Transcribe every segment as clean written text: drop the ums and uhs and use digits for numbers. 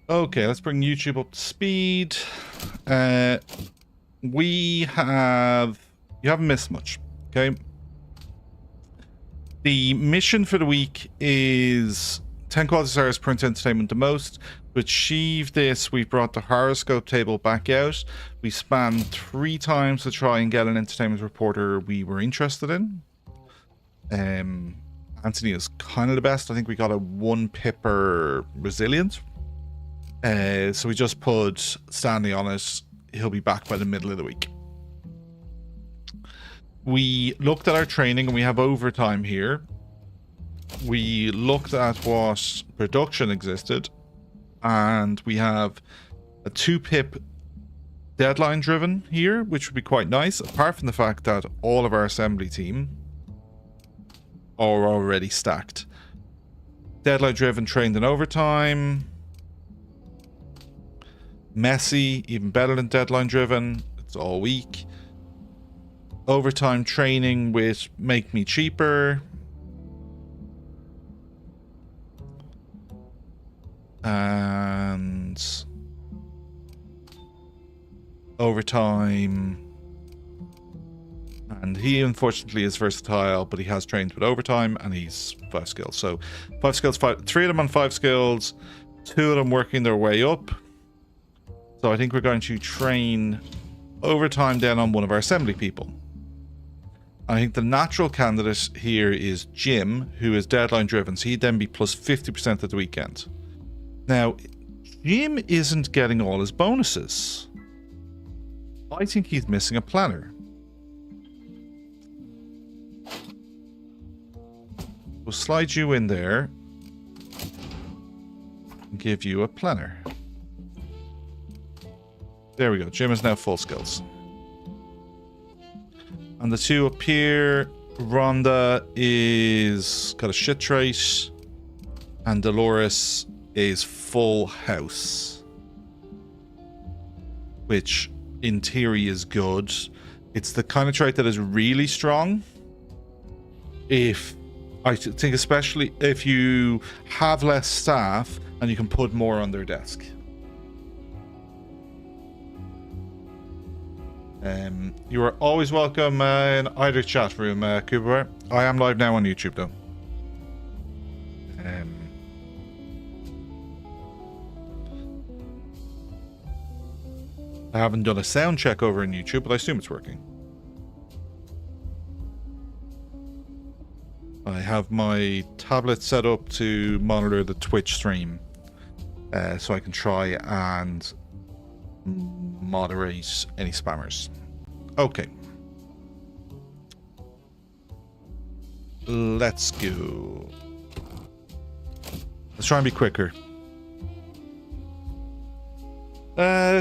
Okay, let's bring YouTube up to speed. You haven't missed much, okay? The mission for the week is 10 quality stars per entertainment the most. To achieve this, we brought the horoscope table back out. We spanned 3 times to try and get an entertainment reporter we were interested in. Anthony is kind of the best. I think we got a 1 pipper resilient. So we just put Stanley on it. He'll be back by the middle of the week. We looked at our training and we have overtime here. We looked at what production existed, and we have a 2 pip deadline driven here, which would be quite nice, apart from the fact that all of our assembly team are already stacked. Deadline driven trained in overtime. Messy, even better than deadline driven. It's all week. Overtime training with make me cheaper. And overtime. And he unfortunately is versatile, but he has trained with overtime and he's 5 skills. So 5 skills, 3 of them on 5 skills, 2 of them working their way up. So I think we're going to train overtime down on one of our assembly people. I think the natural candidate here is Jim, who is deadline driven, so he'd then be plus 50% at the weekend. Now, Jim isn't getting all his bonuses. I think he's missing a planner. We'll slide you in there and give you a planner. There we go. Jim is now full skills. And the 2 up here, Rhonda is got a shit trait, and Dolores is full house, which in theory is good. It's the kind of trait that is really strong. I think especially if you have less staff and you can put more on their desk. You are always welcome in either chat room, Cooper. I am live now on YouTube, though. I haven't done a sound check over on YouTube, but I assume it's working. I have my tablet set up to monitor the Twitch stream, so I can try and moderate any spammers. Okay. Let's go. Let's try and be quicker.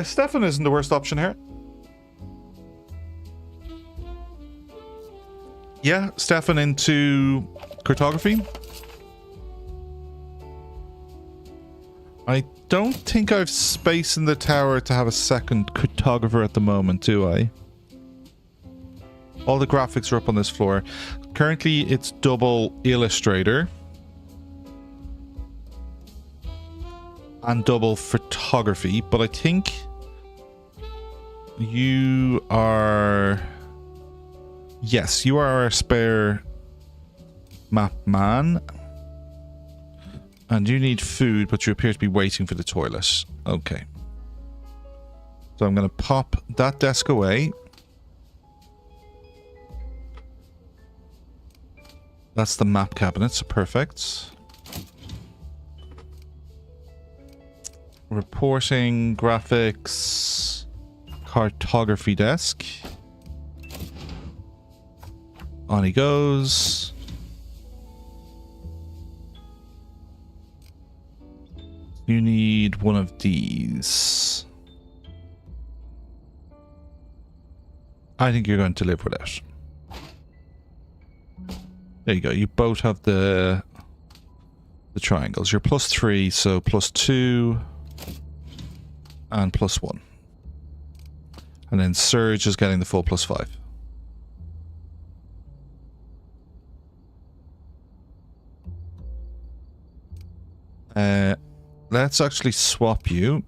Stefan isn't the worst option here. Yeah, Stefan into cartography. I don't think I've space in the tower to have a second cartographer at the moment, do I? All the graphics are up on this floor. Currently, it's double illustrator and double photography, but I think you are... Yes, you are our spare map man. And you need food, but you appear to be waiting for the toilet. Okay. So I'm going to pop that desk away. That's the map cabinet, so perfect. Reporting, graphics, cartography desk. On he goes. You need one of these. I think you're going to live without. There you go. You both have the triangles. You're +3, so +2 and +1. And then Surge is getting the full +5. let's actually swap you.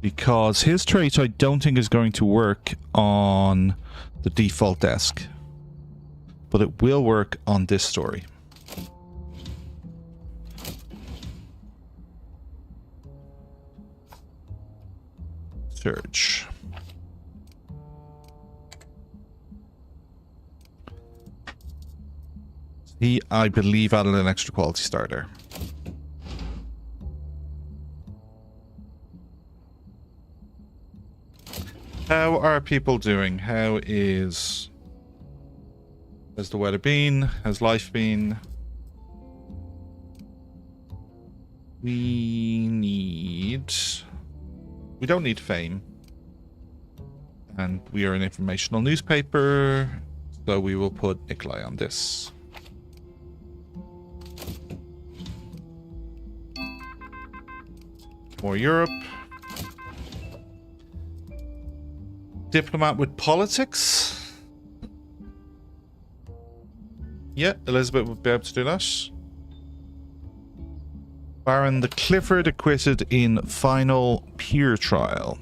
Because his trait I don't think is going to work on the default desk. But it will work on this story. Search. He, I believe, added an extra quality starter. How are people doing? How's the weather been? How's life been? We don't need fame. And we are an informational newspaper, so we will put Nikolai on this. More Europe. Diplomat with politics. Yeah, Elizabeth would be able to do that. Baron the Clifford acquitted in final peer trial.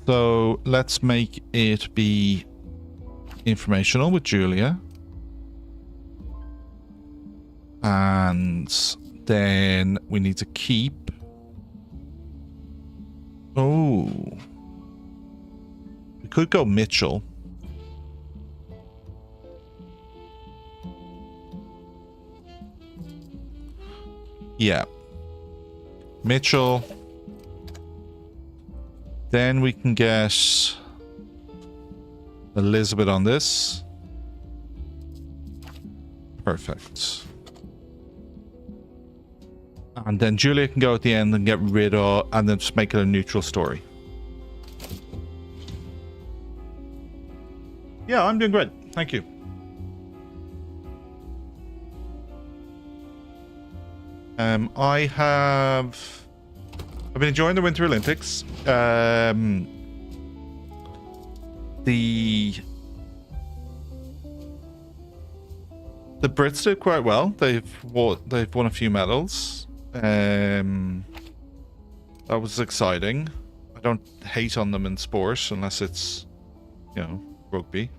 So let's make it be informational with Julia. And then we need to keep... Oh. We could go Mitchell. Yeah. Mitchell. Then we can get Elizabeth on this. Perfect. And then Julia can go at the end and get rid of, and then just make it a neutral story. Yeah, I'm doing great. Thank you. I've been enjoying the Winter Olympics. The Brits did quite well. They've won a few medals. That was exciting. I don't hate on them in sport unless it's, you know, rugby.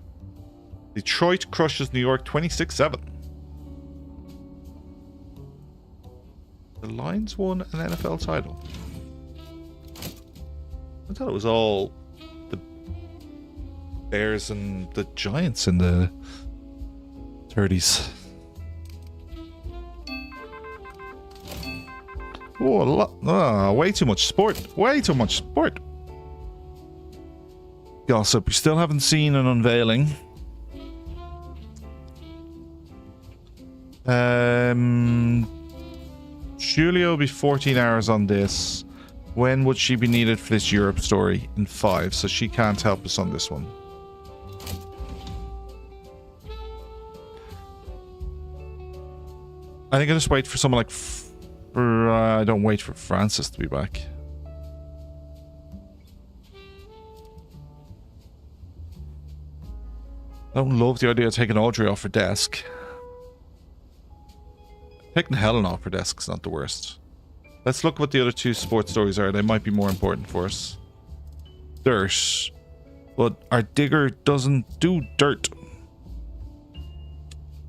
Detroit crushes New York 26-7. The Lions won an NFL title. I thought it was all the Bears and the Giants in the 30s. Oh, a lot. Oh, way too much sport. Way too much sport. Gossip. We still haven't seen an unveiling. Julia will be 14 hours on this. When would she be needed for this Europe story? In 5, so she can't help us on this one. I think I just wait for someone like... I don't wait for Francis to be back. I don't love the idea of taking Audrey off her desk. Taking Helen off her desk is not the worst. Let's look what the other 2 sports stories are. They might be more important for us. Dirt. But our digger doesn't do dirt.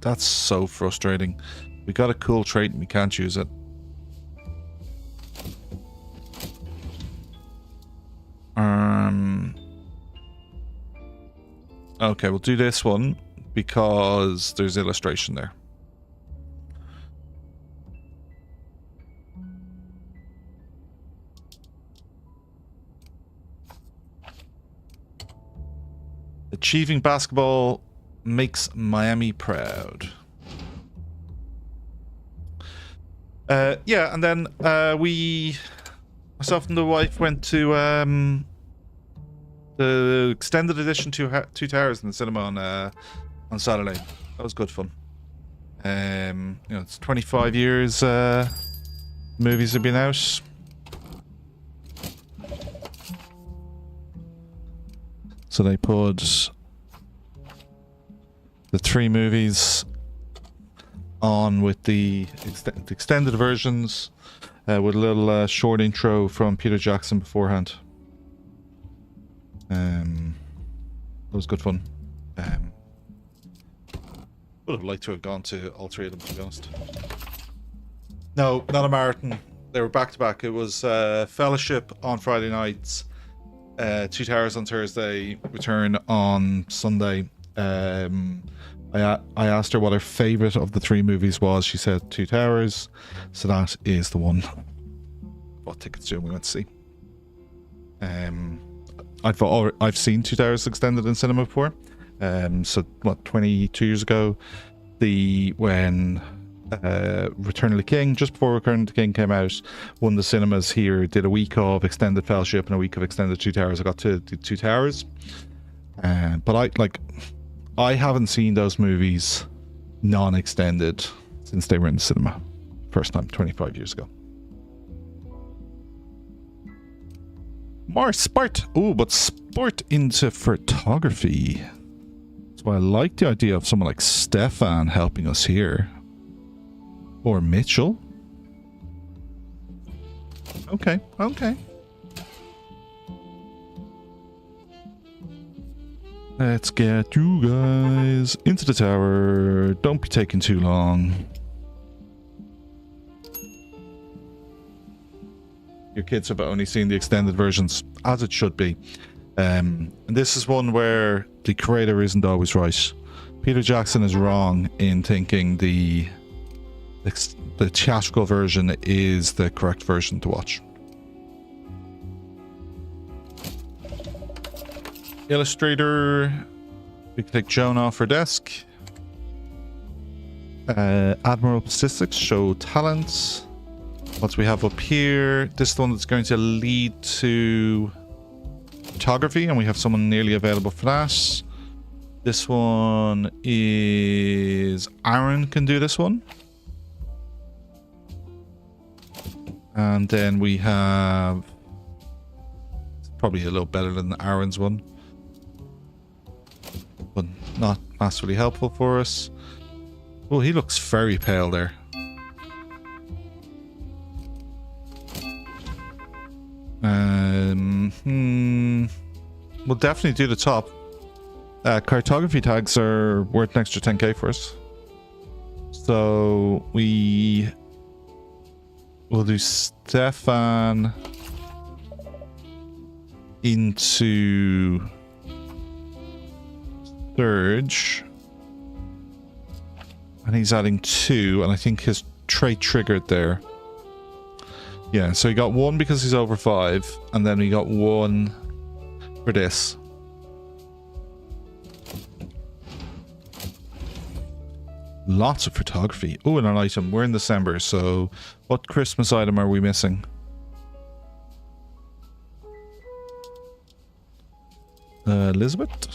That's so frustrating. We got a cool trait and we can't use it. Okay, we'll do this one because there's illustration there. Achieving basketball makes Miami proud. Yeah, and then myself and the wife went to the extended edition Two Towers in the cinema on Saturday. That was good fun. You know, it's 25 years movies have been out. So they put the 3 movies on with the extended versions with a little short intro from Peter Jackson beforehand. It was good fun. Would have liked to have gone to all three of them, to be honest. No, not a marathon. They were back to back. It was Fellowship on Friday nights, Two Towers on Thursday, Return on Sunday. I asked her what her favourite of the three movies was. She said Two Towers, so that is the one. Bought tickets to, and we went to see. I've seen Two Towers extended in cinema before. So what, 22 years ago, when Return of the King, just before Return of the King came out, one of the cinemas here did a week of extended Fellowship and a week of extended Two Towers. I got to the Two Towers, but I haven't seen those movies non-extended since they were in the cinema first time 25 years ago. More sport. Oh, but sport into photography. So I like the idea of someone like Stefan helping us here. Or Mitchell. Okay, okay. Let's get you guys into the tower. Don't be taking too long. Your kids have only seen the extended versions, as it should be. And this is one where the creator isn't always right. Peter Jackson is wrong in thinking the theatrical version is the correct version to watch. Illustrator, we can take Joan off her desk. Admiral Statistics, show talents. What we have up here, this is the one that's going to lead to photography, and we have someone nearly available for that. This one is Aaron can do this one. And then we have probably a little better than Aaron's one, but not massively helpful for us. Oh, he looks very pale there. We'll definitely do the top. Cartography tags are worth an extra 10k for us. So we'll do Stefan into Surge. And he's adding 2, and I think his trait triggered there. Yeah, so he got 1 because he's over 5, and then we got 1 for this. Lots of photography. Oh, and an item. We're in December, so what Christmas item are we missing? Elizabeth?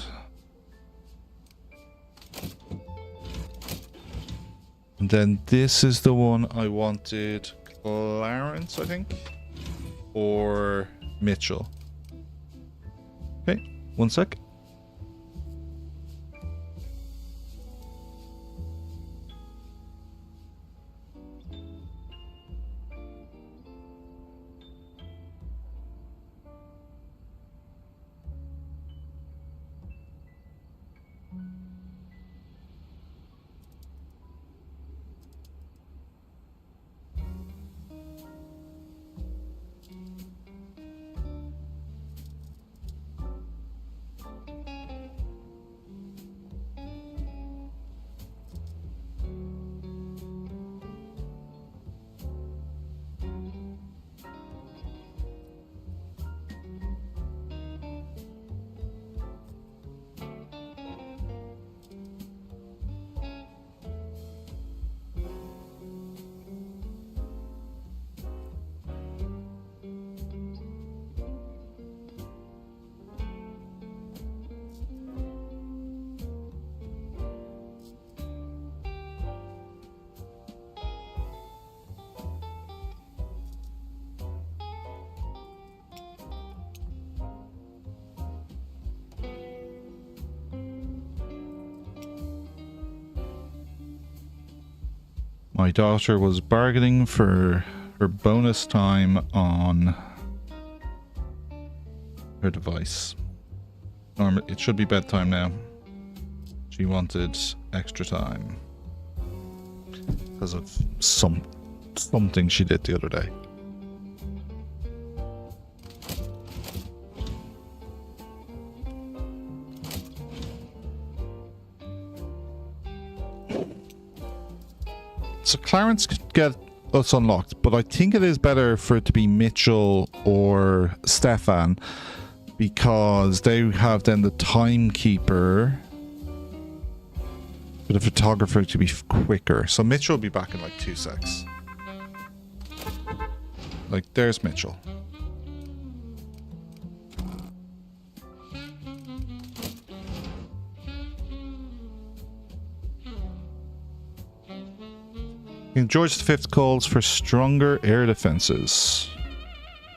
And then this is the one I wanted. Clarence, I think, or Mitchell. Okay, one sec. My daughter was bargaining for her bonus time on her device. It should be bedtime now. She wanted extra time because of something she did the other day. So Clarence could get us unlocked, but I think it is better for it to be Mitchell or Stefan, because they have then the timekeeper for the photographer to be quicker. So Mitchell will be back in like 2 secs. Like, there's Mitchell. George V calls for stronger air defenses.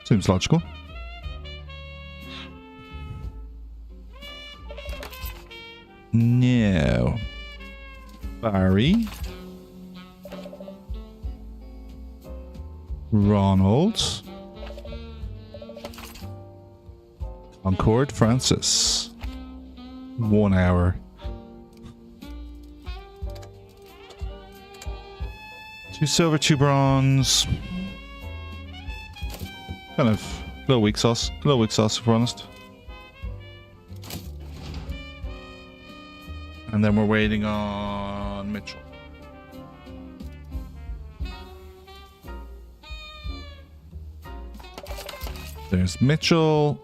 Seems logical. Now, Barry, Ronald, Concord Francis. 1 hour. 2 silver, 2 bronze. Kind of little weak sauce. Little weak sauce, if we're honest. And then we're waiting on Mitchell. There's Mitchell.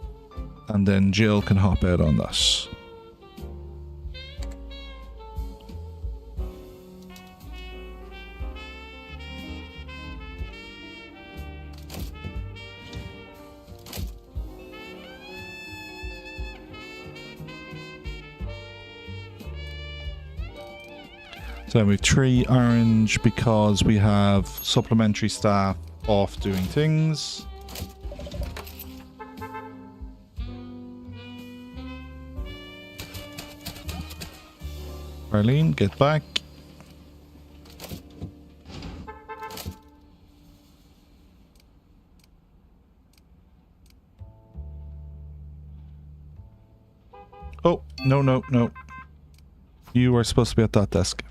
And then Jill can hop out on that. So we have 3 orange because we have supplementary staff off doing things. Arlene, get back. Oh, no, no, no. You are supposed to be at that desk.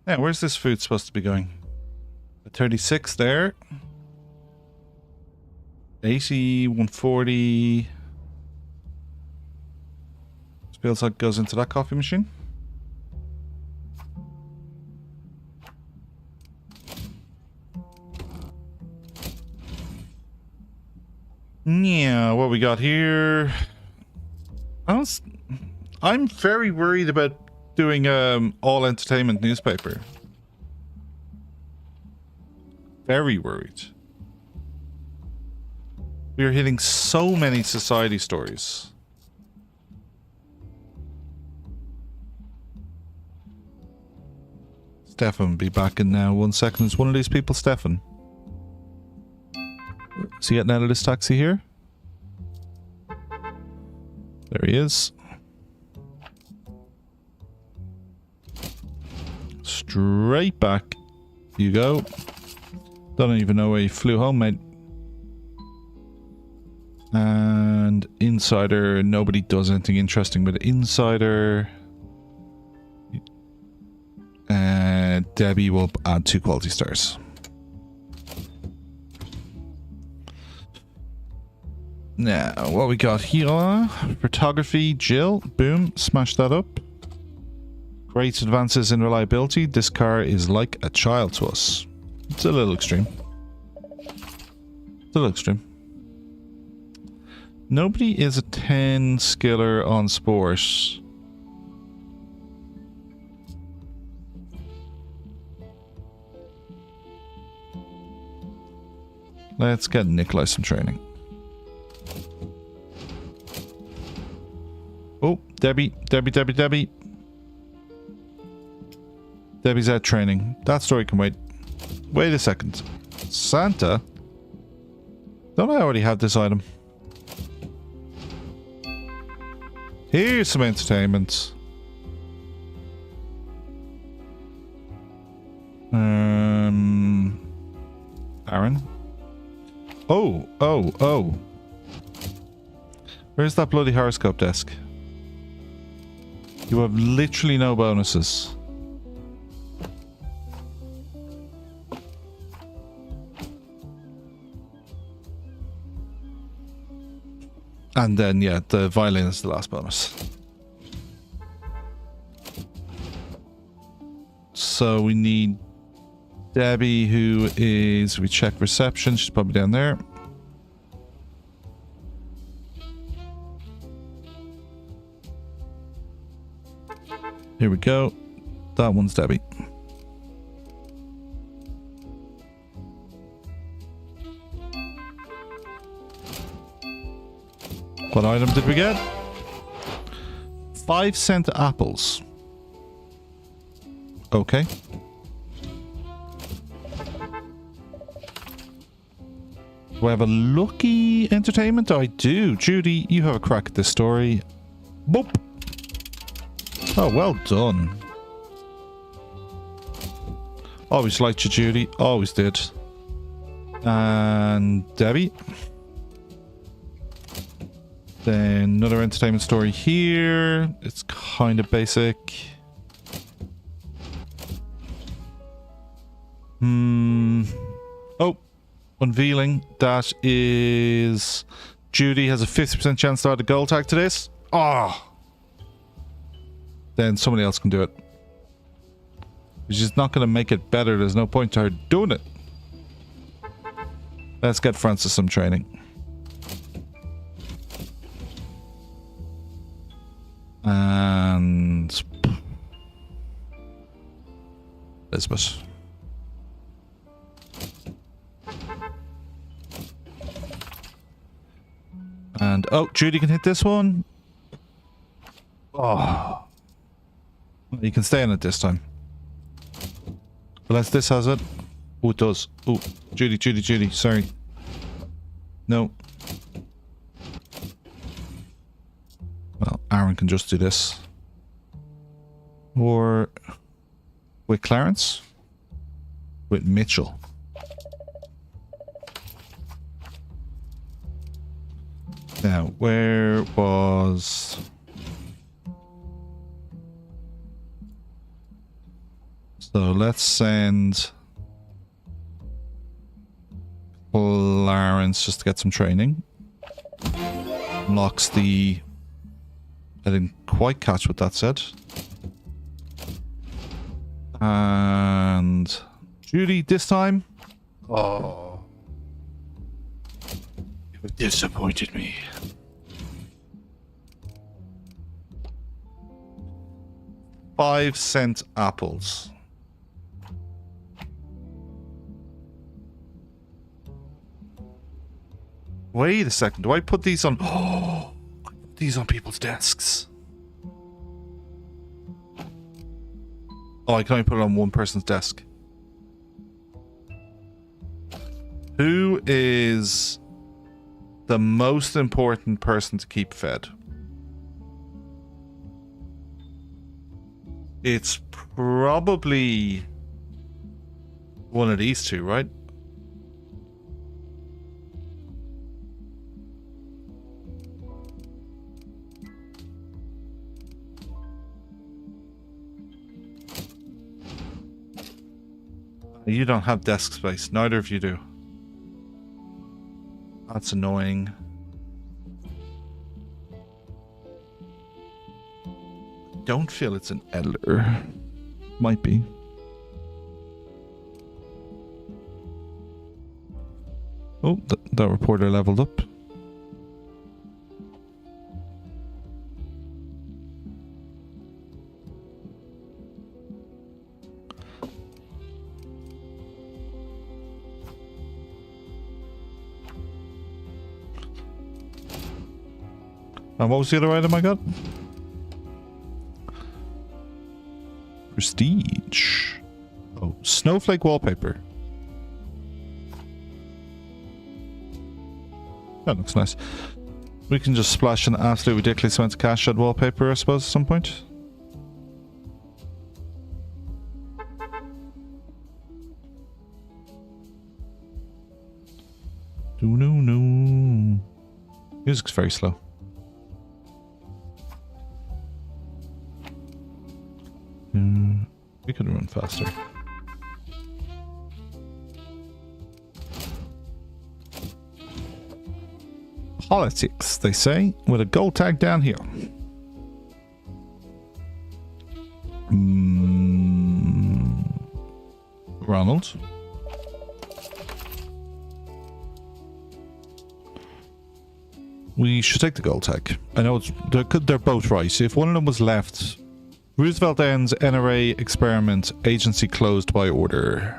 Yeah, where's this food supposed to be going? The 36 there. 80, 140. Feels like it goes into that coffee machine. Yeah, what we got here? I'm very worried about doing all entertainment newspaper. Very worried. We are hitting so many society stories. Stefan will be back in now. 1 second. Is one of these people Stefan? Is he getting out of this taxi here? There he is. Straight back you go. Don't even know where you flew home, mate. And Insider. Nobody does anything interesting with Insider. Debbie will add 2 quality stars. Now, what we got here? Photography, Jill. Boom. Smash that up. Great advances in reliability. This car is like a child to us. It's a little extreme. It's a little extreme. Nobody is a 10 skiller on sport. Let's get Nikolai some training. Oh, Debbie. Debbie's out training. That story can wait. Wait a second. Santa? Don't I already have this item? Here's some entertainment. Aaron. Oh. Where's that bloody horoscope desk? You have literally no bonuses. And then, yeah, the violin is the last bonus. So we need Debbie, who is... We check reception. She's probably down there. Here we go. That one's Debbie. What item did we get? 5-cent apples. Okay. Do I have a lucky entertainment? I do. Judy, you have a crack at this story. Boop. Oh, well done. Always liked you, Judy. Always did. And Debbie. Then another entertainment story here. It's kind of basic. Oh, unveiling. That is... Judy has a 50% chance to add a gold tag to this. Oh! Then somebody else can do it. Which is not going to make it better. There's no point to her doing it. Let's get Francis some training. And... Elizabeth. And, oh, Judy can hit this one. Oh. You can stay on it this time. Unless this has it. Oh, it does. Oh, Judy, sorry. No. Well, Aaron can just do this. Or... with Clarence? With Mitchell. Now, where was... So let's send Clarence just to get some training. Unlocks the... I didn't quite catch what that said. And Judy this time. Oh. You disappointed me. $5-cent apples. Wait a second. Do I put these on... Oh, these on people's desks. Oh, I can only put it on one person's desk. Who is the most important person to keep fed? It's probably one of these two, right? You don't have desk space. Neither of you do. That's annoying. Don't feel it's an elder. Might be. Oh, that reporter leveled up. And what was the other item I got? Prestige. Oh, snowflake wallpaper. That looks nice. We can just splash an absolute ridiculous amount of cash at wallpaper, I suppose, at some point. No. Music's very slow. We could run faster. Politics, they say, with a gold tag down here. Ronald. We should take the gold tag. I know they're both right. If one of them was left, Roosevelt ends NRA experiment, agency closed by order.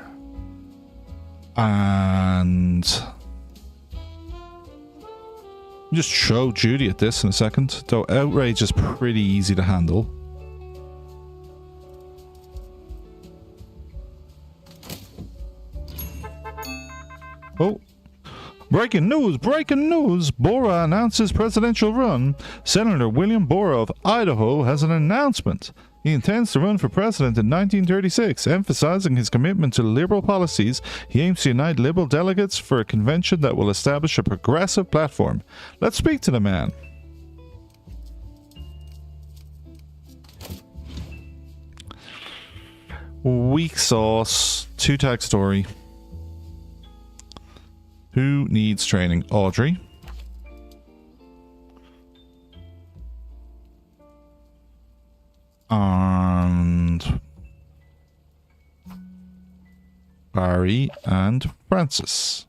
And just show Judy at this in a second. Though outrage is pretty easy to handle. Oh. Breaking news! Bora announces presidential run. Senator William Bora of Idaho has an announcement. He intends to run for president in 1936, emphasizing his commitment to liberal policies. He aims to unite liberal delegates for a convention that will establish a progressive platform. Let's speak to the man. Weak sauce. 2-tag story. Who needs training? Audrey. And Barry and Francis.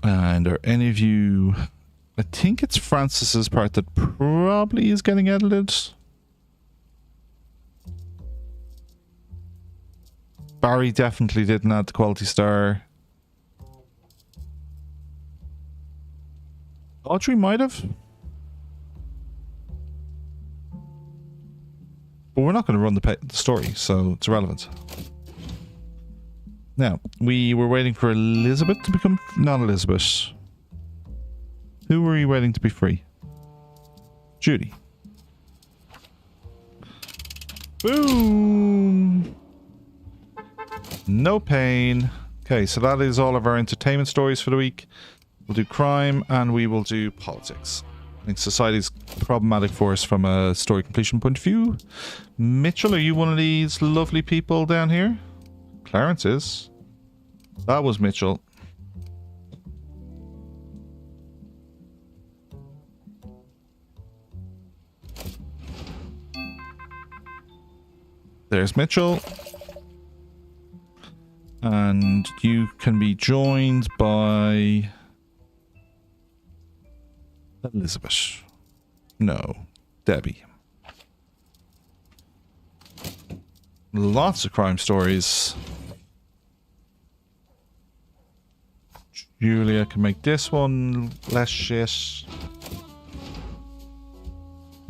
And are any of you... I think it's Francis's part that probably is getting edited. Barry definitely didn't add the quality star. Audrey might have. But we're not going to run the story, so it's irrelevant. Now, we were waiting for Elizabeth to become... Not Elizabeth. Who were you waiting to be free? Judy. Boom! No pain. Okay, so that is all of our entertainment stories for the week. We'll do crime and we will do politics. I think society's problematic for us from a story completion point of view. Mitchell, are you one of these lovely people down here? Clarence is. That was Mitchell. There's Mitchell. And you can be joined by Elizabeth. No, Debbie. Lots of crime stories. Julia can make this one less shit.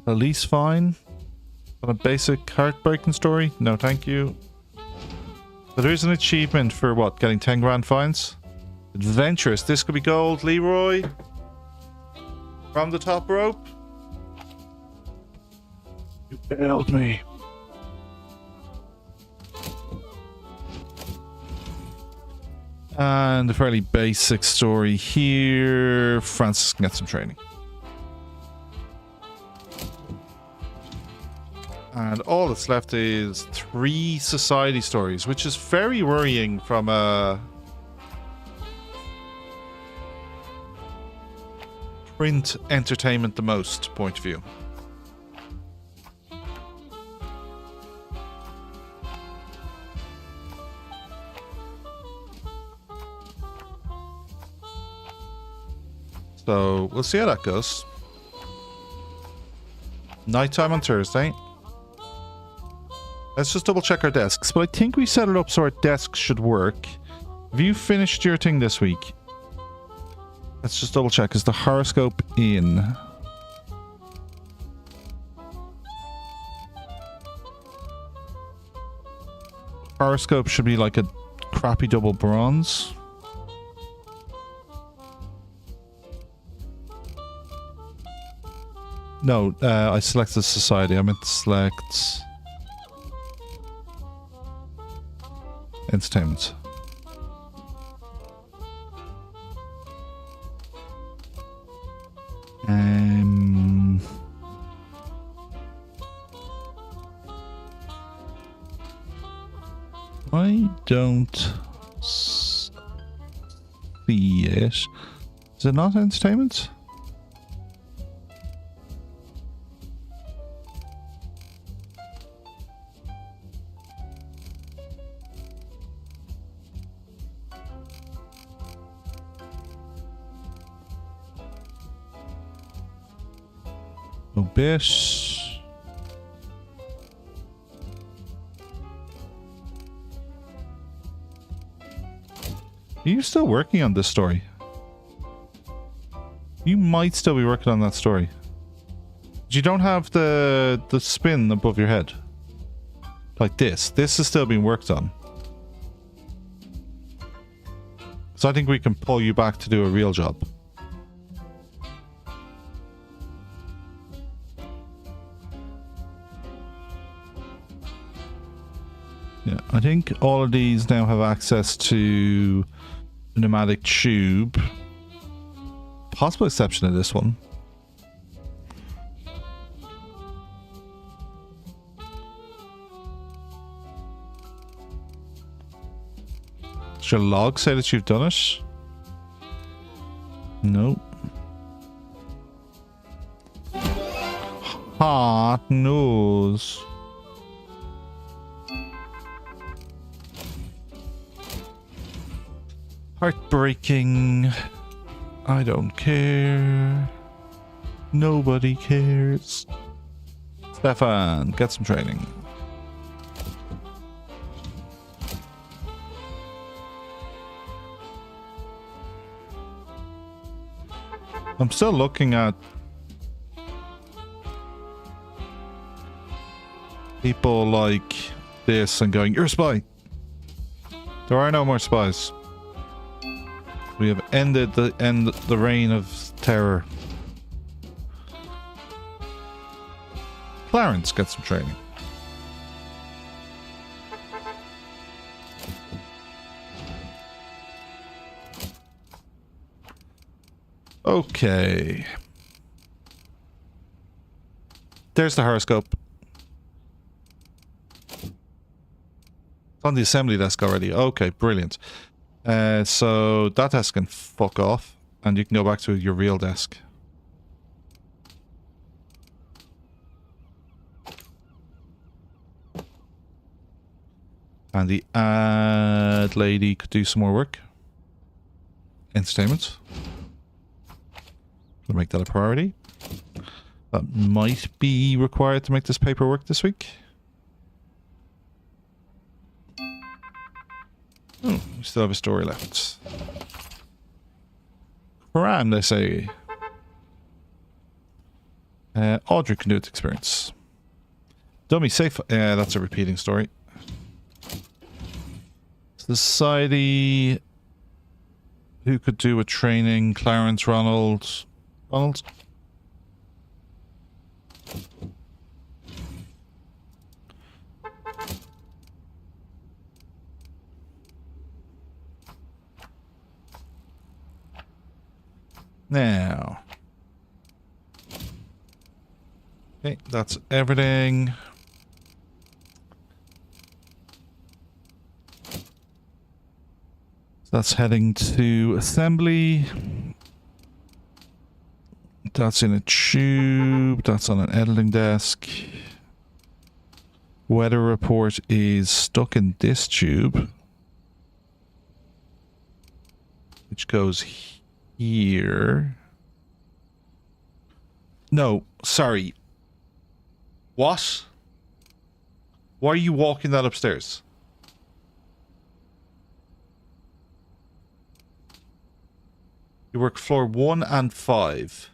Police fine. On a basic heartbreaking story? No, thank you. But there is an achievement for what? Getting 10 grand fines? Adventurous. This could be gold. Leroy. From the top rope. You failed me. And a fairly basic story here. Francis can get some training. And all that's left is 3 society stories, which is very worrying from a print entertainment the most point of view. So we'll see how that goes. Nighttime on Thursday. Let's just double check our desks. But I think we set it up so our desks should work. Have you finished your thing this week? Let's just double check. Is the horoscope in? Horoscope should be like a crappy double bronze. No, I selected society. I meant to select... Entertainment. I don't see it. Is it not entertainment? A bit. Are you still working on this story? You might still be working on that story. You don't have the spin above your head. Like this. This is still being worked on. So I think we can pull you back to do a real job. Yeah, I think all of these now have access to a pneumatic tube. Possible exception of this one. Does your log say that you've done it? No. Hot nose. Heartbreaking. I don't care. Nobody cares. Stefan, get some training. I'm still looking at people like this and going, "You're a spy." There are no more spies. We have ended the reign of terror. Clarence, get some training. Okay. There's the horoscope. It's on the assembly desk already. Okay, brilliant. So that desk can fuck off, and you can go back to your real desk. And the ad lady could do some more work. Entertainment. Gonna make that a priority. That might be required to make this paperwork this week. Oh, we still have a story left. Crime, they say. Audrey can do it experience. Dummy safe. Yeah, that's a repeating story. Society. Who could do a training? Clarence, Ronald. Ronald? Now. Okay, that's everything. So that's heading to assembly. That's in a tube. That's on an editing desk. Weather report is stuck in this tube, which goes here. No, sorry. What? Why are you walking that upstairs? You work floor 1 and 5.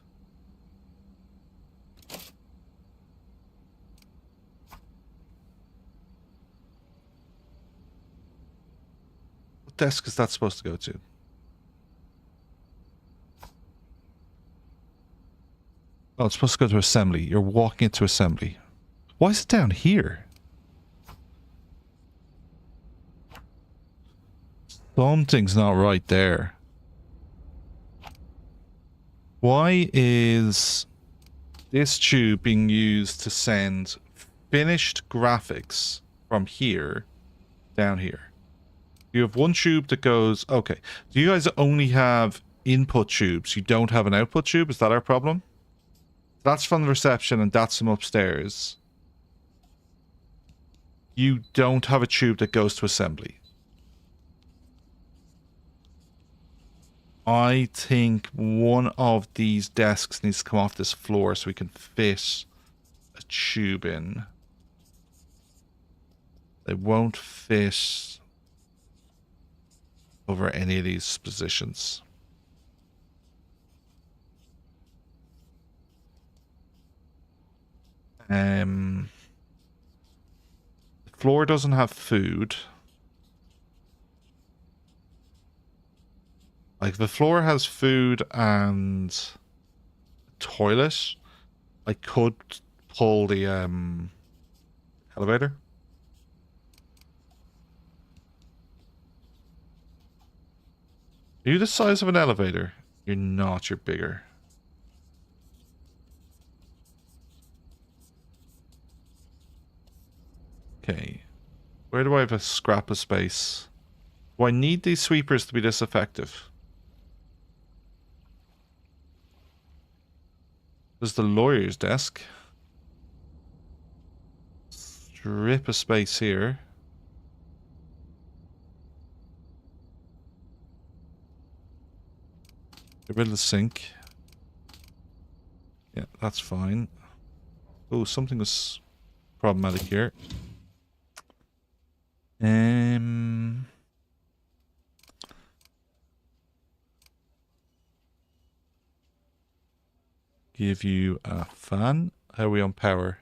What desk is that supposed to go to? Oh, it's supposed to go to assembly. You're walking into assembly. Why is it down here? Something's not right there. Why is this tube being used to send finished graphics from here down here? You have one tube that goes... Okay. Do you guys only have input tubes? You don't have an output tube? Is that our problem? That's from the reception and that's from upstairs. You don't have a tube that goes to assembly. I think one of these desks needs to come off this floor so we can fit a tube in. They won't fit over any of these positions. The floor doesn't have food. Like, the floor has food and toilet. I could pull the elevator. Are you the size of an elevator? You're not, you're bigger. Okay. Where do I have a scrap of space? Do I need these sweepers to be this effective? There's the lawyer's desk. Strip of space here. Get rid of the sink. Yeah, that's fine. Oh, something was problematic here. Give you a fan. How are we on power?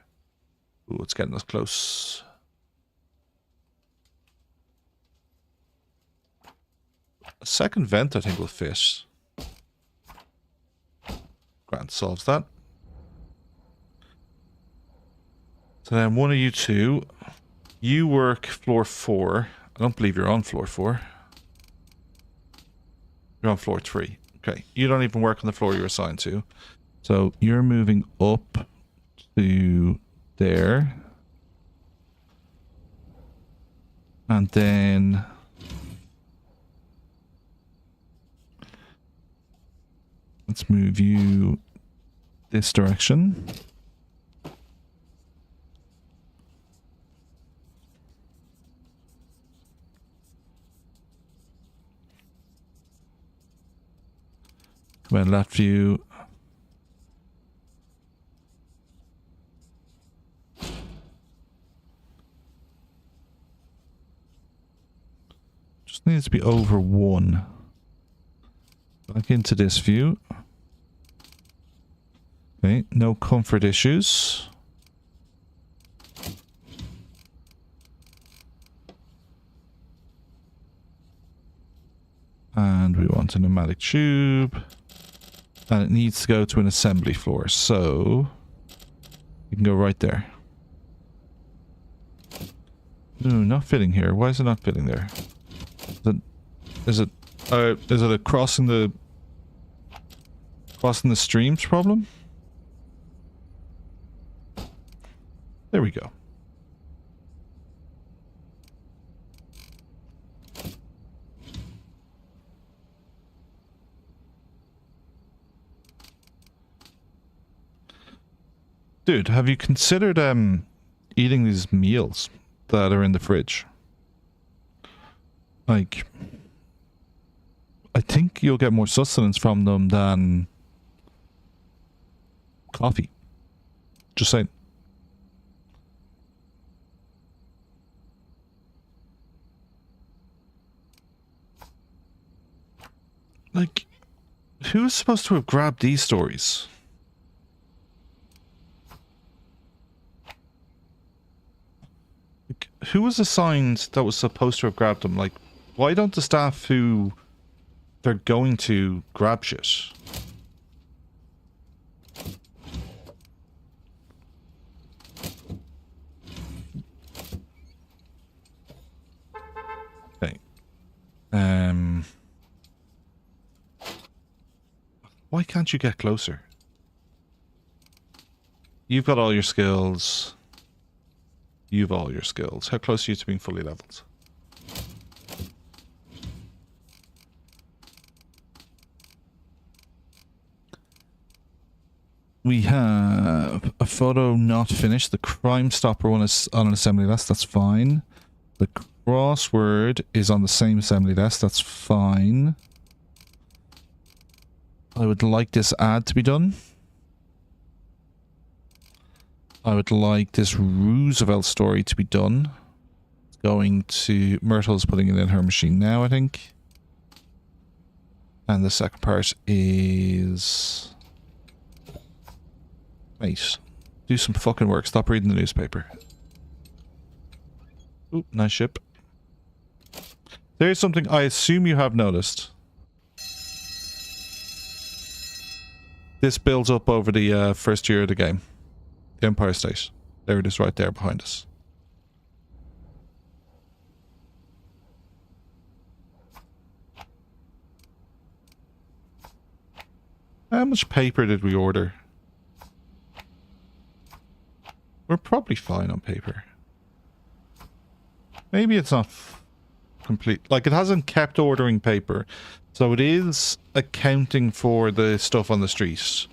Ooh, it's getting us close. A second vent, I think, will fit. Grant solves that. So then one of you two, you work floor 4. I don't believe you're on floor 4. You're on floor 3. Okay, you don't even work on the floor you're assigned to. So you're moving up to there. And then let's move you this direction. Come on, left view. Just needs to be over 1. Back into this view. Okay, no comfort issues. And we want a pneumatic tube. And it needs to go to an assembly floor, so you can go right there. No, not fitting here. Why is it not fitting there? Is it a crossing the streams problem? There we go. Dude, have you considered eating these meals that are in the fridge? Like, I think you'll get more sustenance from them than coffee. Just saying. Like, who's supposed to have grabbed these stories? Like, who was assigned that was supposed to have grabbed them? Like, why don't the staff who they're going to grab shit? Okay. Why can't you get closer? You've got all your skills. You've all your skills. How close are you to being fully leveled? We have a photo not finished. The Crime Stopper one is on an assembly list. That's fine. The crossword is on the same assembly list. That's fine. I would like this ad to be done. I would like this Roosevelt story to be done. It's going to... Myrtle's putting it in her machine now, I think. And the second part is... Mate, do some fucking work. Stop reading the newspaper. Ooh, nice ship. There's something I assume you have noticed. This builds up over the first year of the game. The Empire State. There it is right there behind us. How much paper did we order? We're probably fine on paper. Maybe it's not complete. Like, it hasn't kept ordering paper. So it is accounting for the stuff on the street.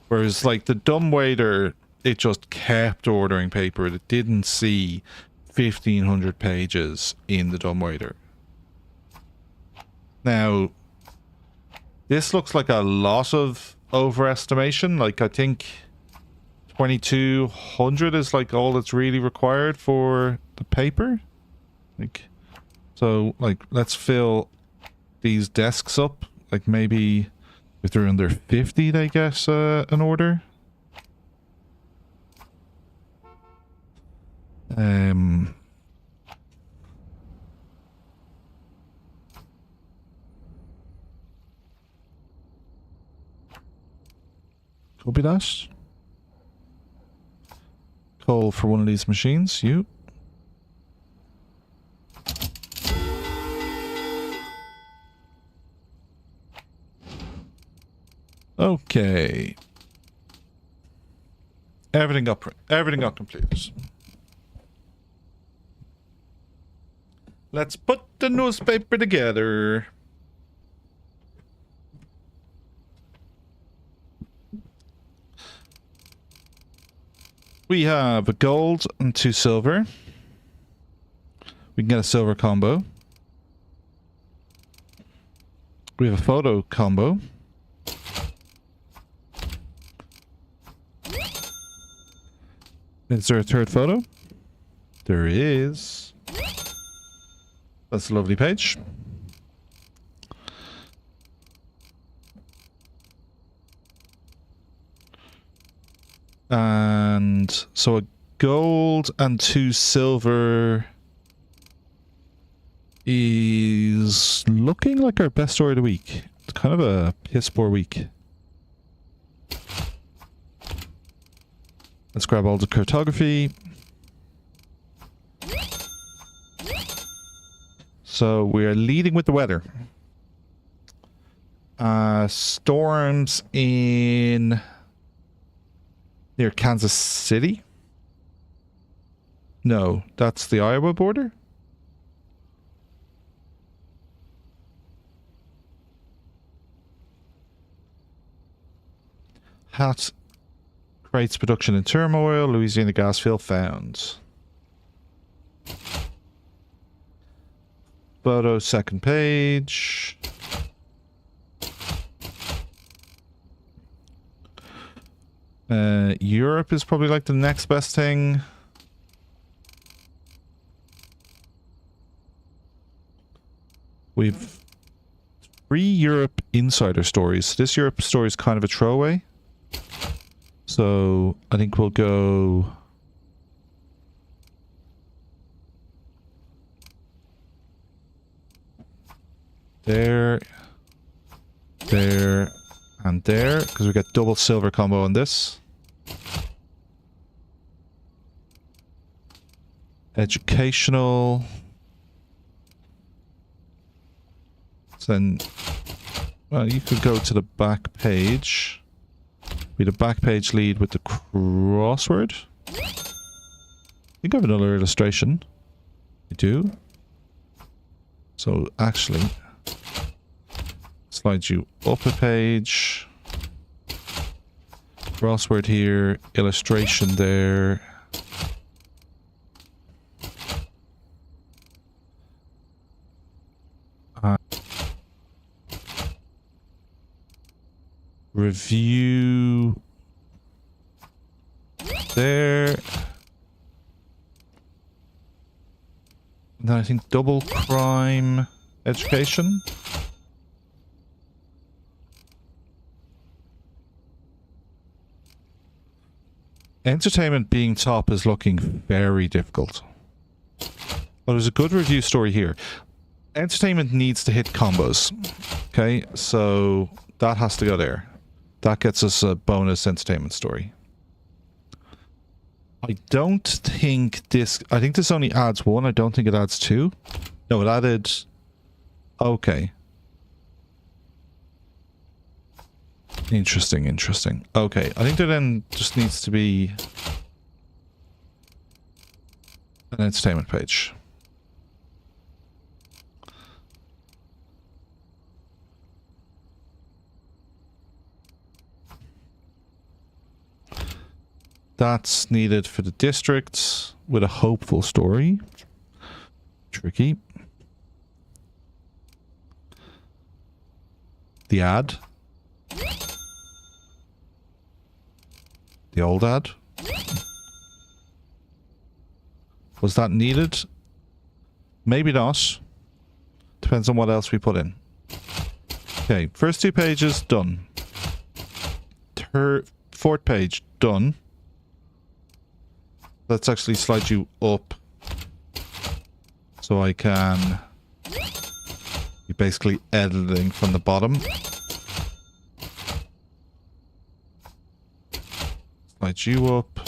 Whereas, like, the dumbwaiter, it just kept ordering paper. It didn't see 1,500 pages in the dumbwaiter. Now, this looks like a lot of overestimation. Like, I think 2,200 is like all that's really required for the paper. Like, so, like, let's fill these desks up. Like, maybe if they're under 50, they get an order. Copy that. Call for one of these machines, you. Okay. Everything got completed. Let's put the newspaper together. We have a gold and 2 silver. We can get a silver combo. We have a photo combo. Is there a third photo? There is. That's a lovely page. And so a gold and 2 silver is looking like our best story of the week. It's kind of a piss poor week. Let's grab all the cartography. So we are leading with the weather. Storms in near Kansas City? No, that's the Iowa border? Hat creates production in turmoil. Louisiana gas field found. Photo, second page. Europe is probably like the next best thing. We've 3 Europe insider stories. This Europe story is kind of a throwaway. So I think we'll go... there, there, and there, because we get double silver combo on this. Educational. So then, well, you could go to the back page. Be the back page lead with the crossword. You have another illustration. You do. So actually, slide you up a page. Crossword here, illustration there. Review there. And then I think double crime education. Entertainment being top is looking very difficult. But there's a good review story here. Entertainment needs to hit combos. Okay, so that has to go there. That gets us a bonus entertainment story. I don't think this... I think this only adds one. I don't think it adds two. No, it added... Okay. Interesting, interesting. Okay, I think there then just needs to be an entertainment page. That's needed for the districts with a hopeful story. Tricky. The ad. The old ad. Was that needed? Maybe not. Depends on what else we put in. Okay, first two pages, done. Fourth page, done. Let's actually slide you up so I can be basically editing from the bottom. Slide you up.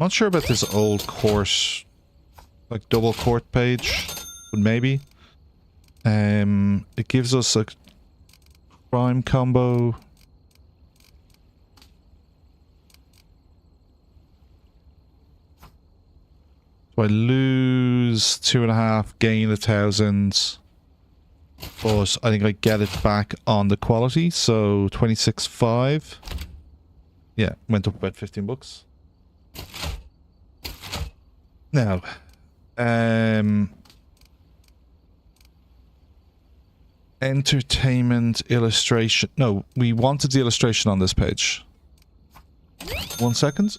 Not sure about this old course, like double court page, but maybe. It gives us a crime combo. I lose 2.5, gain 1,000, but I think I get it back on the quality, so 26.5. Yeah, went up about 15 bucks. Now, entertainment illustration. No, we wanted the illustration on this page. 1 second.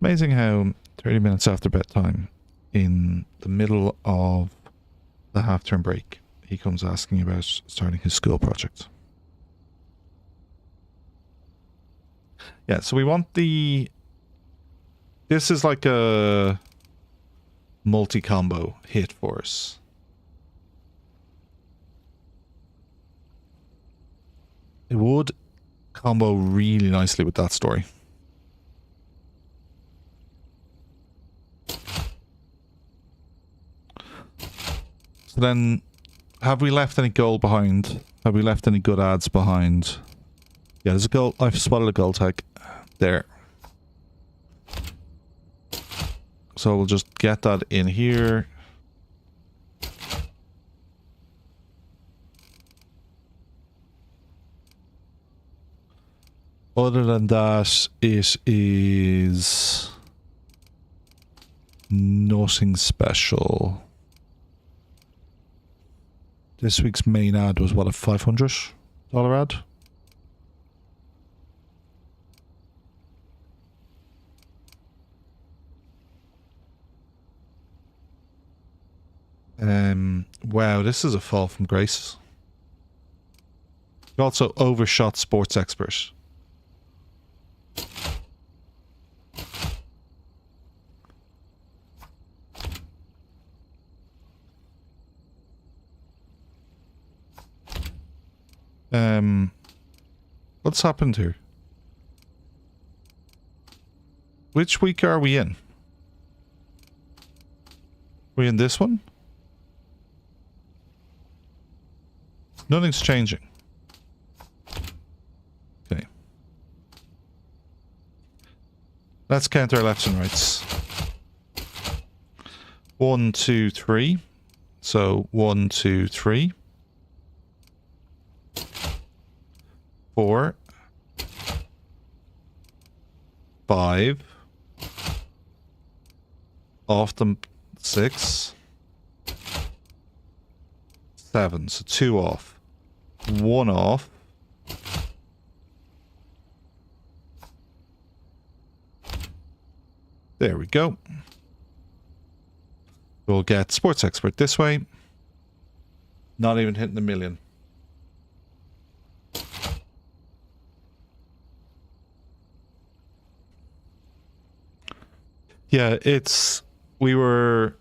Amazing how 30 minutes after bedtime, in the middle of the half-term break, he comes asking about starting his school project. Yeah, so we want the... This is like a multi-combo hit for us. It would combo really nicely with that story. So then, have we left any gold behind? Have we left any good ads behind? Yeah, there's a gold. I've spotted a gold tag there. So we'll just get that in here. Other than that, it is nothing special. This week's main ad was what, a $500 ad? Wow, this is a fall from grace. Also overshot sports expert. What's happened here? Which week are we in? We in this one? Nothing's changing. Okay. Let's count our lefts and rights. 1, 2, 3. So 1, 2, 3. 4. 5. Off them 6. 7. So 2 off. 1 off. There we go. We'll get sports expert this way. Not even hitting the million. Yeah, we were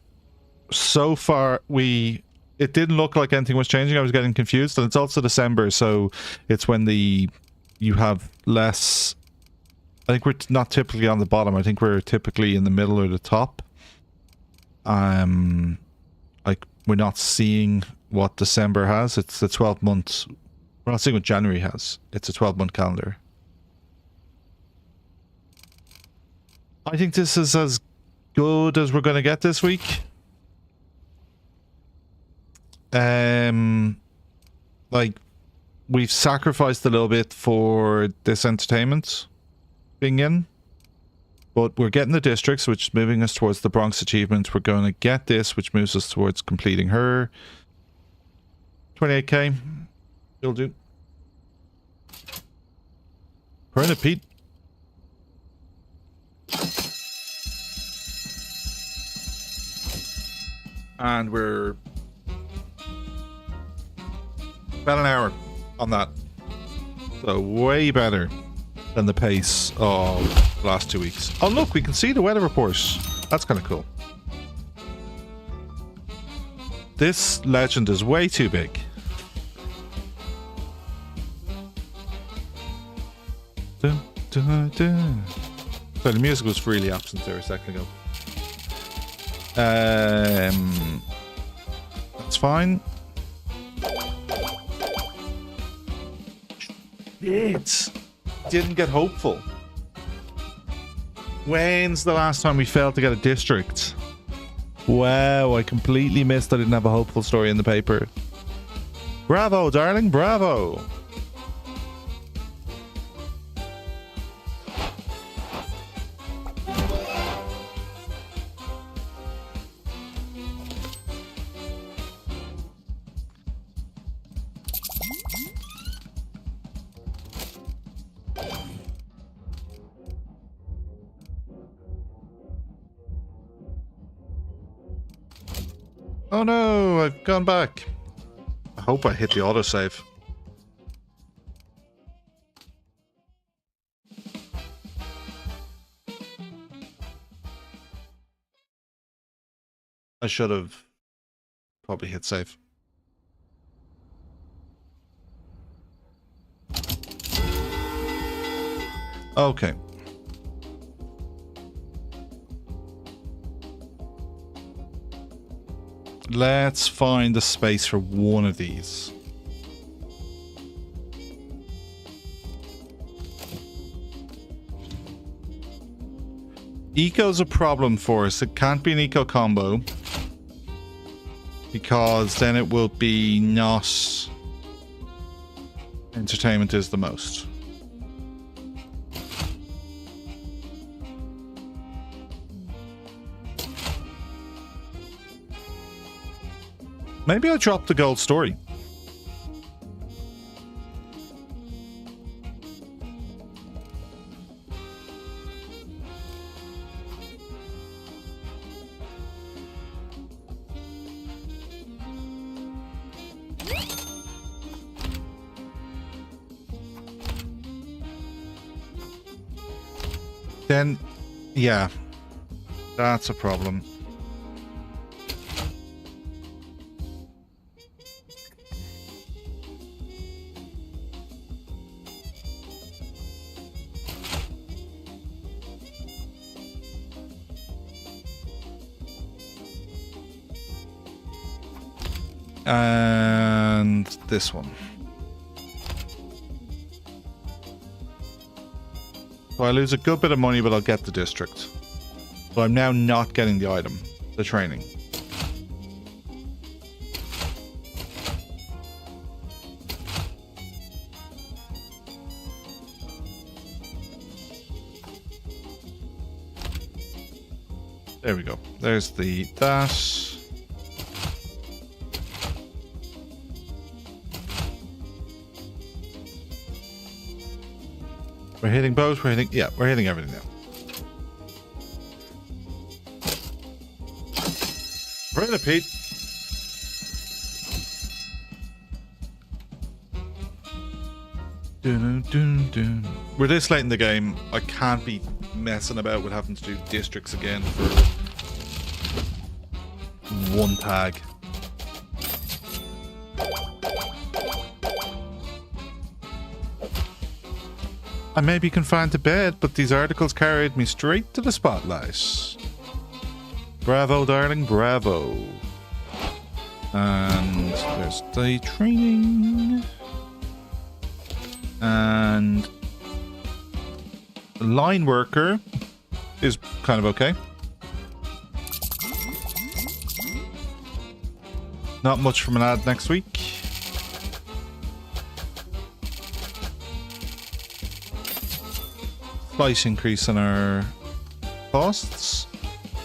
so far, it didn't look like anything was changing. I was getting confused, and it's also December, so it's when you have less. I think we're not typically on the bottom. I think we're typically in the middle or the top. Like we're not seeing what December has. It's the 12 months. We're not seeing what January has. It's a 12-month calendar. I think this is as good as we're going to get this week. Like, we've sacrificed a little bit for this entertainment being in. But we're getting the districts, which is moving us towards the Bronx achievement. We're going to get this, which moves us towards completing her. 28k. You'll do. Burn it, Pete. And we're about an hour on that. So way better than the pace of the last 2 weeks. Oh look, we can see the weather report. That's kind of cool. This legend is way too big. Dun, dun, dun. So the music was really absent there a second ago. That's fine. Shit. Didn't get hopeful. When's the last time we failed to get a district? Wow, I completely missed I didn't have a hopeful story in the paper. Bravo, darling, bravo. Oh no, I've gone back. I hope I hit the autosave. I should have probably hit save. Okay. Let's find the space for one of these. Eco's a problem for us. It can't be an eco combo, because then it will be not entertainment is the most. Maybe I'll drop the gold story. Then, yeah, that's a problem. And this one. So I lose a good bit of money, but I'll get the district. So I'm now not getting the item, the training. There we go. There's that. We're hitting both, we're hitting everything now. Bring it, Pete. We're this late in the game. I can't be messing about with having to do districts again for one tag. I may be confined to bed, but these articles carried me straight to the spotlight. Bravo, darling, bravo. And there's the training. And line worker is kind of okay. Not much from an ad next week. Slight increase in our costs.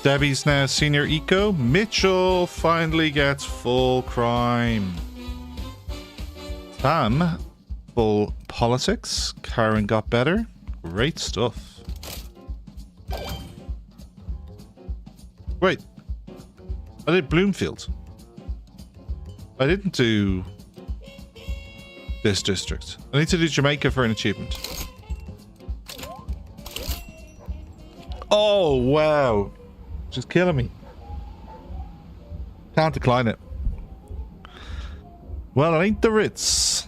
Debbie's now senior eco. Mitchell finally gets full crime. Sam, full politics. Karen got better. Great stuff. Wait. I did Bloomfield. I didn't do this district. I need to do Jamaica for an achievement. Oh, wow. Just killing me. Can't decline it. Well, it ain't the Ritz.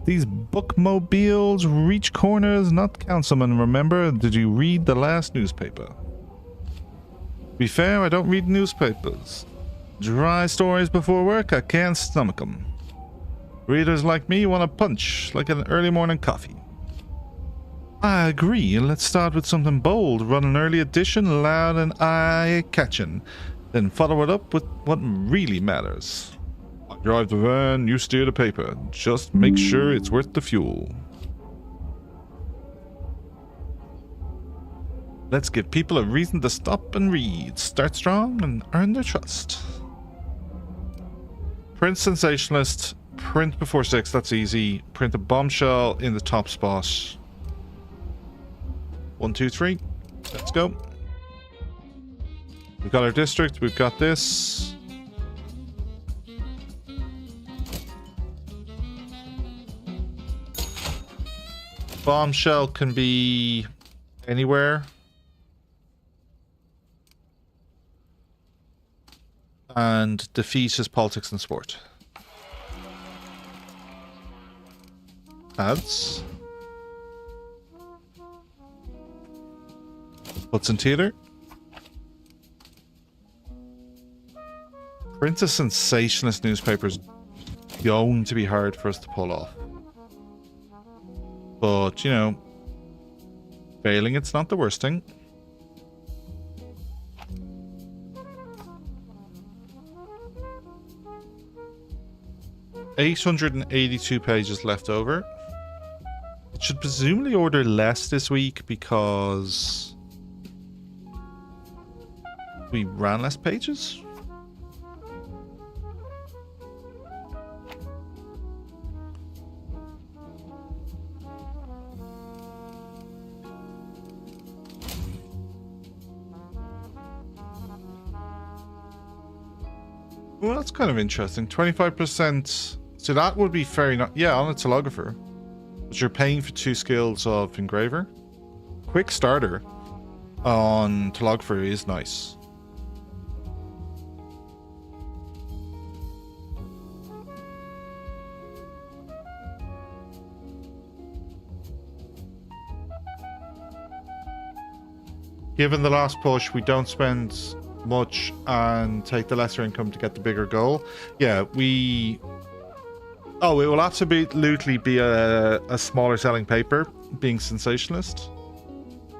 These bookmobiles reach corners, not councilmen. Remember, did you read the last newspaper? To be fair, I don't read newspapers. Dry stories before work, I can't stomach them. Readers like me want a punch, like an early morning coffee. I agree. Let's start with something bold. Run an early edition, loud and eye-catching. Then follow it up with what really matters. I drive the van, you steer the paper. Just make sure it's worth the fuel. Let's give people a reason to stop and read. Start strong and earn their trust. Print sensationalist. Print before 6. That's easy. Print a bombshell in the top spot. 1, 2, 3. Let's go. We've got our district. We've got this. Bombshell can be anywhere. And defeat is politics and sport. Ads. Hudson Theatre. Print a sensationalist newspaper is going to be hard for us to pull off. But, you know, failing it's not the worst thing. $882 pages left over. It should presumably order less this week because we ran less pages. Well, that's kind of interesting. 25%. So that would be fair enough. Yeah, on a telegrapher. But you're paying for 2 skills of engraver. Quick starter. on telegrapher is nice. Given the last push, we don't spend much and take the lesser income to get the bigger goal. Yeah, Oh, it will absolutely be a smaller selling paper, being sensationalist.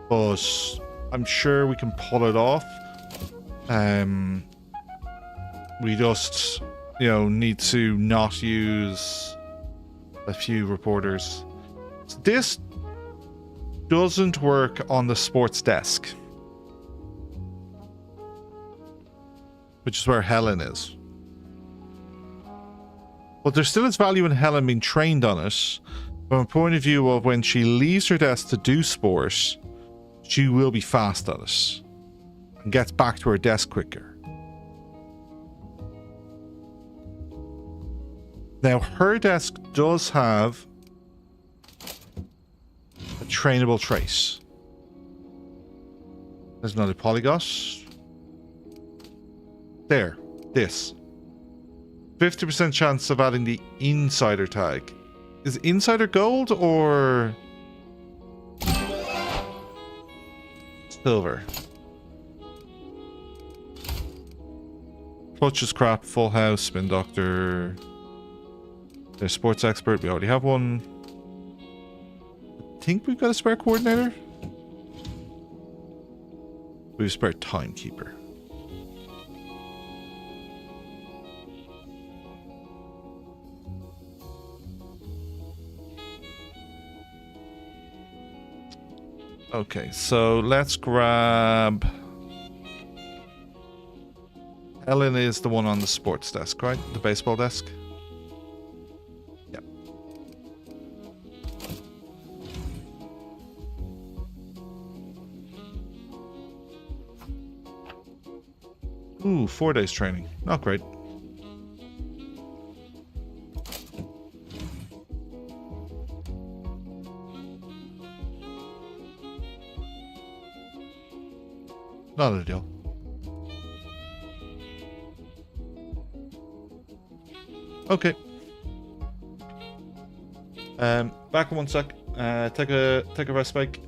But I'm sure we can pull it off. We just, need to not use a few reporters. So this doesn't work on the sports desk, which is where Helen is. But there still is value in Helen being trained on it. From a point of view of when she leaves her desk to do sport, she will be fast at it and gets back to her desk quicker. Now, her desk does have a trainable trait. There's another polygot. There. This. 50% chance of adding the insider tag. Is insider gold or silver? Clutch is crap. Full house. Spin doctor. There's sports expert. We already have one. I think we've got a spare coordinator. We have a spare timekeeper. Okay, so let's grab... Ellen is the one on the sports desk, right? The baseball desk? Yep. Ooh, 4 days training. Not great. Not a deal. Okay. Back in 1 sec. Take a rest break.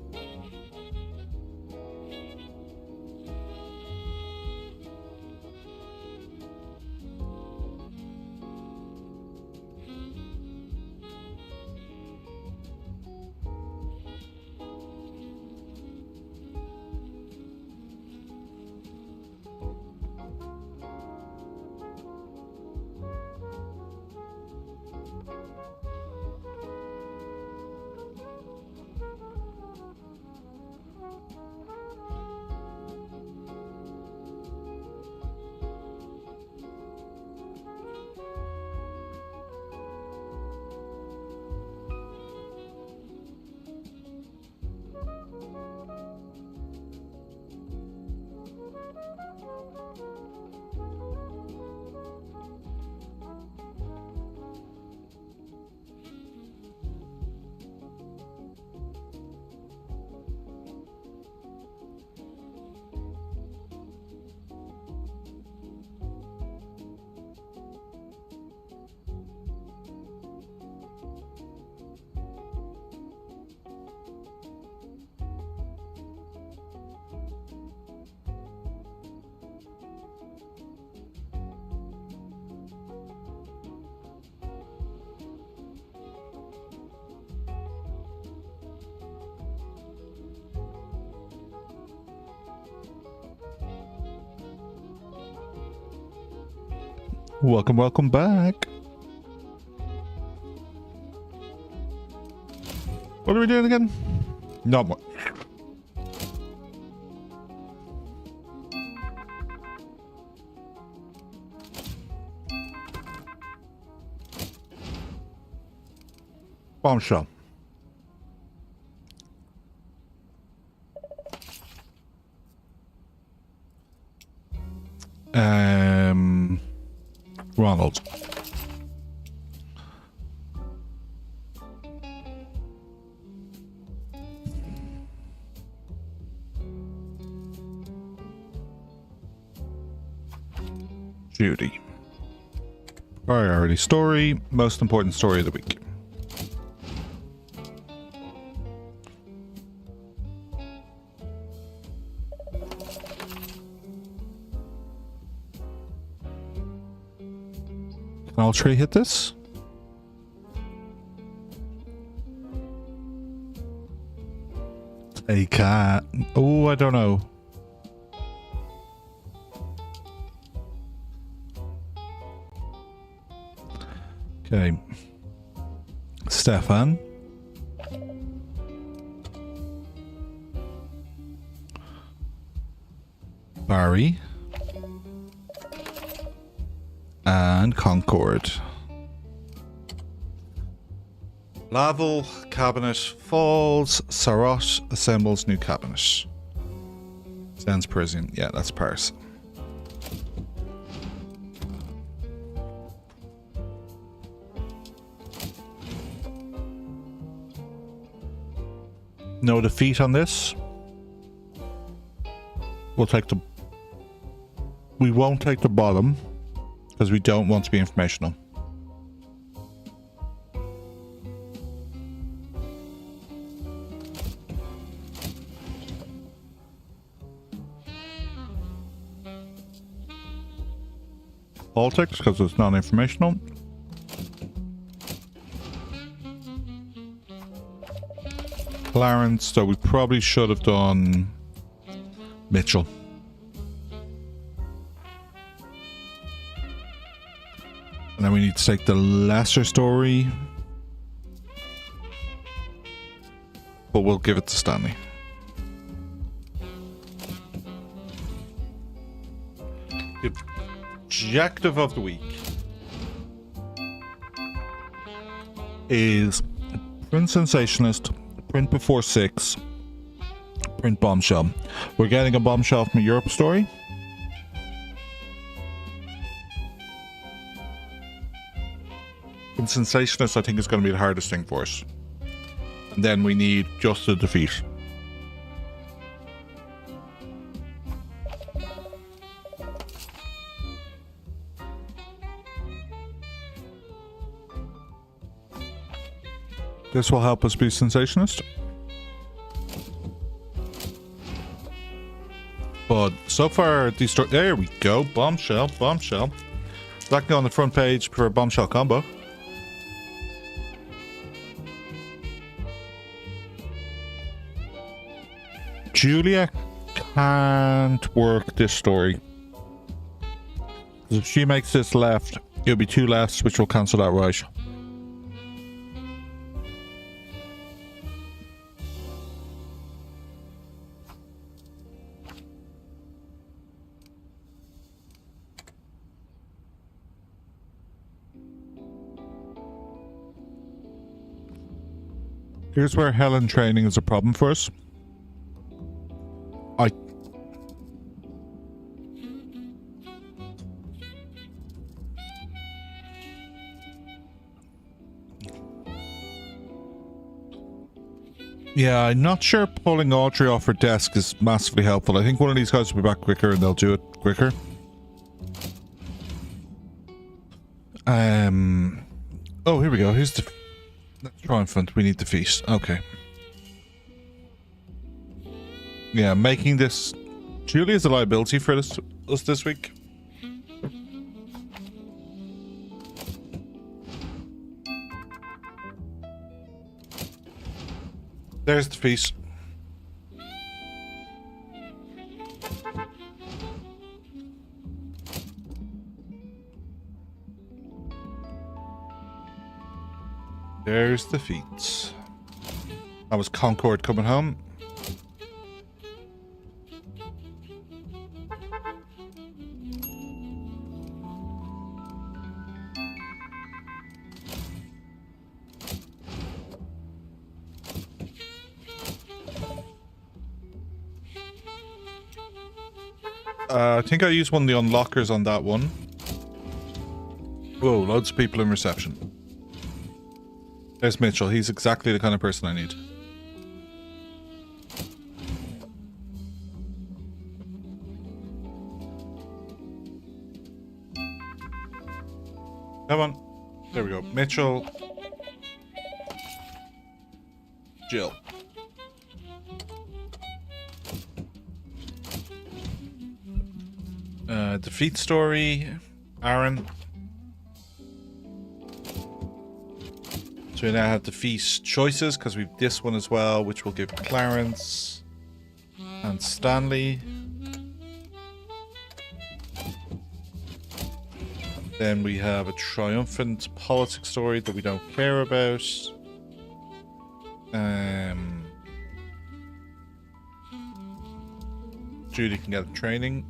Welcome back. What are we doing again? Not much. Bombshell. Ronald. Judy. Priority story, most important story of the week. Can all three hit this? A cat. Oh, I don't know. Okay. Stefan. Barry. And Concord. Laval cabinet falls. Sarot assembles new cabinet. Sounds Parisian. Yeah, that's Paris. No defeat on this. We'll take the... We won't take the bottom because we don't want to be informational. Politics because it's non-informational. Clarence, so we probably should have done Mitchell. And then we need to take the lesser story. But we'll give it to Stanley. The objective of the week is print sensationalist, print before 6, print bombshell. We're getting a bombshell from a Europe story. Print sensationalist, I think, is going to be the hardest thing for us. And then we need just a defeat. This will help us be sensationalist. But so far, these stories... There we go. Bombshell, bombshell. That can go on the front page for a bombshell combo. Julia can't work this story. If she makes this left, it'll be 2 lefts, which will cancel that right. Here's where Helen training is a problem for us. Yeah, I'm not sure pulling Audrey off her desk is massively helpful. I think one of these guys will be back quicker and they'll do it quicker. Oh, here we go. Here's the... Let's try in front. We need the feast. Okay. Yeah, making this... Julia's a liability for us this week. There's the feast. There's the feats. That was Concord coming home. I think I used one of the unlockers on that one. Whoa, loads of people in reception. There's Mitchell. He's exactly the kind of person I need. Come on. There we go. Mitchell. Jill. Defeat story. Aaron. So we now have defeat choices because we've this one as well, which will give Clarence and Stanley. Then we have a triumphant politics story that we don't care about. Judy can get training.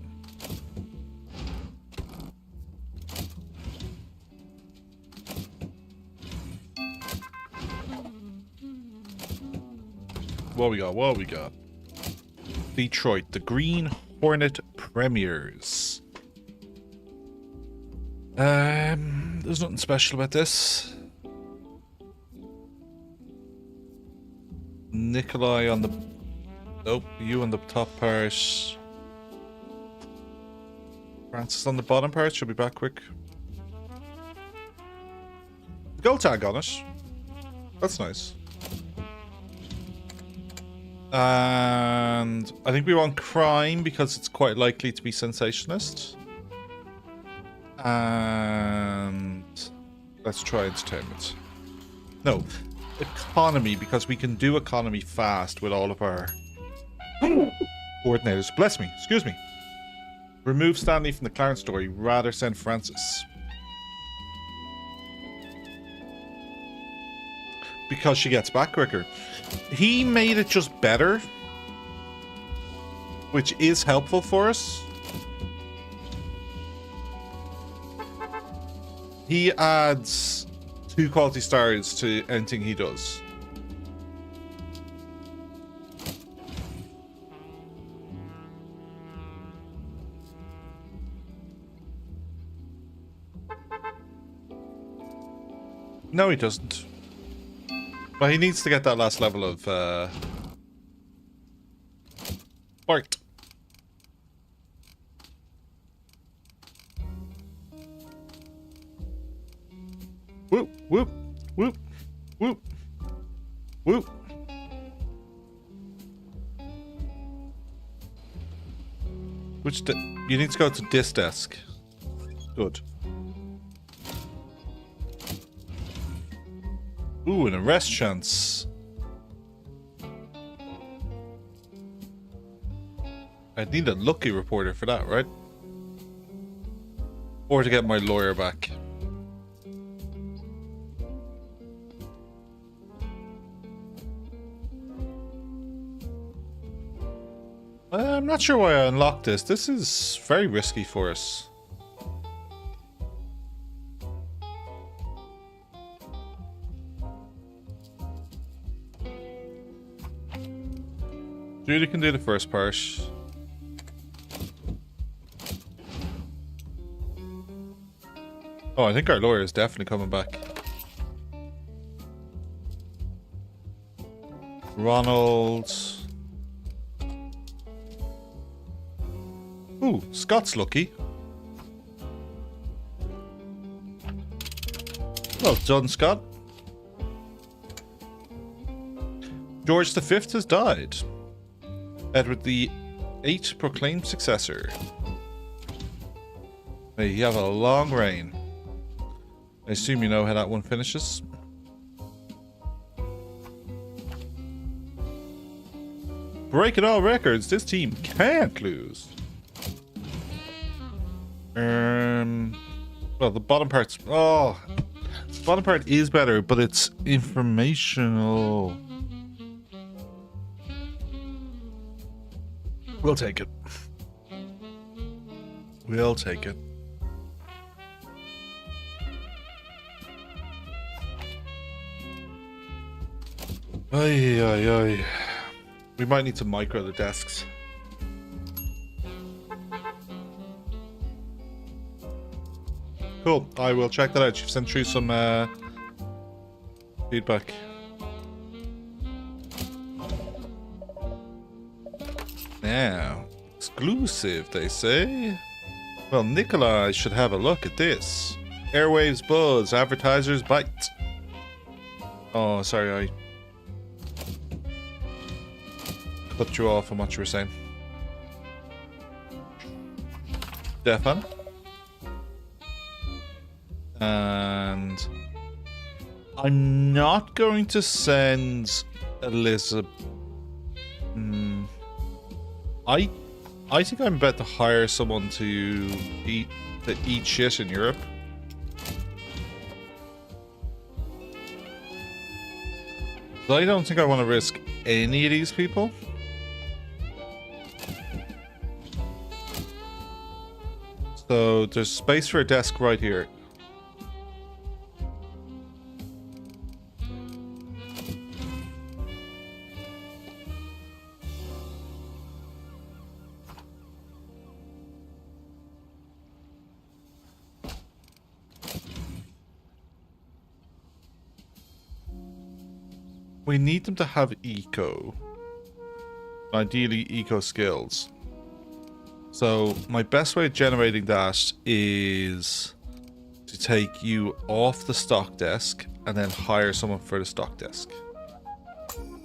What we got? What we got? Detroit, the Green Hornet Premiers. There's nothing special about this. Nikolai on the... Nope, you on the top part. Francis on the bottom part. She'll be back quick. Gold tag on it. That's nice. And I think we want crime because it's quite likely to be sensationalist. And let's try entertainment. No, economy, because we can do economy fast with all of our coordinators. Bless me, excuse me. Remove Stanley from the Clarence story, rather send Francis. Because she gets back quicker. He made it just better, which is helpful for us. He adds 2 quality stars to anything he does. No, he doesn't. Well, he needs to get that last level of art. Whoop, whoop, whoop, whoop, whoop. Which you need to go to this desk. Good. Ooh, an arrest chance. I'd need a lucky reporter for that, right? Or to get my lawyer back. I'm not sure why I unlocked this. This is very risky for us. Judy can do the first part. Oh, I think our lawyer is definitely coming back. Ronald. Ooh, Scott's lucky. Well done, Scott. George V has died. Edward VIII proclaimed successor. May you have a long reign. I assume you know how that one finishes. Breaking all records, this team can't lose. Well, the bottom part's... Oh, the bottom part is better, but it's informational. We'll take it. We'll take it. Ay, ay, ay. We might need to micro the desks. Cool. I will check that out. You've sent through some feedback. Now, exclusive, they say. Well, Nikolai should have a look at this. Airwaves buzz, advertisers bite. Oh, sorry, I cut you off on what you were saying. Stefan. And I'm not going to send Elizabeth. I think I'm about to hire someone to eat shit in Europe. I don't think I want to risk any of these people. So there's space for a desk right here. We need them to have eco. Ideally, eco skills. So my best way of generating that is to take you off the stock desk and then hire someone for the stock desk.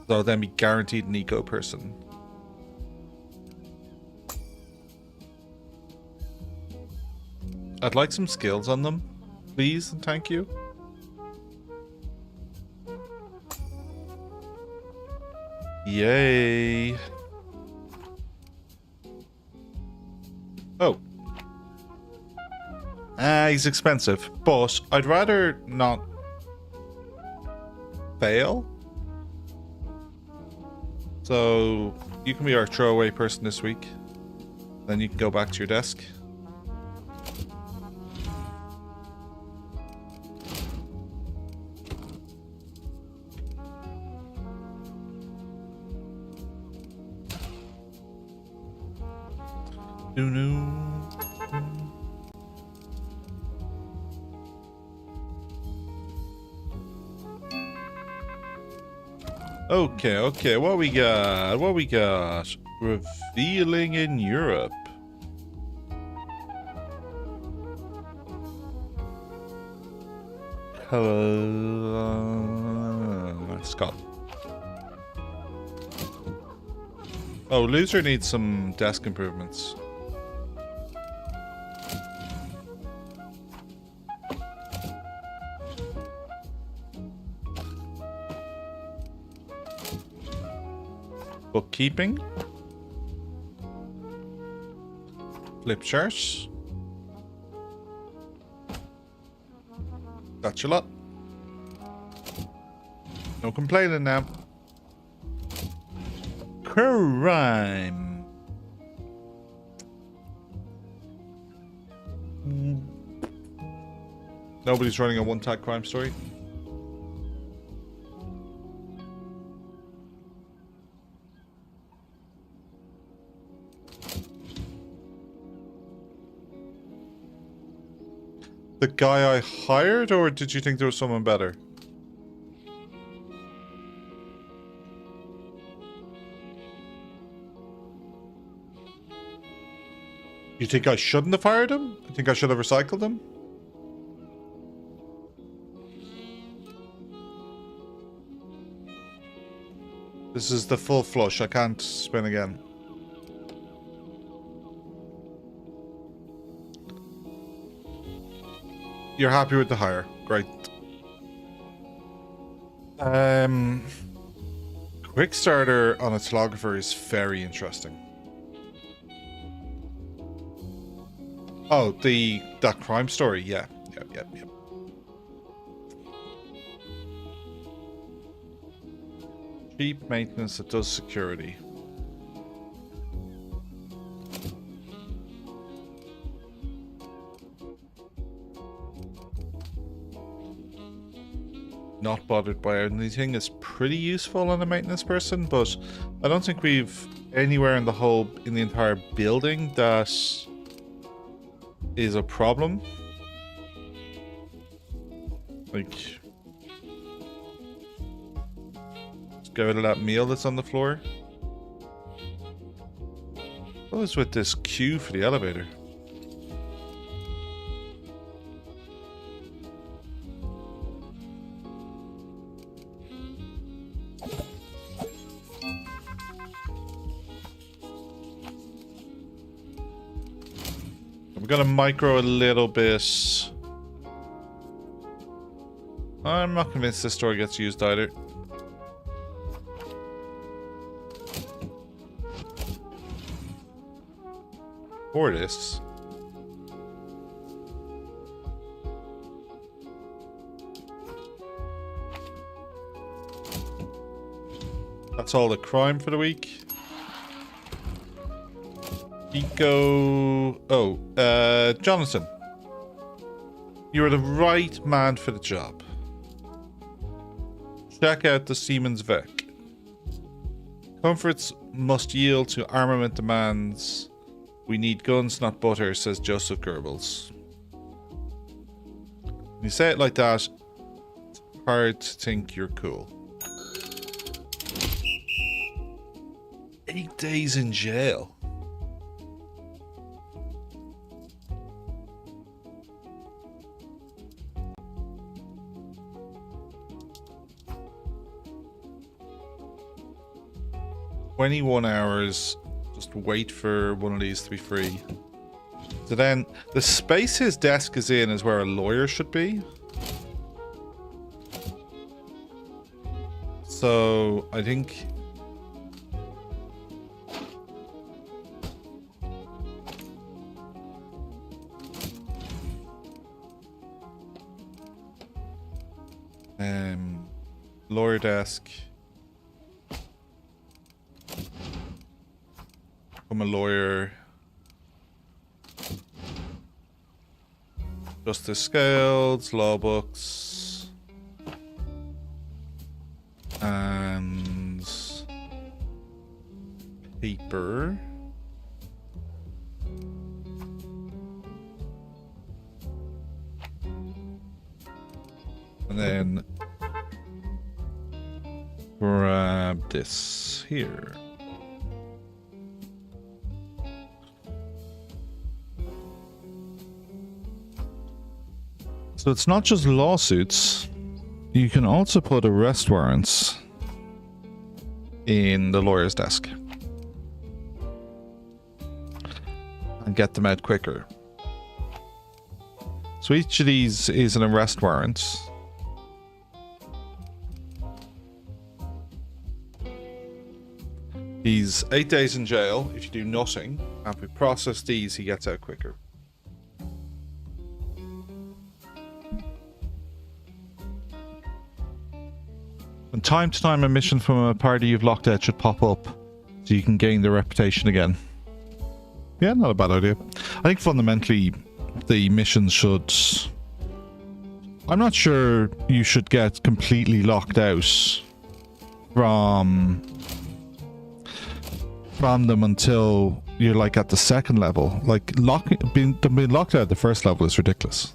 So then be guaranteed an eco person. I'd like some skills on them, please and thank you. Yay. Oh. He's expensive, but I'd rather not fail. So you can be our throwaway person this week. Then you can go back to your desk. Okay, what we got? Revealing in Europe. Scott. Oh, loser needs some desk improvements. Bookkeeping. Flip charts. Got your lot. No complaining now. Crime. Nobody's running a one-tag crime story. The guy I hired, or did you think there was someone better? You think I shouldn't have hired him? I think I should have recycled him? This is the full flush. I can't spin again. You're happy with the hire. Great. Quick starter on a telegrapher is very interesting. Oh, that crime story, yeah. Yep. Cheap maintenance that does security. Not bothered by anything is pretty useful on a maintenance person, but I don't think we've anywhere in the entire building that is a problem. Like, let's get rid of that meal that's on the floor. What is with this queue for the elevator? We're going to micro a little bit. I'm not convinced this store gets used either. Or this. That's all the crime for the week. Eco... Oh, Jonathan. You are the right man for the job. Check out the Siemens Vec. Comforts must yield to armament demands. We need guns, not butter, says Joseph Goebbels. When you say it like that, it's hard to think you're cool. 8 days in jail. "21 hours. Just wait for one of these to be free." So then, the space his desk is in is where a lawyer should be. So, I think... lawyer desk. I'm a lawyer. Justice scales, law books, and paper. And then grab this here. So it's not just lawsuits. You can also put arrest warrants in the lawyer's desk and get them out quicker. So each of these is an arrest warrant. He's 8 days in jail if you do nothing, and if we process these, he gets out quicker. From time to time, a mission from a party you've locked out should pop up, so you can gain their reputation again. Yeah, not a bad idea. I think fundamentally, the missions should... I'm not sure you should get completely locked out from them until you're like at the second level. Like being locked out at the first level is ridiculous.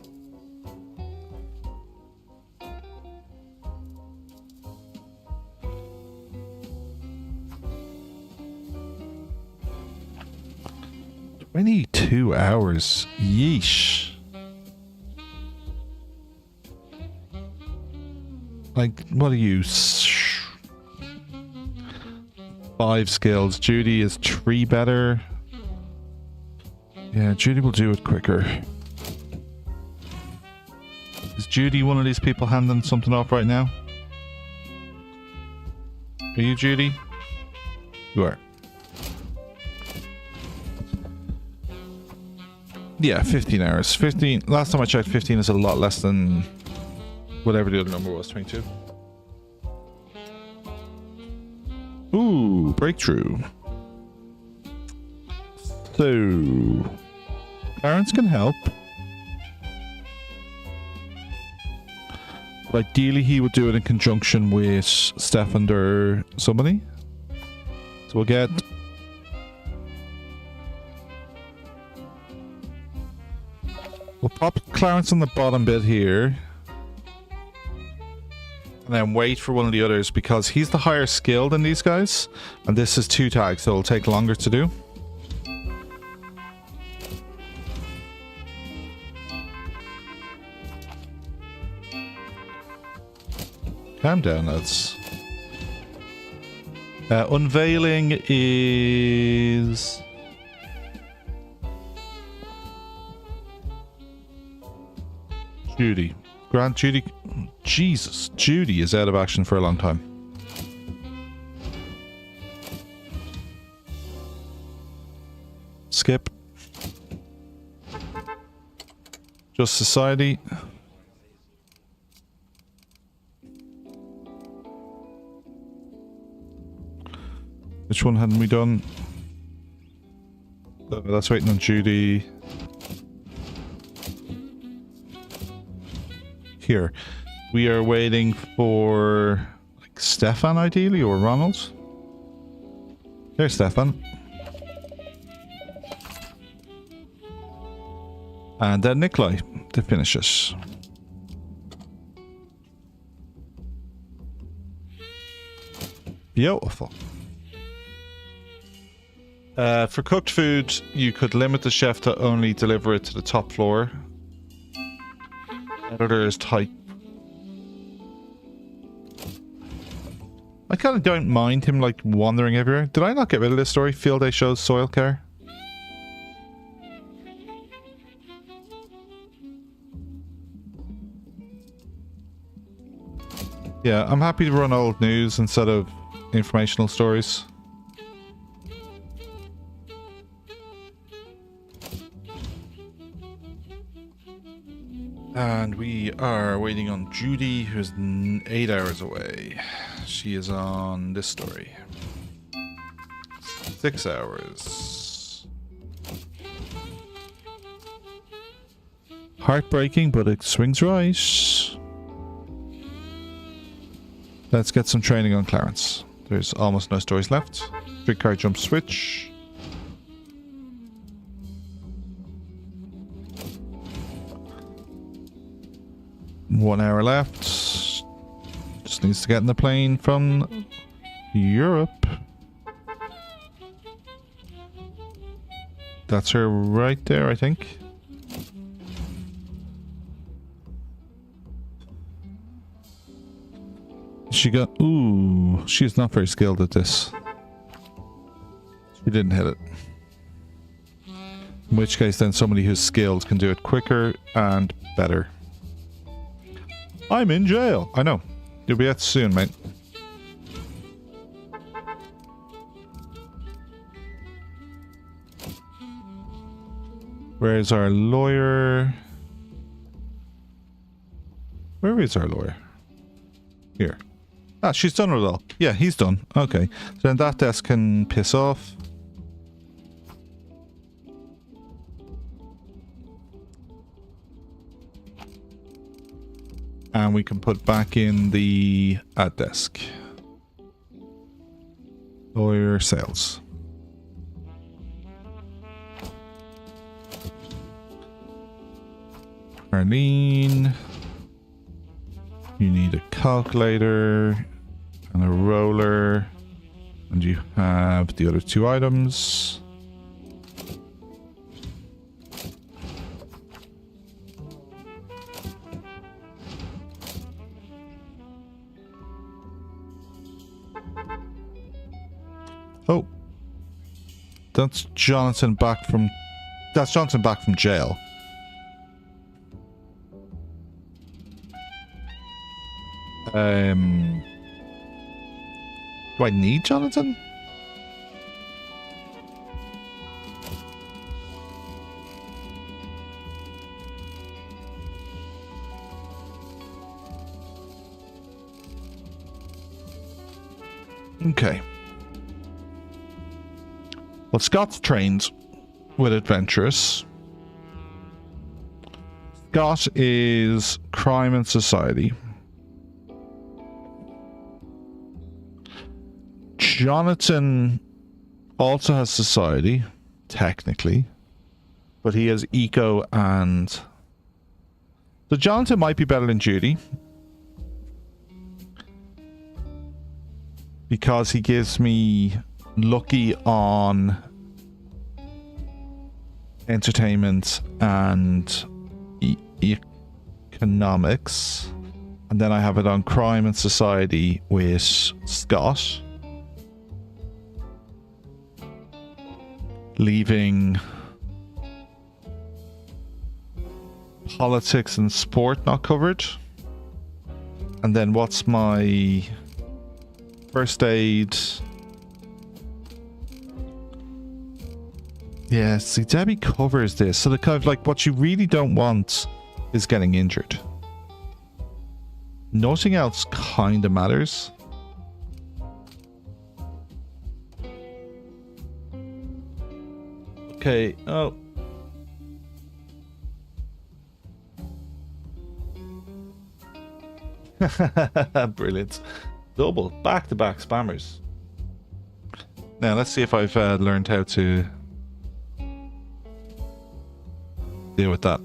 "22 hours. Yeesh. Like, what are you? 5 skills. Judy is 3 better. Yeah, Judy will do it quicker. Is Judy one of these people handing something off right now? Are you Judy? You are. Yeah, 15 hours. 15. Last time I checked, 15 is a lot less than whatever the other number was, 22. Ooh, breakthrough. So, Clarence can help. But ideally, he would do it in conjunction with Stefan or somebody. So we'll get... We'll pop Clarence on the bottom bit here. And then wait for one of the others because he's the higher skill than these guys. And this is 2 tags, so it'll take longer to do. Calm down, lads. Unveiling is... Judy. Grant Judy. Jesus, Judy is out of action for a long time. Skip. Just society. Which one hadn't we done? Oh, that's waiting on Judy. Here. We are waiting for like Stefan ideally, or Ronald. There's Stefan. And then Nikolai to finish it. Beautiful. For cooked food, you could limit the chef to only deliver it to the top floor. Editor is tight. I kind of don't mind him like wandering everywhere. Did I not get rid of this story? Field day shows soil care. Yeah, I'm happy to run old news instead of informational stories. And we are waiting on Judy, who's 8 hours away. She is on this story. 6 hours. Heartbreaking, but it swings right. Let's get some training on Clarence. There's almost no stories left. Streetcar jump switch. One hour left. Just needs to get in the plane from Europe. That's her right there, I think. She got... Ooh, she's not very skilled at this. She didn't hit it. In which case then somebody who's skilled can do it quicker and better. I'm in jail. I know. You'll be out soon, mate. Where's our lawyer? Where is our lawyer? Here. Ah, she's done with it all. Yeah, he's done. Okay. So then that desk can piss off. And we can put back in the ad desk. Lawyer sales. Arlene. You need a calculator and a roller. And you have the other two items. Oh. That's Jonathan back from... That's Jonathan back from jail. Do I need Jonathan? Okay. Well, Scott's trained with adventurous. Scott is crime and society. Jonathan also has society, technically, but he has eco and... So Jonathan might be better than Judy, because he gives me lucky on entertainment and economics, and then I have it on crime and society with Scott, leaving politics and sport not covered. And then what's my first aid? Yeah, see, Debbie covers this. So the kind of like what you really don't want is getting injured. Nothing else kind of matters. Okay, oh. Brilliant. Double, back-to-back spammers. Now, let's see if I've learned how to deal with that.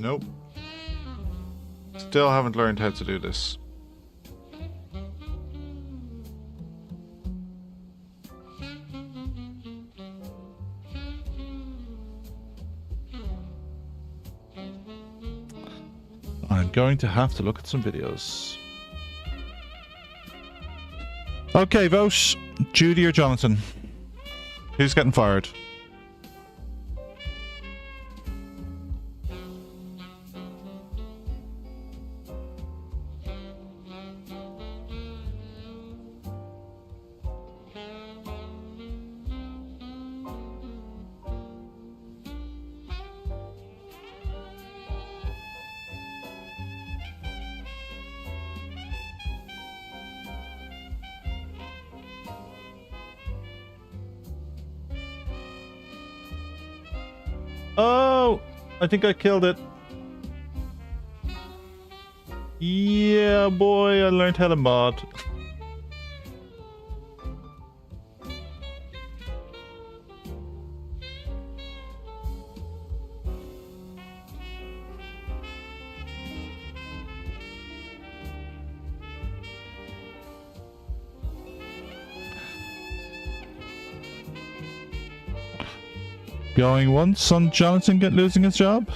Nope. Still haven't learned how to do this. I'm going to have to look at some videos. Okay, vote. Judy or Jonathan? Who's getting fired? Oh, I think I killed it. Yeah, boy, I learned how to mod. Going once on Jonathan losing his job.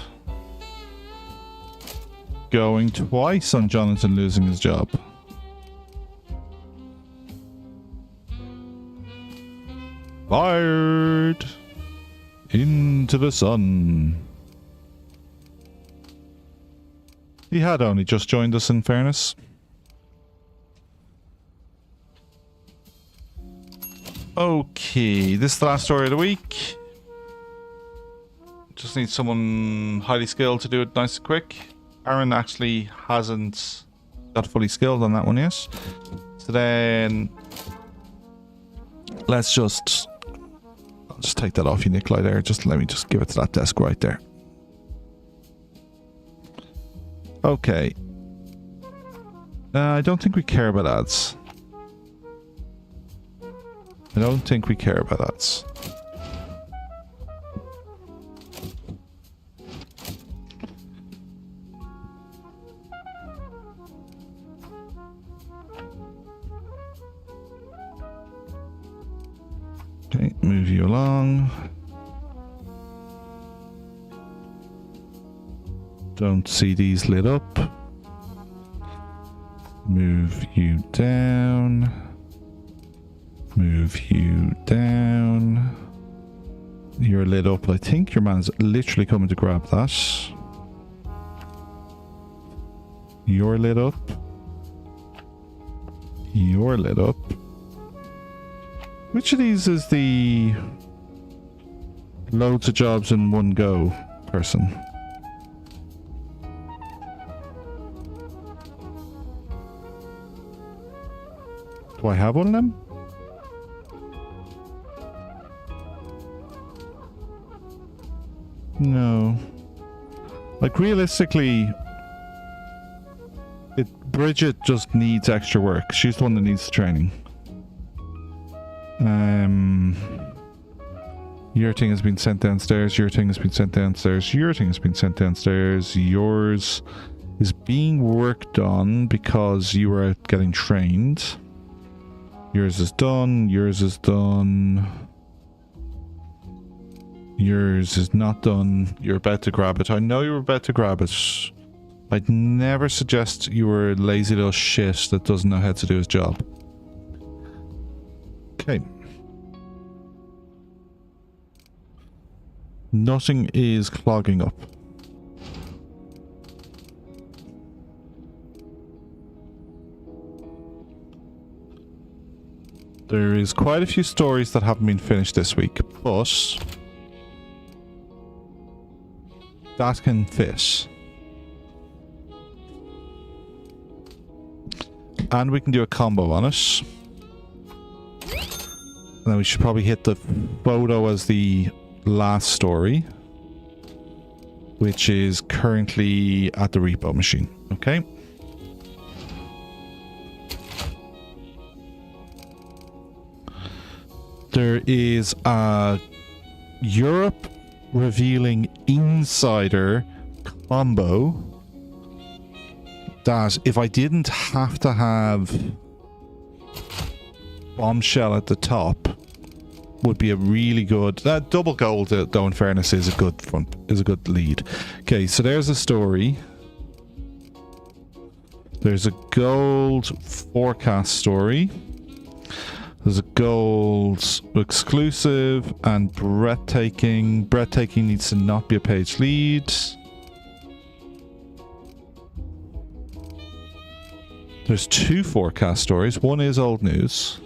Going twice on Jonathan losing his job. Fired into the sun. He had only just joined us, in fairness. Okay, this is the last story of the week. Just need someone highly skilled to do it nice and quick. Aaron actually hasn't got fully skilled on that one yet. So then let's just... I'll just take that off you, Nikolai, there. Just let me just give it to that desk right there. Okay. I don't think we care about ads. I don't think we care about ads. Okay, move you along. Don't see these lit up. Move you down. Move you down. You're lit up. I think your man's literally coming to grab that. You're lit up. You're lit up. Which of these is the loads of jobs in one go person? Do I have one of them? No. Like, realistically, Bridget just needs extra work. She's the one that needs the training. Your thing has been sent downstairs. Your thing has been sent downstairs. Your thing has been sent downstairs. Yours is being worked on because you were out getting trained. Yours is done. Yours is done. Yours is not done. You're about to grab it. I know you were about to grab it. I'd never suggest you were a lazy little shit that doesn't know how to do his job. Okay. Nothing is clogging up. There is quite a few stories that haven't been finished this week, but that can fit. And we can do a combo on it. And then we should probably hit the photo as the last story, which is currently at the repo machine. Okay. There is a Europe revealing insider combo that if I didn't have to have bombshell at the top would be a really good double gold, though in fairness is a good lead. Okay, so there's a story. There's a gold forecast story. There's a gold exclusive and breathtaking. Breathtaking needs to not be a page lead. There's two forecast stories. One is old news.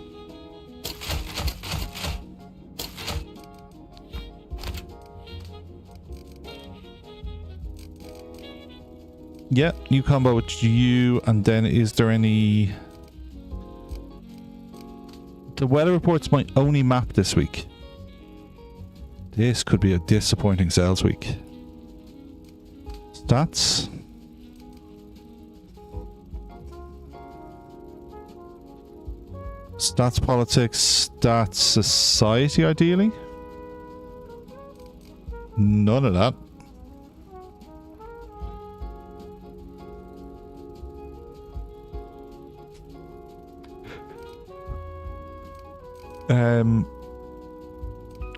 Yeah, new combo with you. And then is there any... The weather report's my only map this week. This could be a disappointing sales week. Stats. Stats politics, stats society ideally. None of that.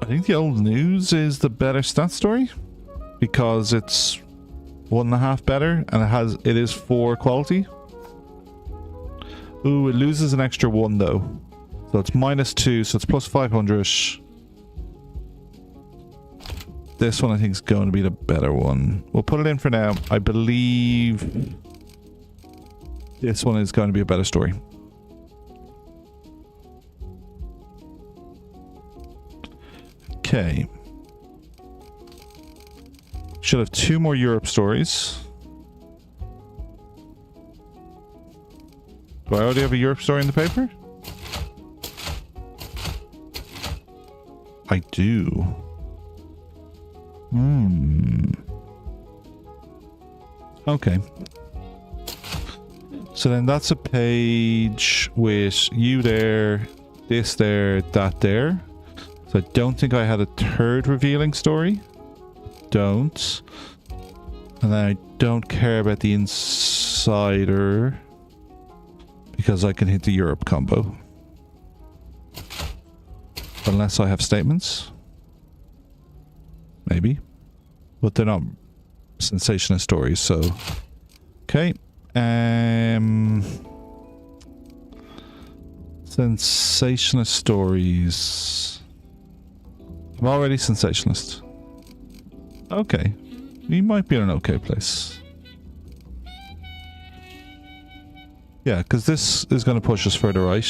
I think the old news is the better stat story because it's 1.5 better and it is 4 quality. Ooh, it loses an extra 1 though. So it's -2, so it's plus 500. This one I think is going to be the better one. We'll put it in for now. I believe this one is going to be a better story. Okay. Should have 2 more Europe stories. Do I already have a Europe story in the paper? I do. Okay. So then that's a page with you there, this there, that there. So I don't think I had a third revealing story. Don't. And then I don't care about the insider because I can hit the Europe combo. Unless I have statements. Maybe. But they're not sensationalist stories, so... Okay. Sensationalist stories... I'm already sensationalist. Okay. We might be in an okay place. Yeah, because this is going to push us further right.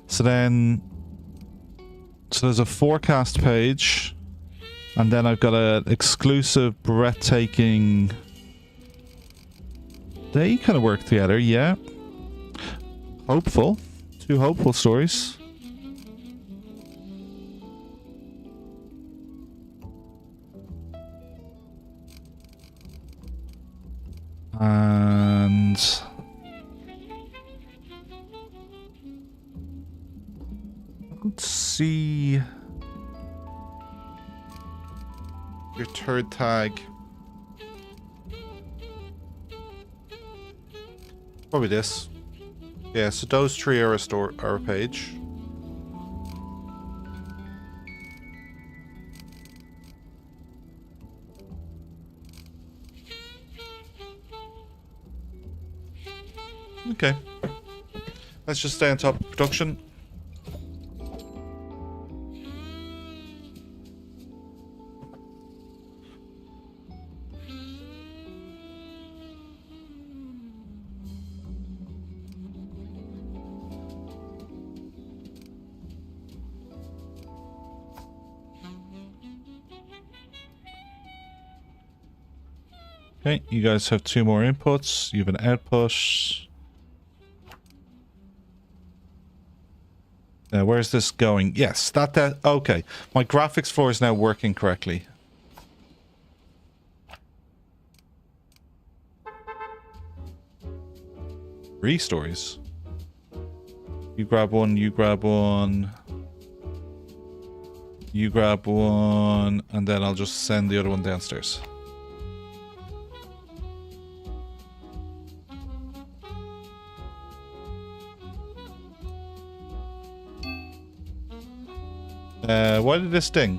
So then... So there's a forecast page. And then I've got an exclusive, breathtaking... They kind of work together, yeah. Hopeful. 2 hopeful stories. And see your third tag. Probably this. Yeah, so those three are a page. Okay. Let's just stay on top of production. Okay, you guys have 2 more inputs. You have an output. Now, where's this going? Yes, that okay. My graphics floor is now working correctly. Three stories. You grab one, you grab one. You grab one, and then I'll just send the other one downstairs. Why did this sting?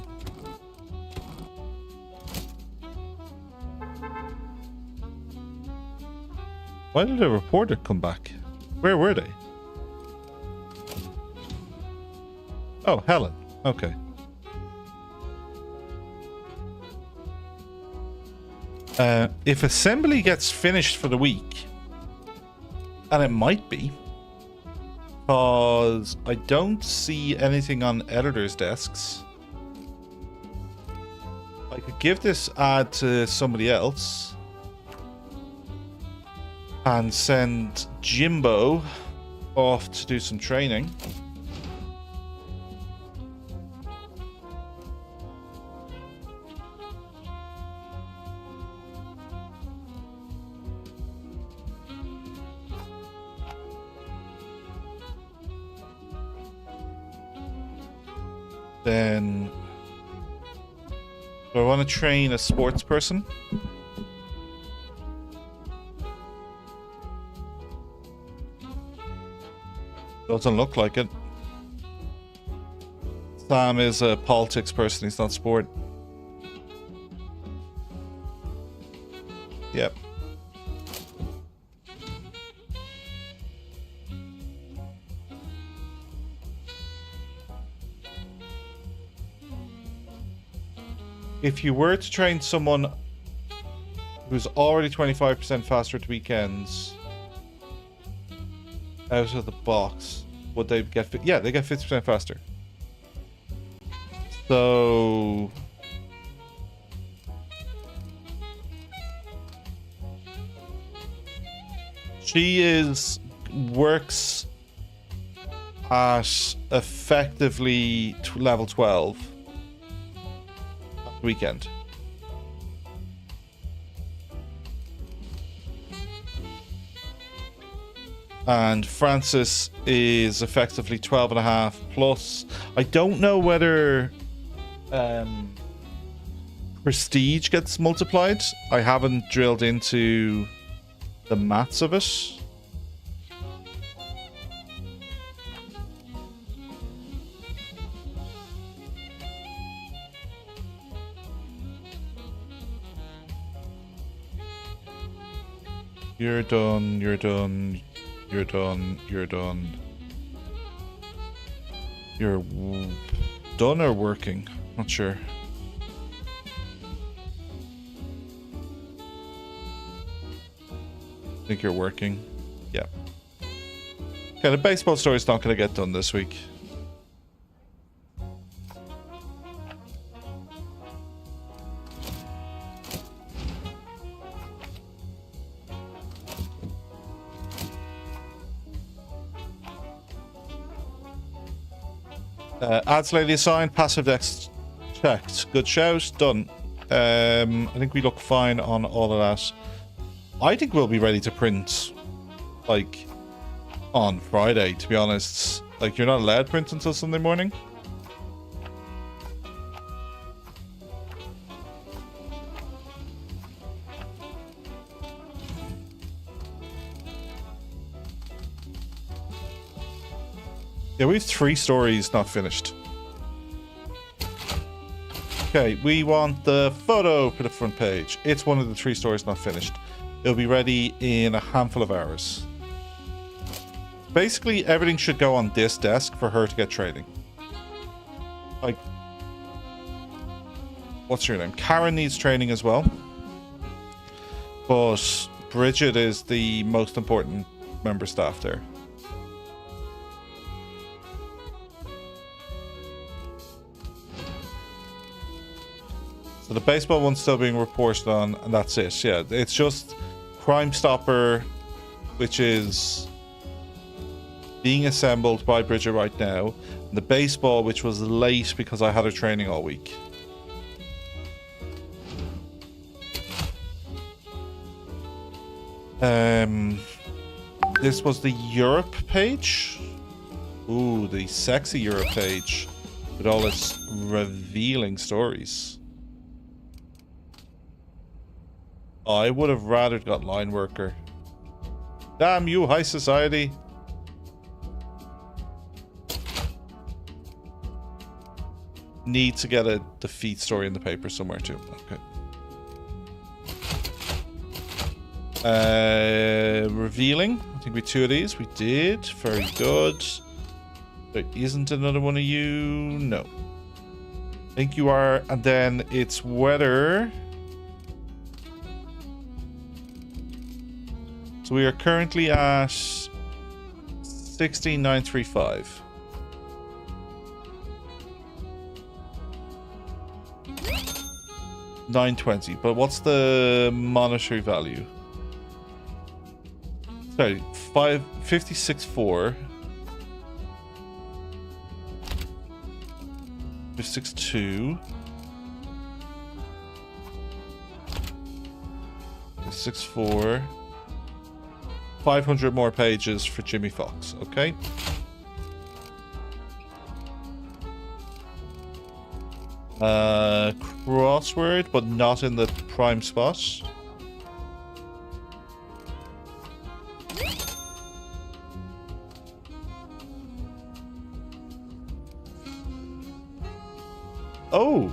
Why did a reporter come back? Where were they? Oh, Helen. Okay. If assembly gets finished for the week, and it might be, because I don't see anything on editors' desks. I could give this ad to somebody else and send Jimbo off to do some training. Then, do I want to train a sports person? Doesn't look like it. Sam is a politics person, he's not sport. Yep. If you were to train someone who's already 25% faster at weekends out of the box, would they get fit? Yeah, they get 50% faster. So she works at effectively level 12 weekend. And Francis is effectively 12.5 plus. I don't know whether prestige gets multiplied. I haven't drilled into the maths of it. You're done, you're done, you're done, you're done. You're done or working? Not sure. I think you're working. Yeah. Okay, the baseball story's not going to get done this week. Ads lately assigned, passive dex checked. Good shout, done. I think we look fine on all of that. I think we'll be ready to print, like, on Friday, to be honest. Like, you're not allowed to print until Sunday morning. Yeah, we have 3 stories not finished. Okay, we want the photo for the front page. It's one of the 3 stories not finished. It'll be ready in a handful of hours. Basically, everything should go on this desk for her to get training. Like, what's your name? Karen needs training as well. But Bridget is the most important member staff there. So the baseball one's still being reported on, and that's it. Yeah, it's just Crime Stopper, which is being assembled by Bridget right now. And the baseball, which was late because I had a training all week. This was the Europe page. Ooh, the sexy Europe page with all its revealing stories. I would have rather got line worker. Damn you, high society. Need to get a defeat story in the paper somewhere too. Okay. Revealing. I think we 2 of these. We did. Very good. There isn't another one of you. No. I think you are. And then it's whether... So we are currently at 16,935. $920, but what's the monetary value? Sorry, 56.4. 562. 64. 500 more pages for Jimmy Fox, okay? Crossword, but not in the prime spot. Oh!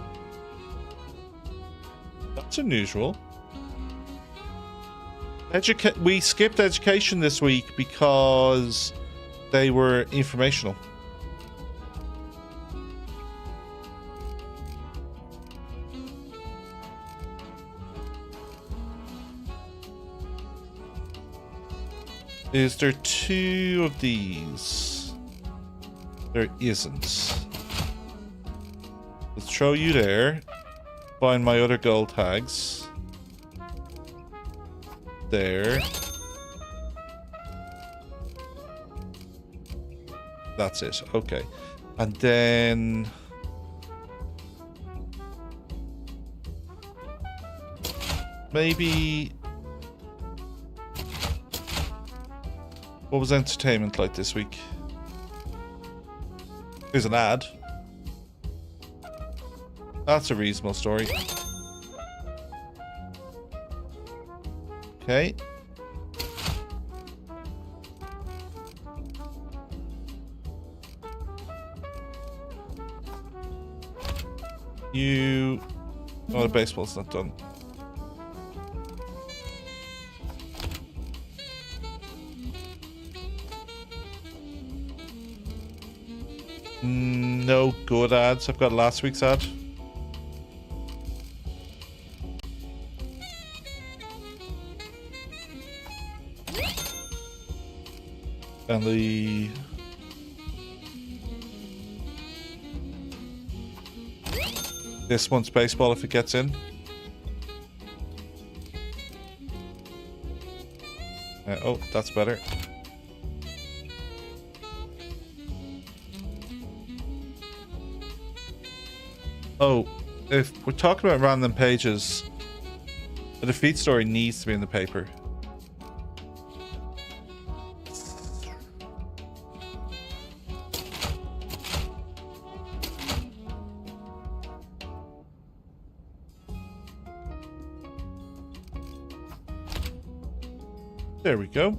That's unusual. We skipped education this week because they were informational. Is there 2 of these? There isn't. Let's throw you there. Find my other gold tags. There. That's it. Okay. And then... maybe... What was entertainment like this week? Here's an ad. That's a reasonable story. Okay. You... oh, the baseball's not done. No good ads. I've got last week's ad. And the... this one's baseball if it gets in. Oh, that's better. Oh, if we're talking about random pages, the defeat story needs to be in the paper. There we go.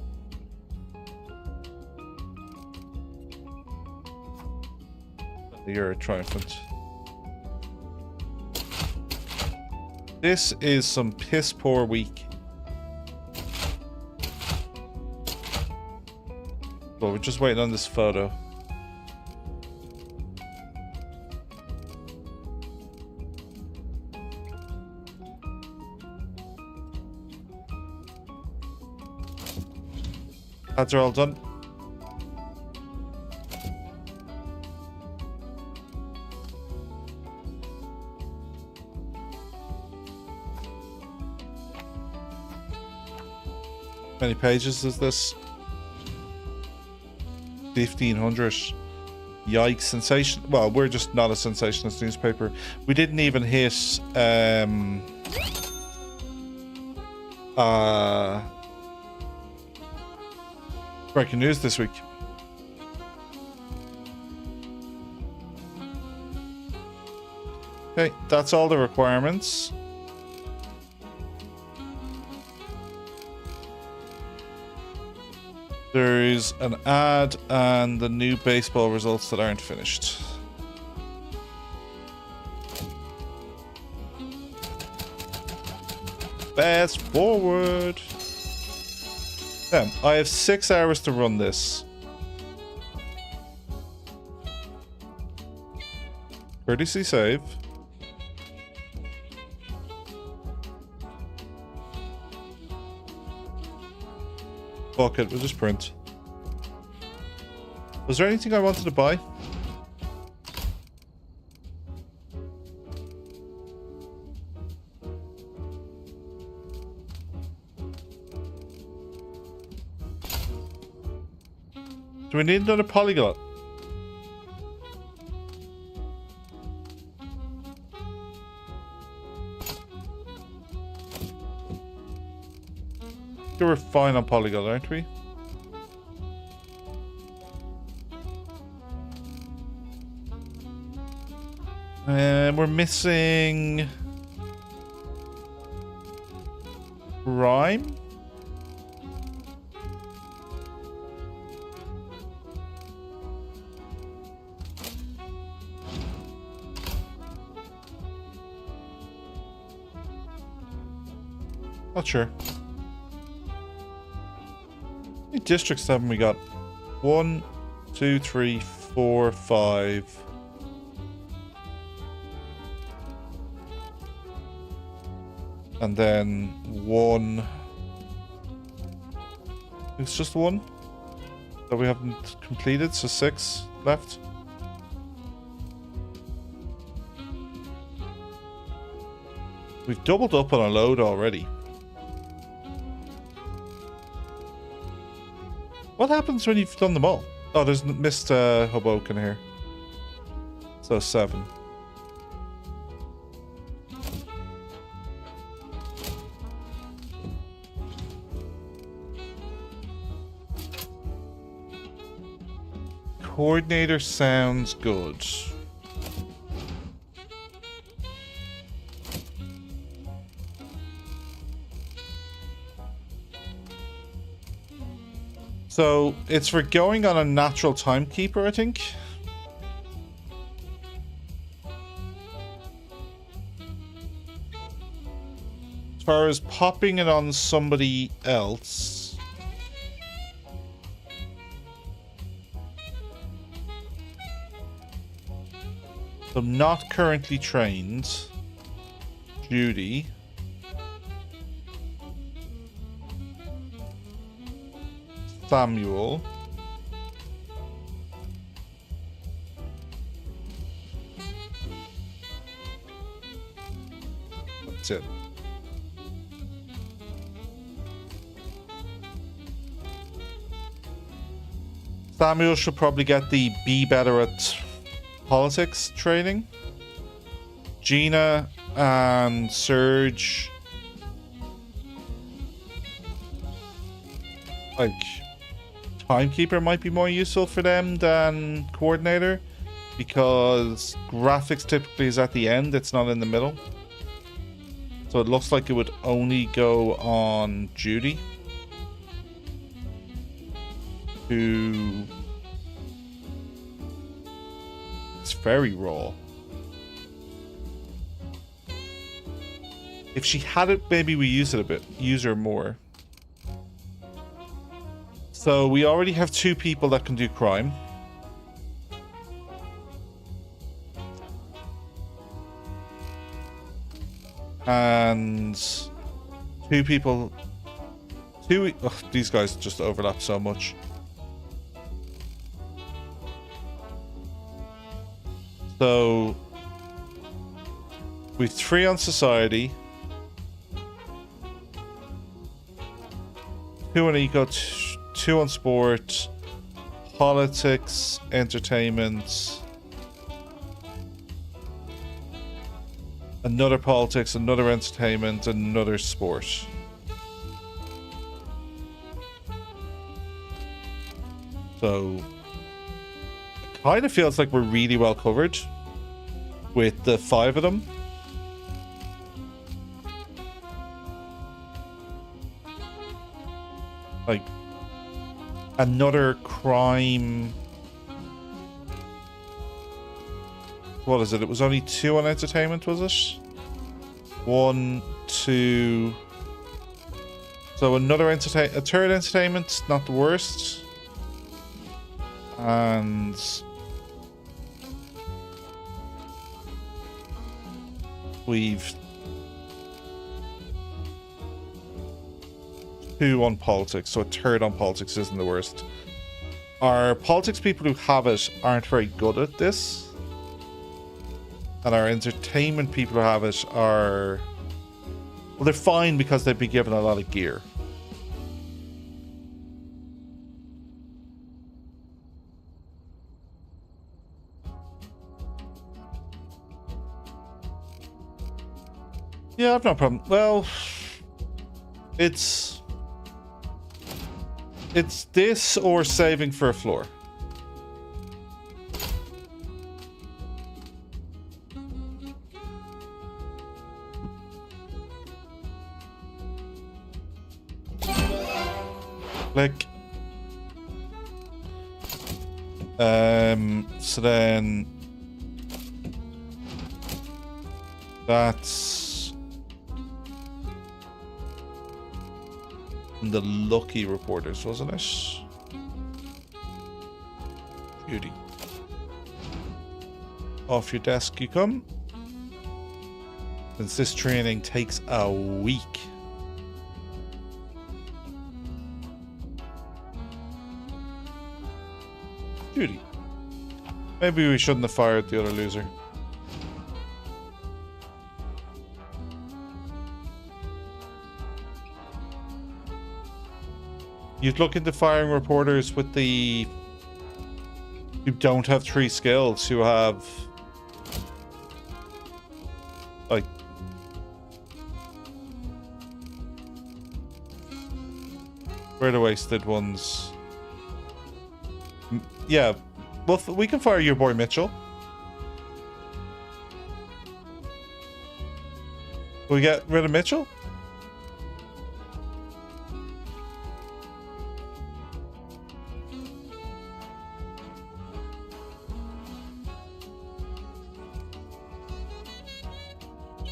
You're triumphant. This is some piss poor week. Well, we're just waiting on this photo. Ads are all done. How many pages is this? 1,500. Yikes. Sensation. Well, we're just not a sensationalist newspaper. We didn't even hit breaking news this week. Okay, that's all the requirements. There is an ad and the new baseball results that aren't finished. Fast forward. Damn, I have 6 hours to run this. Courtesy save. Fuck it, we'll just print. Was there anything I wanted to buy? Do we need another polyglot? We're fine on polyglot, aren't we? And we're missing rhyme. Not sure. How many districts haven't we got? 1, 2, 3, 4, 5. And then 1. It's just 1 that we haven't completed, so 6 left. We've doubled up on a load already. What happens when you've done them all? Oh, there's missed Hoboken here. So 7. Coordinator sounds good. So it's for going on a natural timekeeper, I think. As far as popping it on somebody else. So not currently trained. Judy. Samuel. That's it. Samuel should probably get the be better at politics training. Gina and Serge, like, timekeeper might be more useful for them than coordinator, because graphics typically is at the end, it's not in the middle. So it looks like it would only go on Judy, who is very raw. If she had it, maybe we use it a bit. Use her more. So we already have 2 people that can do crime. And 2 people... these guys just overlap so much. So... we've 3 on society. 2 on eco, 2 on sport, politics, entertainment, another politics, another entertainment, another sport. So it kind of feels like we're really well covered with the 5 of them. Like another crime. What is it? It was only 2 on entertainment, was it? 1, 2. So another a third entertainment, not the worst. And we've 2 on politics, so a third on politics isn't the worst. Our politics people who have it aren't very good at this. And our entertainment people who have it are... well, they're fine because they'd be given a lot of gear. Yeah, I've no problem. Well, it's this or saving for a floor. Like, so then that's the lucky reporters, wasn't it? Beauty. Off your desk you come. Since this training takes a week. Judy. Maybe we shouldn't have fired the other loser. You'd look into firing reporters with the... who don't have 3 skills, who have... like... where are the wasted ones? Yeah, well, we can fire your boy Mitchell. Will we get rid of Mitchell?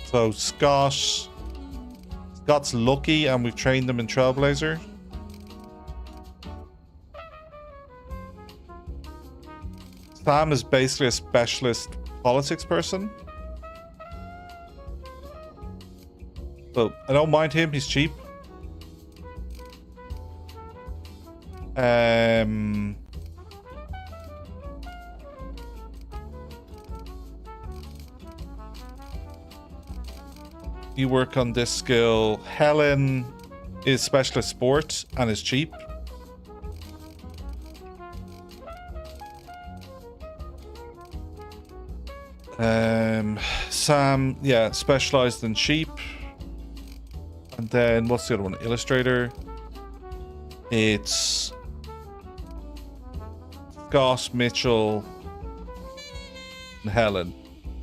So Scott's lucky and we've trained them in Trailblazer. Sam is basically a specialist politics person. So I don't mind him, he's cheap. You work on this skill. Helen is specialist sport and is cheap. Sam, yeah, specialized in sheep. And then what's the other one? Illustrator. It's Scott, Mitchell, and Helen.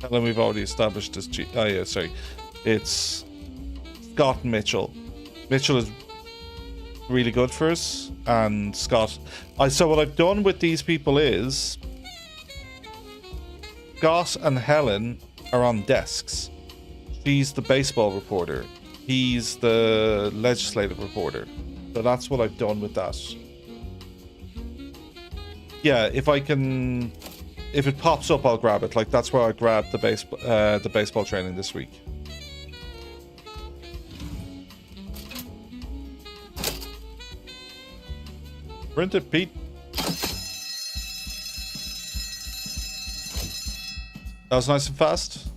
Helen we've already established as cheap. Oh yeah, sorry. It's Scott and Mitchell. Mitchell is really good for us, and Scott. So what I've done with these people is Scott and Helen are on desks. She's the baseball reporter. He's the legislative reporter. So that's what I've done with that. Yeah, if it pops up, I'll grab it. Like, that's where I grabbed the baseball training this week. Print it, Pete. That was nice and fast,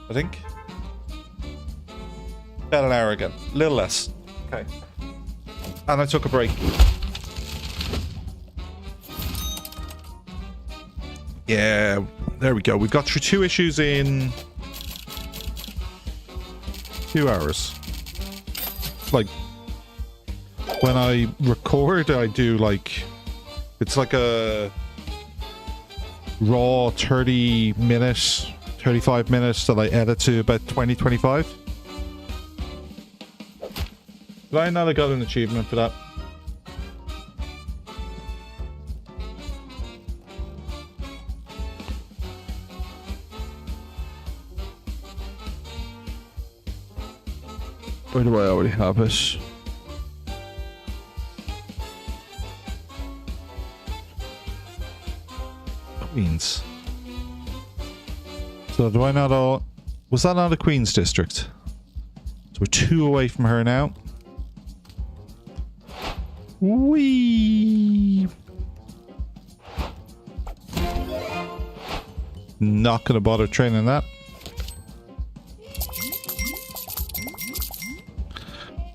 I think. About an hour again. A little less. Okay. And I took a break. Yeah, there we go. We've got through 2 issues in 2 hours. Like, when I record, I do like... It's like a raw 30-minute, 35 minutes that I edit to about 20, 25. Did I not have got an achievement for that? Or do I already have it? Queens. So do I not all... Was that not a Queen's district? So we're 2 away from her now. Whee! Not gonna bother training that.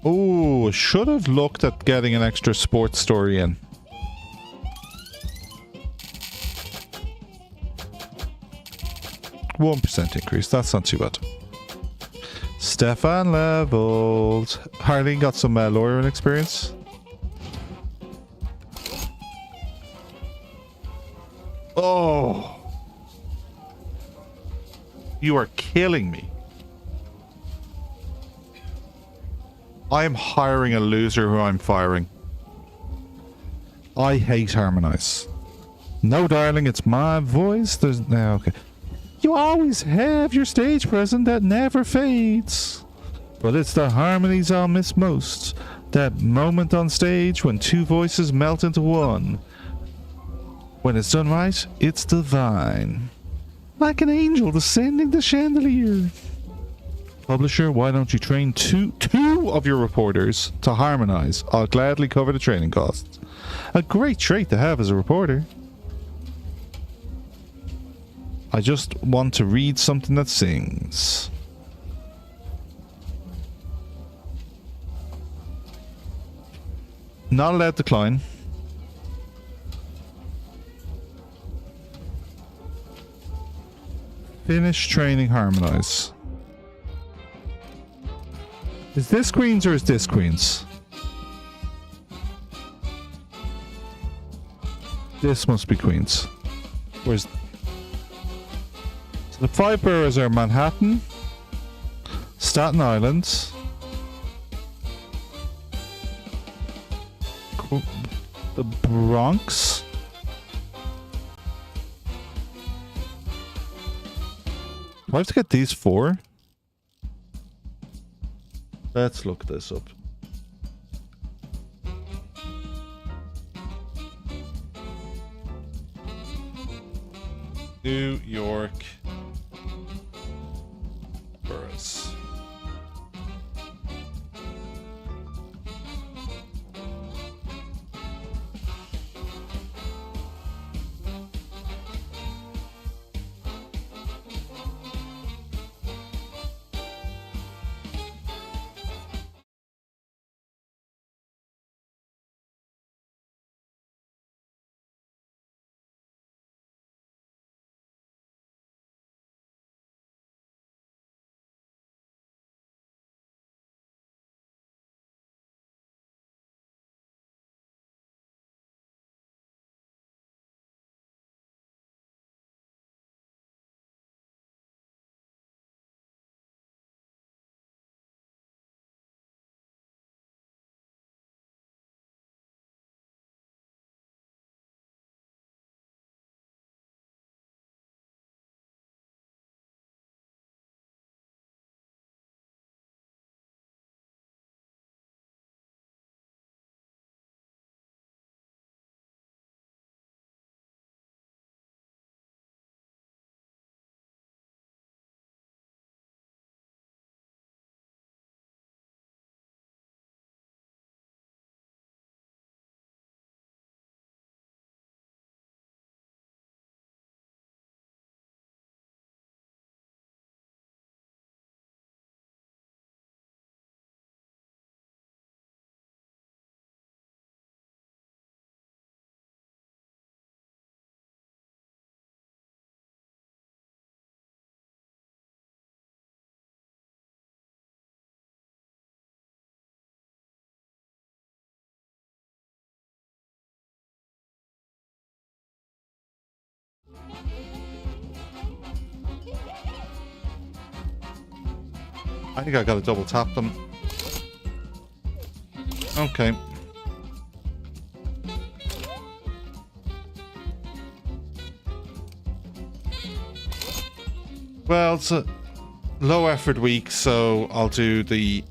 Oh, should have looked at getting an extra sports story in. %1 increase. That's not too bad. Stefan leveled. Harleen got some lawyering experience. Oh. You are killing me. I am hiring a loser who I'm firing. I hate harmonize. No, darling, it's my voice. There's no, okay. You always have your stage presence that never fades. But it's the harmonies I'll miss most. That moment on stage when 2 voices melt into one. When it's done right, it's divine. Like an angel descending the chandelier. Publisher, why don't you train two of your reporters to harmonize? I'll gladly cover the training costs. A great trait to have as a reporter. I just want to read something that sings. Not allowed to decline. Finish training harmonize. Is this Queens or is this Queens? This must be Queens. Where's... So the 5 boroughs are Manhattan, Staten Island, the Bronx, do I have to get these 4? Let's look this up. New York boroughs. I think I gotta double tap them. Okay. Well, it's a low effort week, so I'll do the...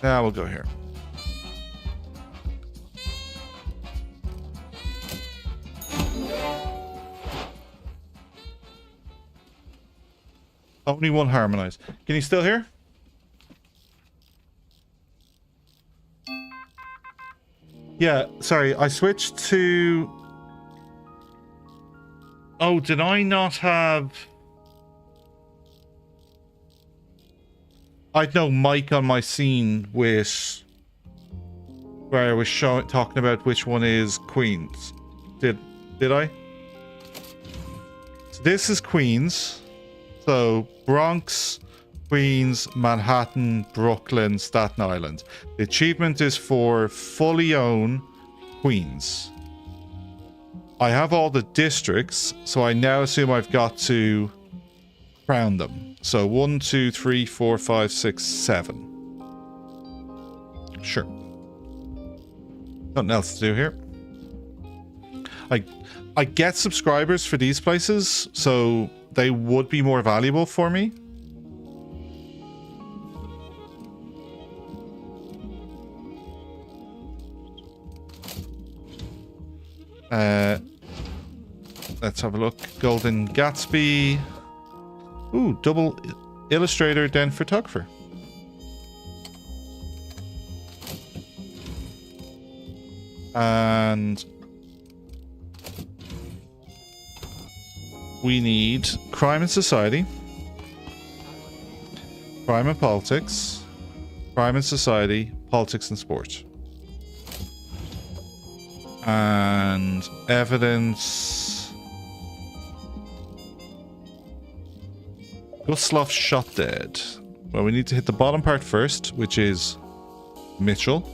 Yeah, we'll go here. Only one harmonize. Can you still hear? Yeah, sorry, I switched to... Oh, did I not have... I'd no mic on my scene with... Where I was talking about which one is Queens. Did I? So this is Queens. So, Bronx, Queens, Manhattan, Brooklyn, Staten Island. The achievement is for fully own Queens. I have all the districts, so I now assume I've got to crown them. So 1, 2, 3, 4, 5, 6, 7. Sure. Nothing else to do here. I get subscribers for these places, so they would be more valuable for me. Let's have a look. Golden Gatsby. Ooh, double illustrator, then photographer. And we need crime and society, crime and politics, crime and society, politics and sport, and evidence. Gustloff shot dead. Well, we need to hit the bottom part first, which is Mitchell.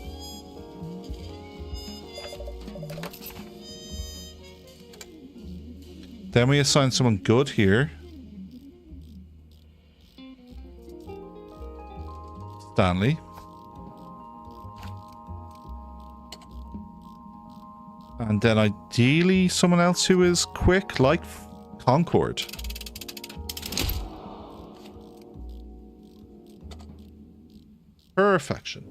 Then we assign someone good here. Stanley. And then ideally someone else who is quick, like Concord. Perfection.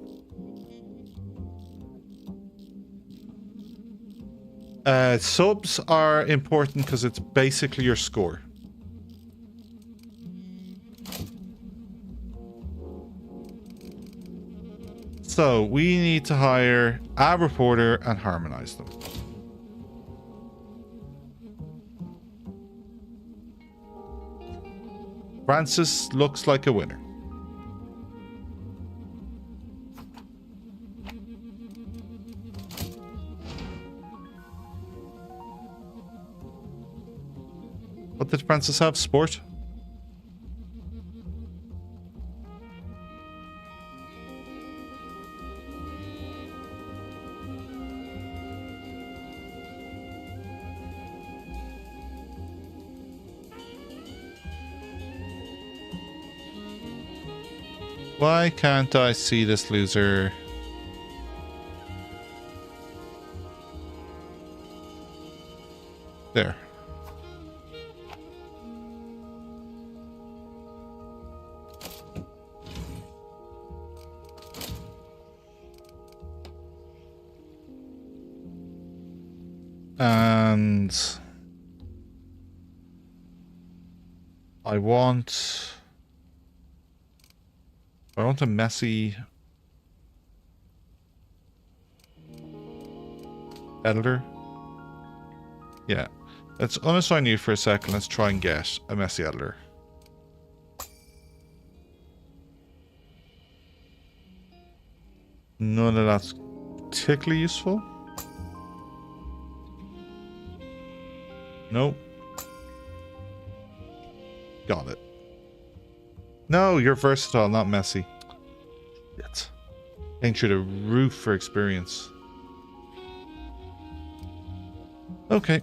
Subs are important because it's basically your score. So we need to hire a reporter and harmonize them. Francis looks like a winner. What did Francis have? Sport? Why can't I see this loser? There. And I want a messy editor. Yeah. Let's unassign you for a second. Let's try and get a messy editor. None of that's particularly useful. Nope. Got it. No, you're versatile, not messy. Shit. Paying through the roof for experience. Okay.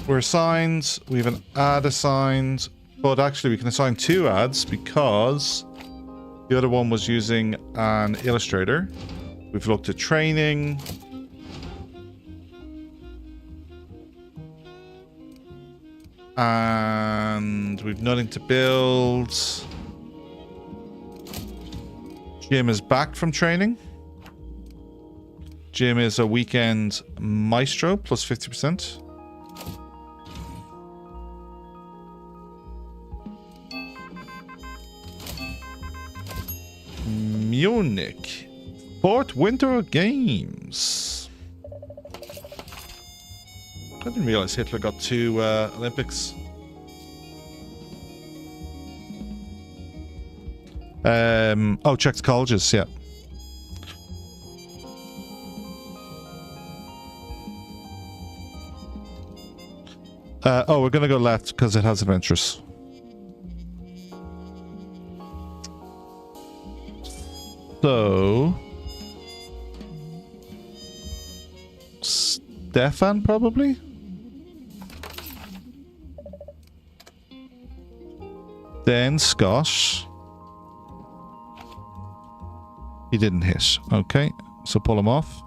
We're assigned. We have an ad assigned. But actually we can assign 2 ads because the other one was using an illustrator. We've looked at training. And we've nothing to build. Jim is back from training. Jim is a weekend maestro plus 50%. Munich. 4th Winter Games. I didn't realize Hitler got 2 Olympics. Oh, check the colleges, yeah. Oh, we're gonna go left because it has adventures. So... Stefan, probably? Then Scott. He didn't hit. Okay, so pull him off.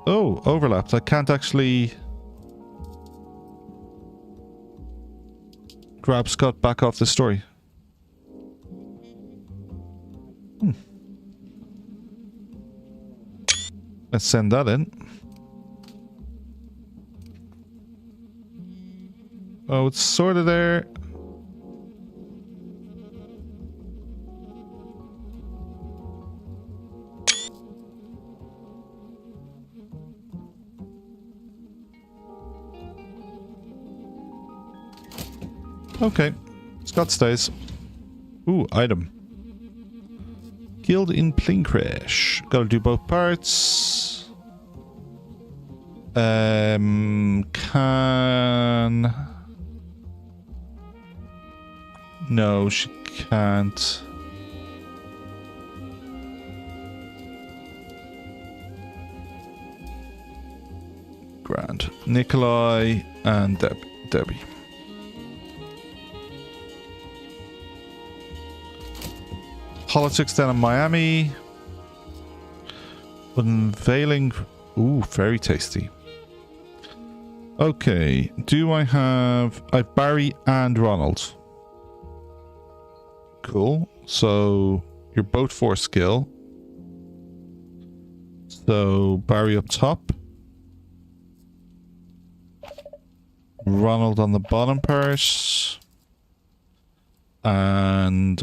Oh, overlapped. I can't actually... grab Scott back off the story. Let's send that in. Oh, it's sort of there. Okay. Scott stays. Ooh, item. Killed in plane crash. Gotta do both parts. Can... No, she can't. Grand. Nikolai and Debbie. Politics down in Miami. Unveiling. Ooh, very tasty. Okay, do I have... I have Barry and Ronald. Cool. So, you're both 4 skill. So, Barry up top. Ronald on the bottom part. And...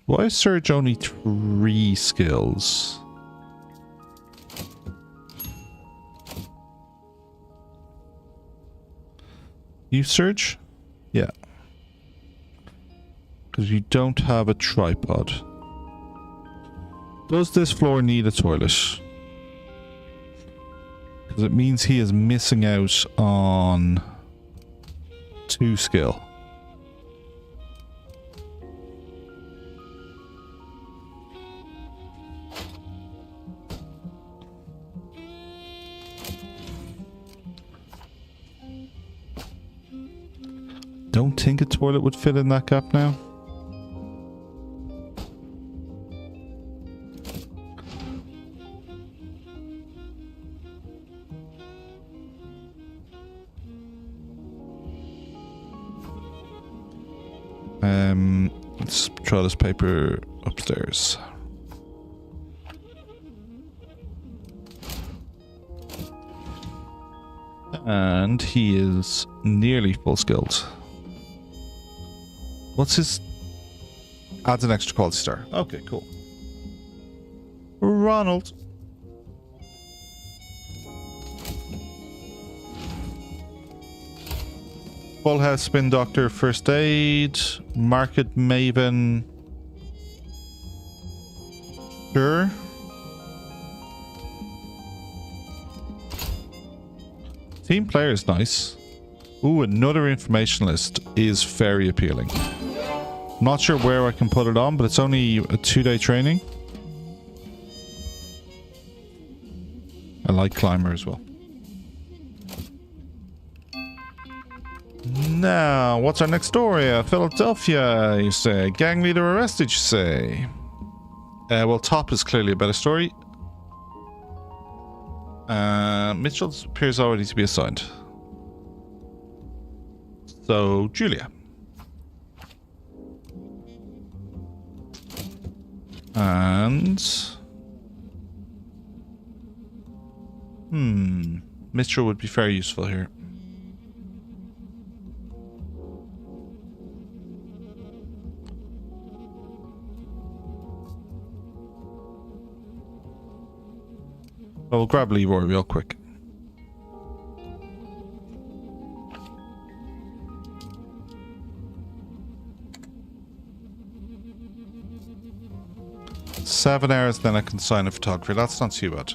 why is Serge only 3 skills? You, Serge? Yeah. Because you don't have a tripod. Does this floor need a toilet? Because it means he is missing out on 2 skill. Don't think a toilet would fit in that gap now. Let's throw this paper upstairs. And he is nearly full skilled. What's his... adds an extra quality star. Okay, cool. Ronald. Full House Spin Doctor First Aid. Market Maven. Sure. Team player is nice. Ooh, another informationalist is very appealing. I'm not sure where I can put it on, but it's only a 2-day training. I like climber as well. Now, what's our next story? Philadelphia, you say. Gang leader arrested, you say. Well, top is clearly a better story. Mitchell appears already to be assigned. So, Julia. And... Mitchell would be very useful here. I'll grab Leroy real quick. Seven hours, then I can sign a photographer. That's not too bad.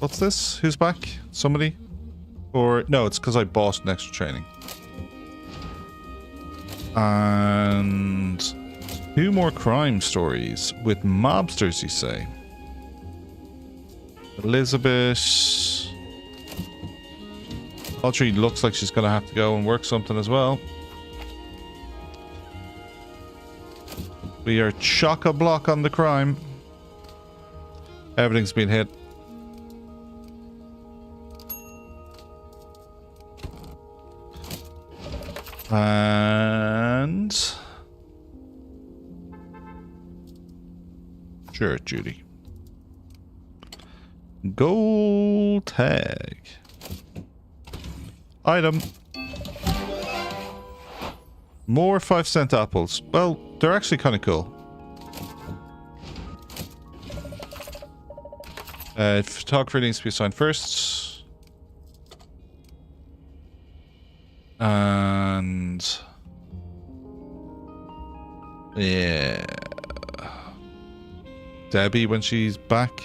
What's this? Who's back? Somebody? Or no, it's because I bought an extra training. And 2 more crime stories with mobsters, you say? Elizabeth. Audrey looks like she's gonna have to go and work something as well. We are chock-a-block on the crime. Everything's been hit. And... sure, Judy. Gold tag. Item. More 5-cent apples. Well, they're actually kind of cool. Photographer needs to be assigned first. And... yeah. Debbie when she's back.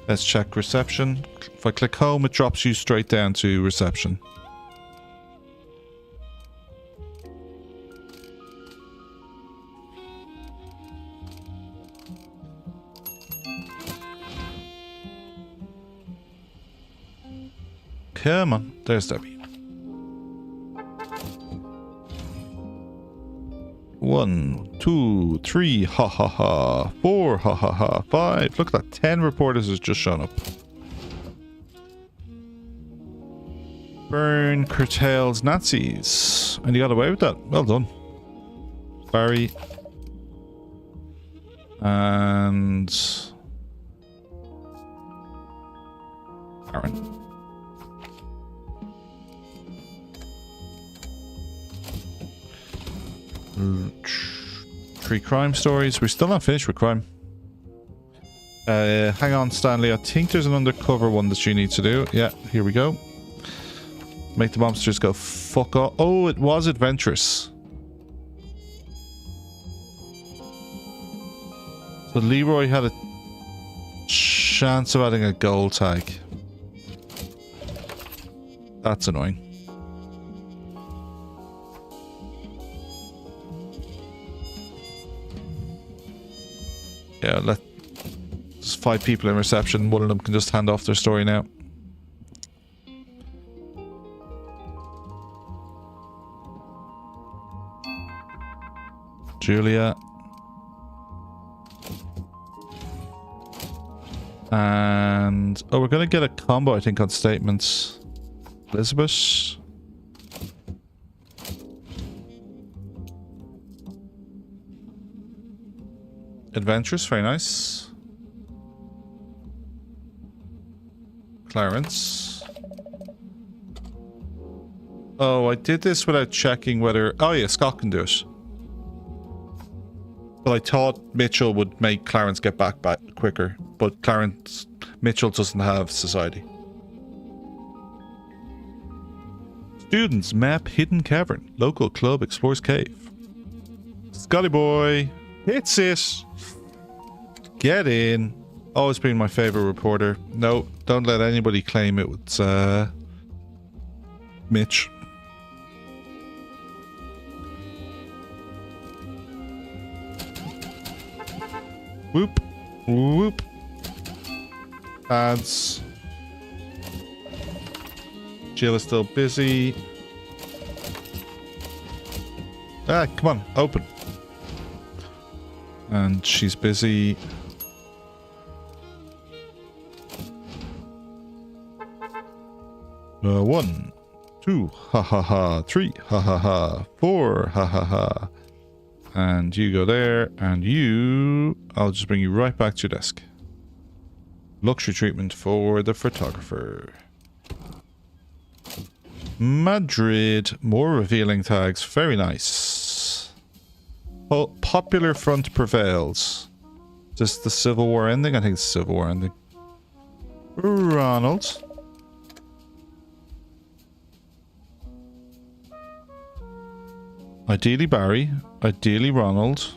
Let's check reception. If I click home, it drops you straight down to reception. Come on, there's Debbie. 1, 2, 3, ha ha ha. 4, ha ha ha. 5. Look at that, 10 reporters has just shown up. Burn curtails Nazis. And you got away with that. Well done. Barry. And... Aaron. Three crime stories. We're still not finished with crime. Hang on, Stanley. I think there's an undercover one that you need to do. Yeah, here we go. Make the monsters go fuck off. Oh, it was adventurous. So Leroy had a chance of adding a gold tag. That's annoying. Yeah, there's 5 people in reception. One of them can just hand off their story now. Julia. And... oh, we're going to get a combo, I think, on statements. Elizabeth. Adventurous, very nice. Clarence. Oh, I did this without checking whether... oh yeah, Scott can do it. But I thought Mitchell would make Clarence get back quicker. But Mitchell doesn't have society. Students map hidden cavern. Local club explores cave. Scotty boy. Hits it. Get in. Always been my favorite reporter. No, don't let anybody claim it was Mitch. Whoop. Whoop. Ads. Jill is still busy. Ah, come on, open. And she's busy. One, two, ha ha ha, three, ha ha ha, four, ha ha ha. And you go there, and you... I'll just bring you right back to your desk. Luxury treatment for the photographer. Madrid. More revealing tags. Very nice. Popular front prevails. Is this the Civil War ending? I think it's Civil War ending. Ronald. Ideally Barry. Ideally Ronald.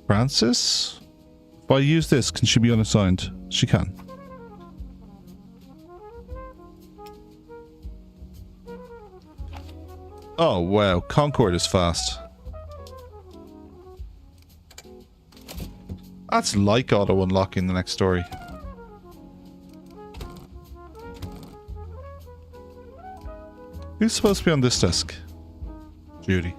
Francis? If I use this, can she be unassigned? She can. Oh, wow. Concord is fast. That's like auto-unlocking the next story. Who's supposed to be on this desk? Judy.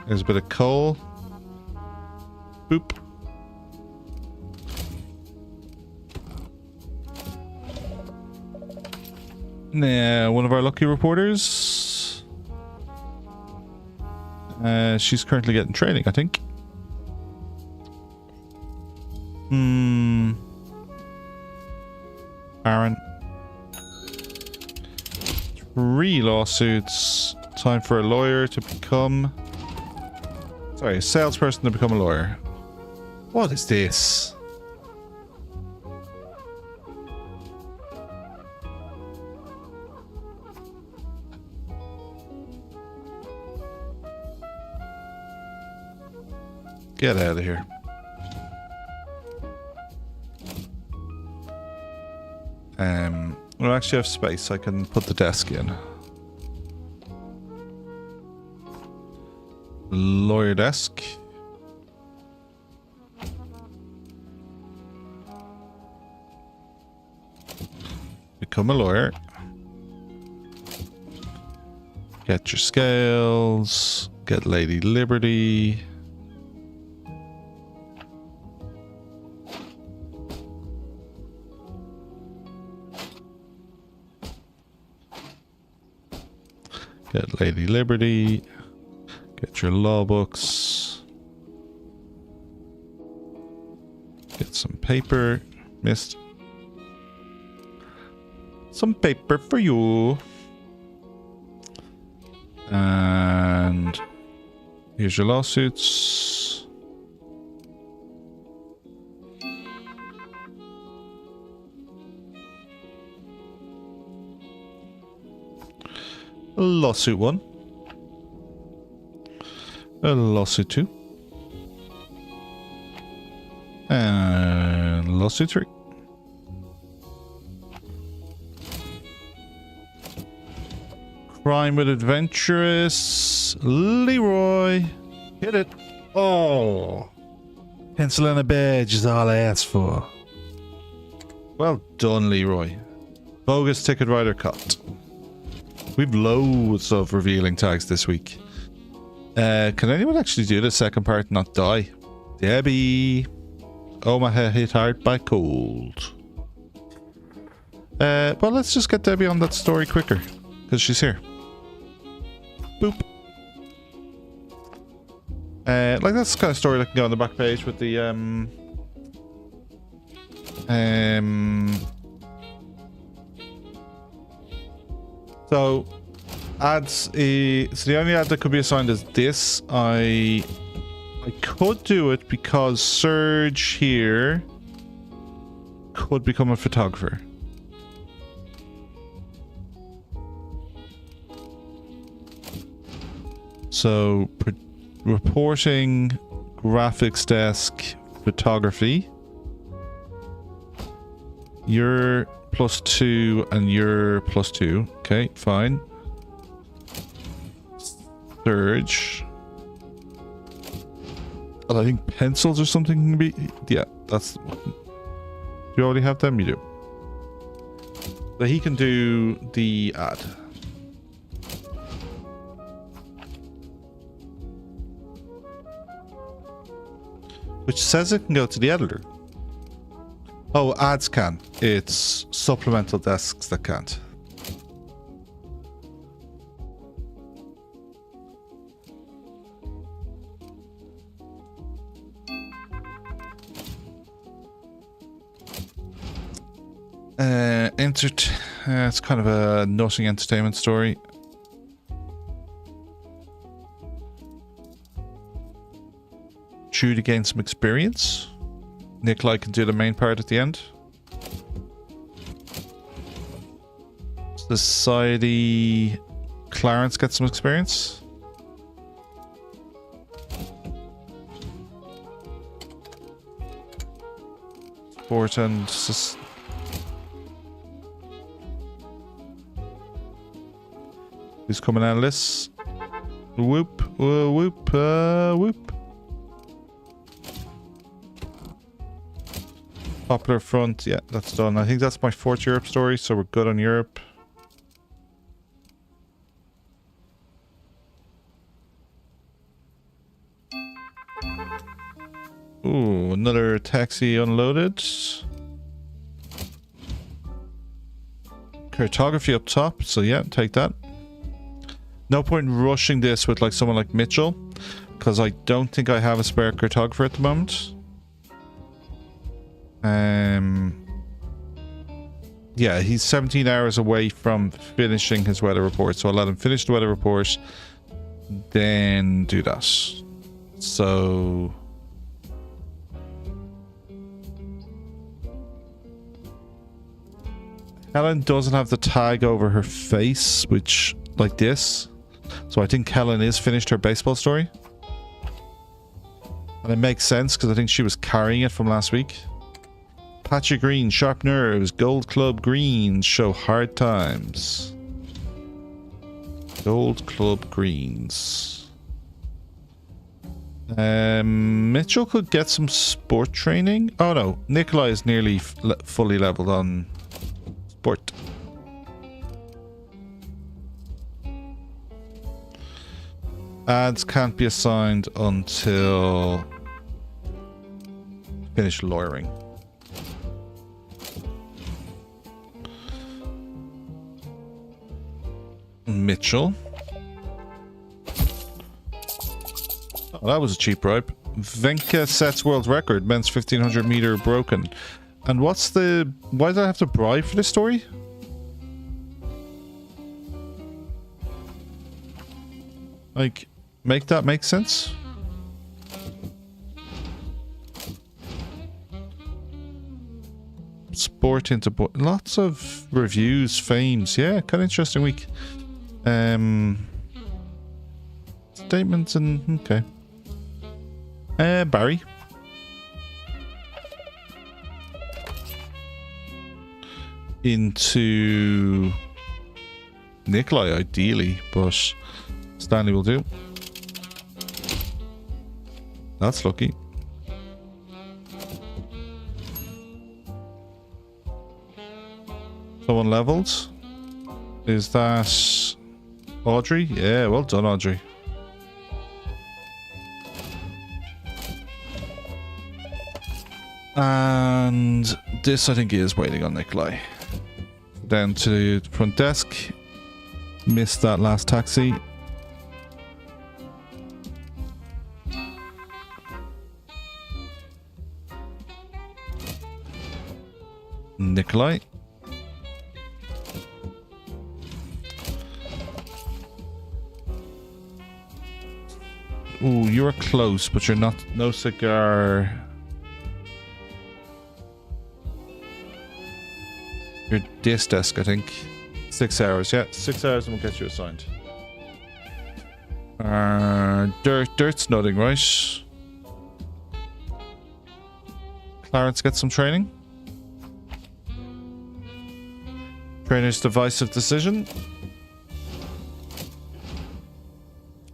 There's a bit of coal. Boop. Now, one of our lucky reporters. She's currently getting training, I think. Aaron. 3 lawsuits. Time for a lawyer to become... Sorry, a salesperson to become a lawyer. What is this? Get out of here. I actually have space. I can put the desk in. Lawyer desk. Become a lawyer. Get your scales. Get Lady Liberty. Get Lady Liberty. Get your law books. Get some paper. Missed. Some paper for you. And here's your lawsuits. Lawsuit 1. Lawsuit 2. And lawsuit 3. Crime with adventurous Leroy. Hit it. Oh. Pencil and a badge is all I asked for. Well done, Leroy. Bogus ticket writer caught. We've loads of revealing tags this week. Can anyone actually do the second part and not die? Debbie. Omaha hit hard by cold. Well, let's just get Debbie on that story quicker. Because she's here. Boop. Like that's the kind of story that can go on the back page with the so ads. So the only ad that could be assigned is this. I could do it because Serge here could become a photographer. So reporting, graphics desk, photography. You're +2 and you're +2. Okay, fine. Surge. And I think pencils or something can be... Yeah, that's... You already have them? You do. But he can do the ad. Which says it can go to the editor. Oh, ads can. It's supplemental desks that can't. It's kind of a nutting entertainment story. True to gain some experience. Nikolai can do the main part at the end. Society. Clarence gets some experience. Sport and... Who's coming out of this? Whoop, whoop, whoop. Popular Front, yeah, that's done. I think that's my 4th Europe story, so we're good on Europe. Ooh, another taxi unloaded. Cartography up top, so yeah, take that. No point in rushing this with like someone like Mitchell, because I don't think I have a spare cartographer at the moment. Yeah, he's 17 hours away from finishing his weather report, so I'll let him finish the weather report, then do that. So... Helen doesn't have the tag over her face, which, like this. So I think Helen is finished her baseball story. And it makes sense, because I think she was carrying it from last week. Patchy green, sharp nerves, gold club greens show hard times. Gold club greens. Mitchell could get some sport training. Oh no, Nikolai is nearly fully leveled on sport. Ads can't be assigned until finish lawyering. Mitchell. Oh, that was a cheap bribe. Venka sets world record, men's 1500 meter broken. And what's the... Why did I have to bribe for this story? Like, make that make sense? Sport into... Lots of reviews, fames. Yeah, kind of interesting week. Statements and... Okay. Barry. Into... Nikolai, ideally, but Stanley will do. That's lucky. Someone leveled. Is that Audrey? Yeah, well done, Audrey. And this, I think, is waiting on Nikolai. Down to the front desk. Missed that last taxi. Nikolai. Ooh, you're close, but you're not. No cigar. You're this desk, I think. 6 hours, yeah. 6 hours and we'll get you assigned. Dirt's nothing, right? Clarence gets some training. Trainer's divisive decision.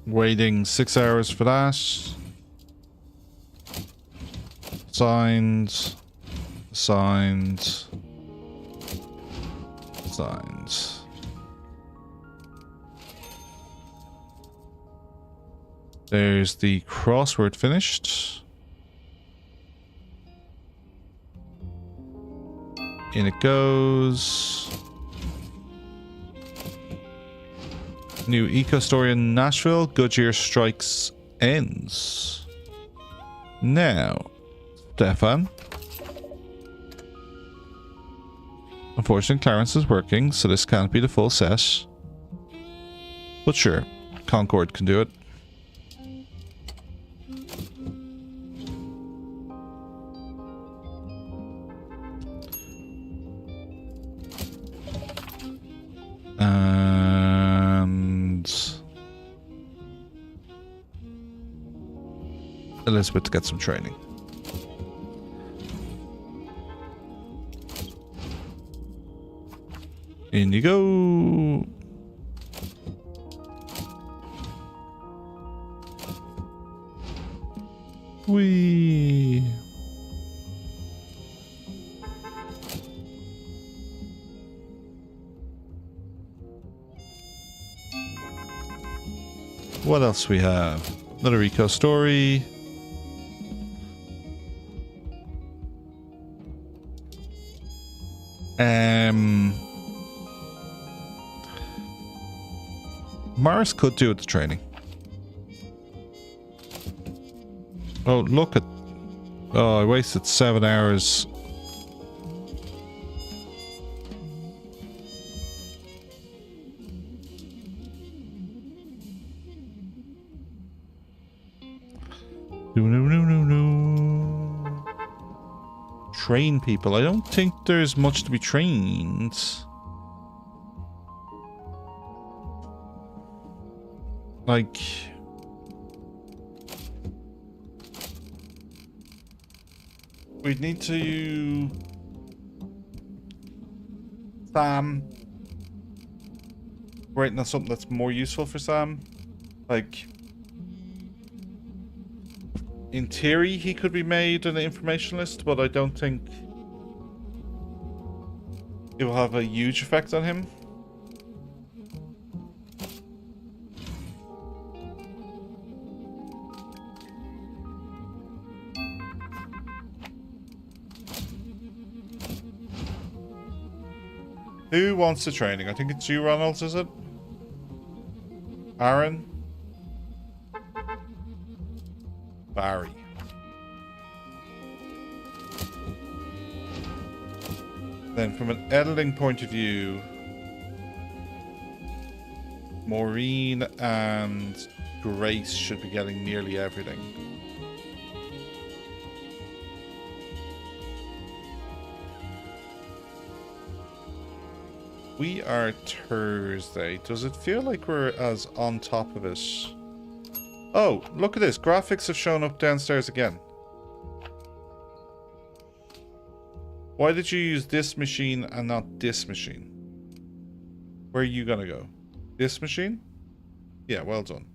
Waiting 6 hours for that. Signed. Signed. Signed. There's the crossword finished. In it goes. New eco story in Nashville. Goodyear strikes ends. Now, Stefan. Unfortunately, Clarence is working, so this can't be the full set. But sure, Concord can do it. And Elizabeth to get some training. In you go. Whee. What else we have? Another eco story. Morris could do with the training. Oh, look at... Oh, I wasted 7 hours. No. Train people. I don't think there's much to be trained. Like... We'd need to... Sam. Writing on something that's more useful for Sam. Like... In theory, he could be made an informationalist, but I don't think it will have a huge effect on him. Who wants the training? I think it's you, Ronald, is it? Aaron? Barry. Then from an editing point of view, Maureen and Grace should be getting nearly everything. We are Thursday. Does it feel like we're as on top of it? Oh, look at this. Graphics have shown up downstairs again. Why did you use this machine and not this machine? Where are you gonna go? This machine? Yeah, well done.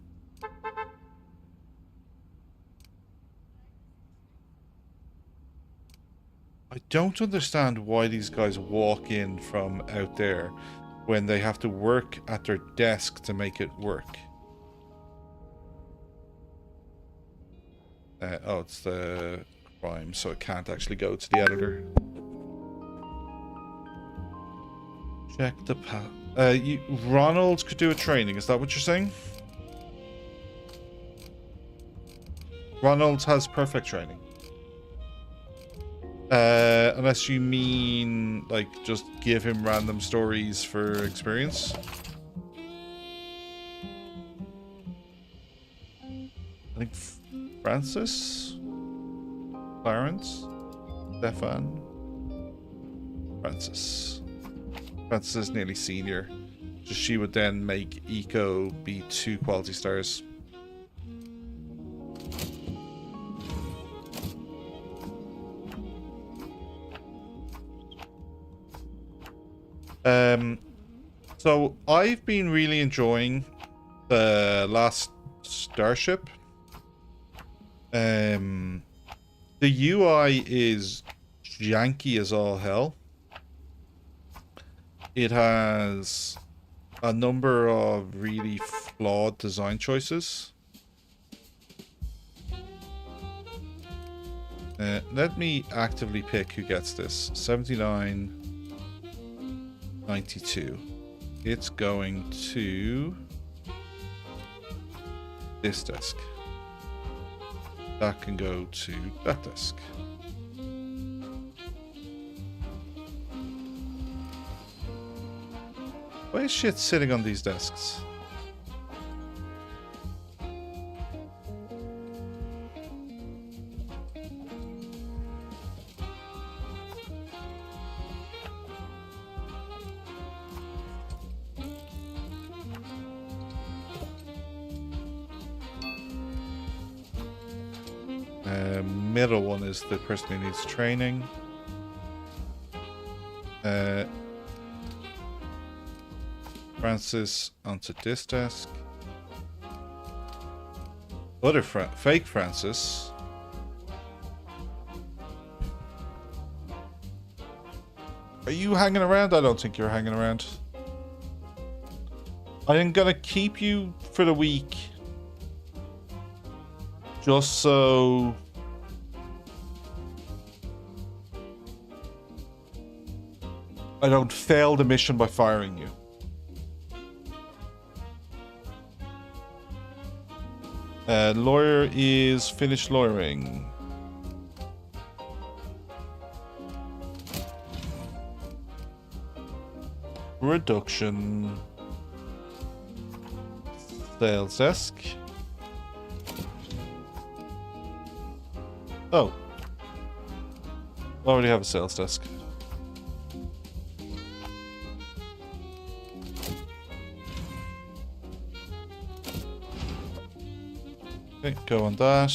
I don't understand why these guys walk in from out there when they have to work at their desk to make it work. Oh, it's the crime, so it can't actually go to the editor. Check the Ronald could do a training, is that what you're saying? Ronald has perfect training. Unless you mean, like, just give him random stories for experience. I think Francis? Clarence? Stefan? Francis. Francis is nearly senior. So she would then make Eco be 2 quality stars. So I've been really enjoying the last Starship. The UI is janky as all hell. It has a number of really flawed design choices. Let me actively pick who gets this. 79.92. It's going to this desk. That can go to that desk. Why is shit sitting on these desks? Middle one is the person who needs training. Francis onto this desk. Other fake Francis. Are you hanging around? I don't think you're hanging around. I am gonna keep you for the week. Just so I don't fail the mission by firing you. Lawyer is finished lawyering. Reduction. Sales desk. Oh. Already have a sales desk. Okay, go on that.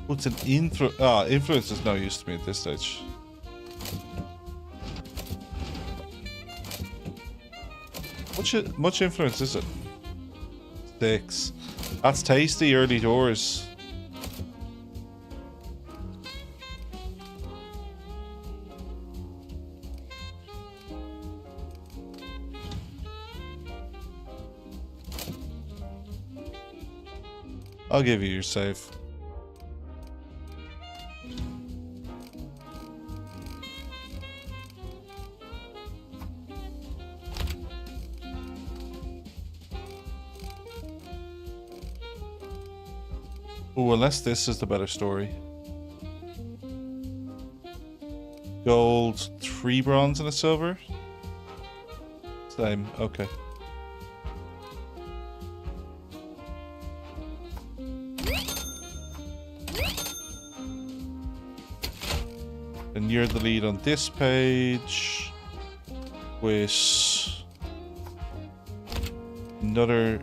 What's an influence? Ah, influence is no use to me at this stage. Much influence is it? 6. That's tasty early doors. I'll give you your save. Oh, unless this is the better story. Gold, 3 bronze and a silver. Same, okay. And you're the lead on this page with another.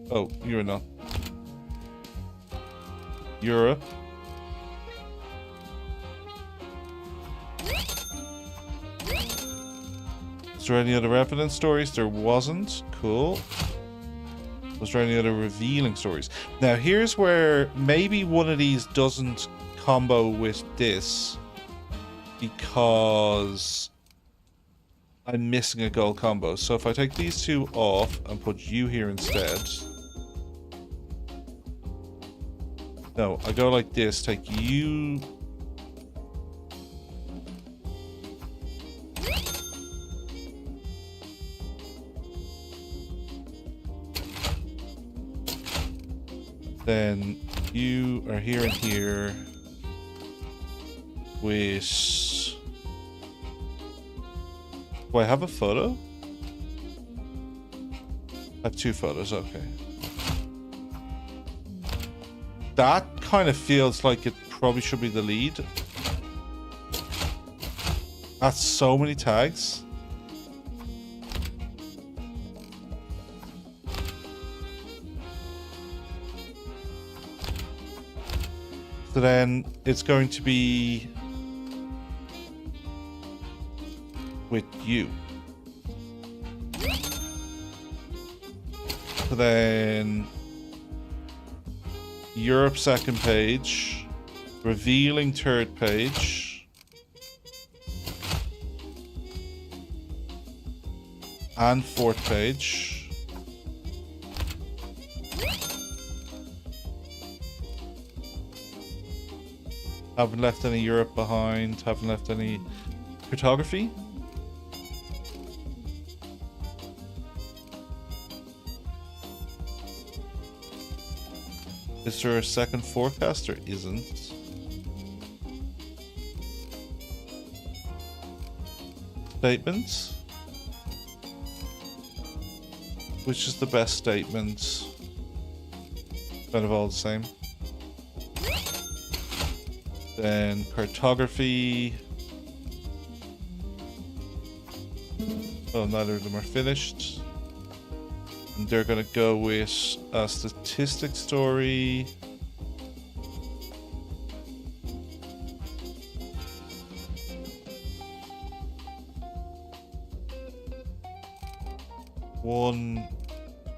Oh, you're not. Europe. Is there any other evidence stories? There wasn't. Cool. Was there any other revealing stories? Now here's where maybe one of these doesn't combo with this because I'm missing a gold combo. So if I take these two off and put you here instead. No, I go like this, take you. Then you are here and here with... Do I have a photo? I have 2 photos, okay. That kind of feels like it probably should be the lead. That's so many tags. So then it's going to be with you. So then Europe second page, revealing third page, and fourth page. Haven't left any Europe behind, haven't left any cartography. Is there a second forecast? There isn't. Statements. Which is the best statement? Kind of all the same. Then cartography. Oh, neither of them are finished. And they're gonna go with a statistic story.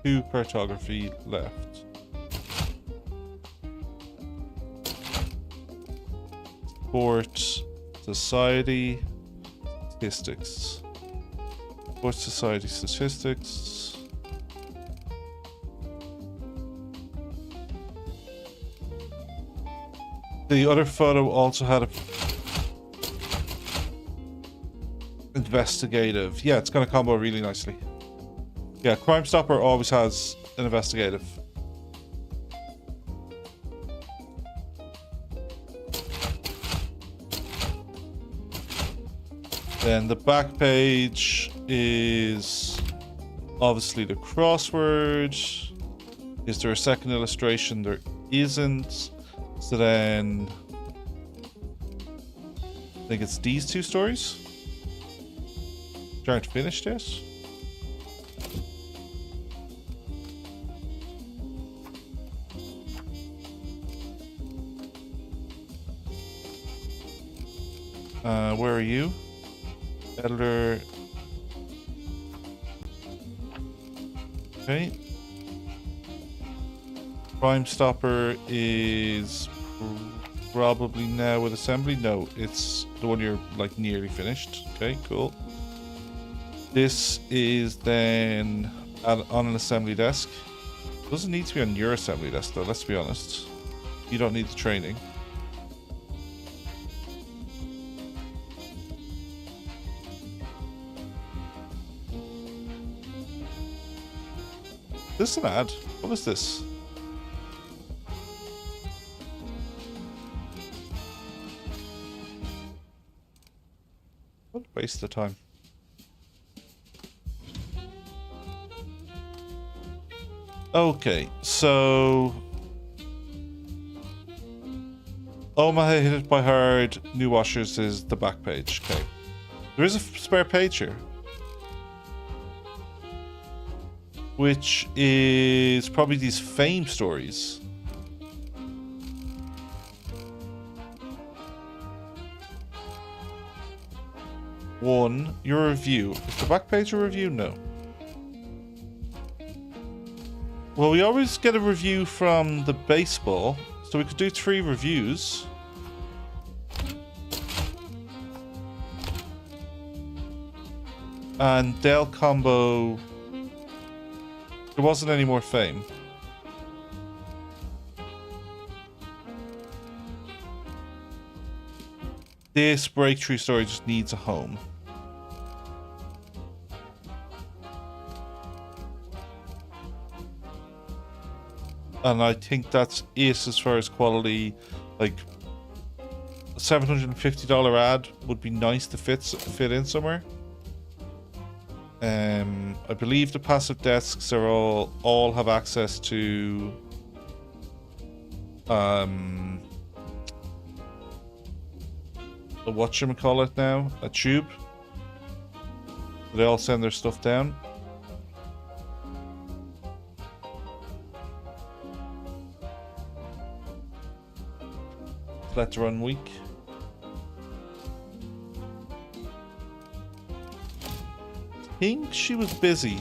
Two cartography left. Sport, society, statistics. Sport, society, statistics. The other photo also had a investigative. Yeah, it's going to combo really nicely. Yeah, Crime Stopper always has an investigative. Then the back page is obviously the crossword. Is there a second illustration? There isn't. So then I think it's these two stories. Trying to finish this. Where are you? Editor. Okay. Crime Stopper is probably now with assembly. No, it's the one you're like nearly finished. Okay, cool. This is then on an assembly desk. Doesn't need to be on your assembly desk though, let's be honest. You don't need the training. This is an ad. What is this? What a waste of time. Okay, so Omaha hit it by hard. New washers is the back page. Okay, there is a spare page here, which is probably these fame stories. One, your review. Is the back page a review? No. Well, we always get a review from the baseball, so we could do 3 reviews. And Dell combo. There wasn't any more fame. This breakthrough story just needs a home. And I think that's it as far as quality. Like, a $750 ad would be nice to fit in somewhere. I believe the passive desks are all have access to the whatchamacallit now, a tube. They all send their stuff down. Let's run week. I think she was busy.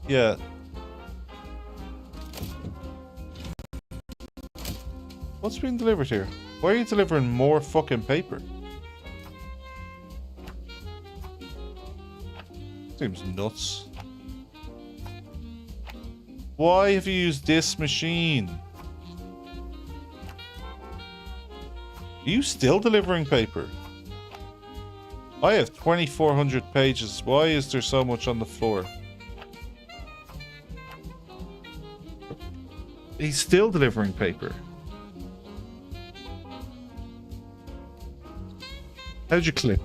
Yeah. What's being delivered here? Why are you delivering more fucking paper? Seems nuts. Why have you used this machine? Are you still delivering paper? I have 2,400 pages. Why is there so much on the floor? He's still delivering paper. How'd you clip?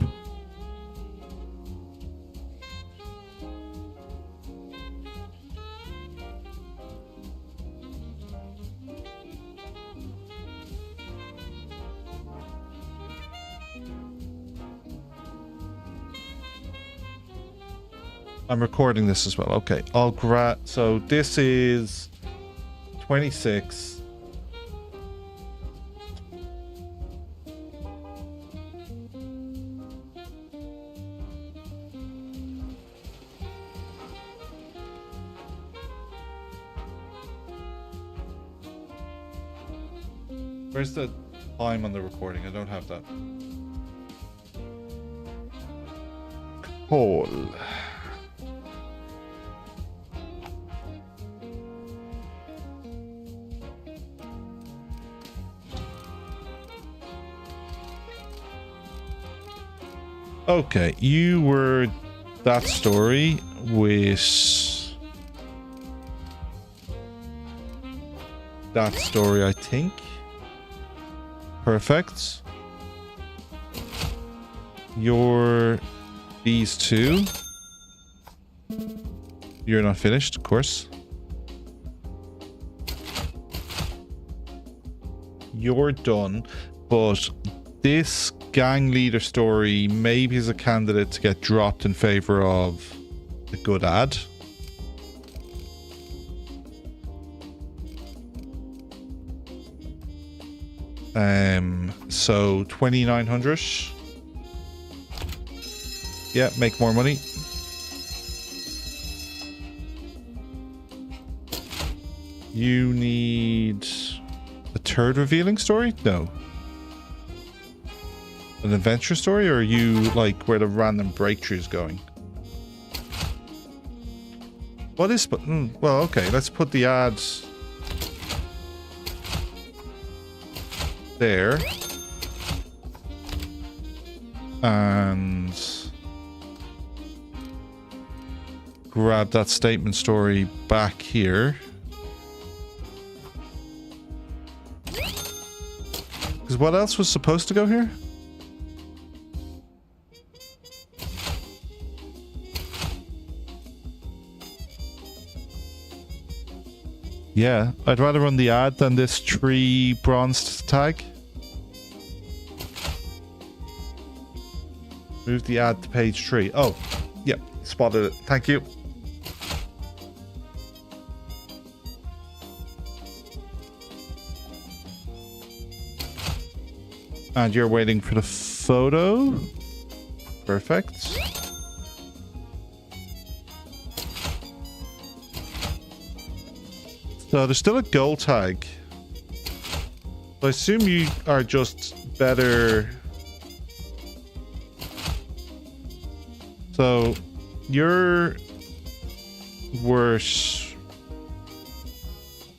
I'm recording this as well. Okay, I'll grab. So this is 26. Where's the time on the recording? I don't have that. Call. Okay, you were that story with that story, I think. Perfect. You're these two. You're not finished, of course. You're done, but this gang leader story maybe is a candidate to get dropped in favor of the good ad. So 2,900. Yeah, make more money. You need a third revealing story? No. An adventure story, or are you like where the random breakthrough is going? What is... well, okay, let's put the ads there. And grab that statement story back here. Because what else was supposed to go here? Yeah, I'd rather run the ad than this 3 bronze tag. Move the ad to page 3. Oh, yeah, spotted it. Thank you. And you're waiting for the photo. Perfect. So there's still a goal tag. I assume you are just better. So you're worse.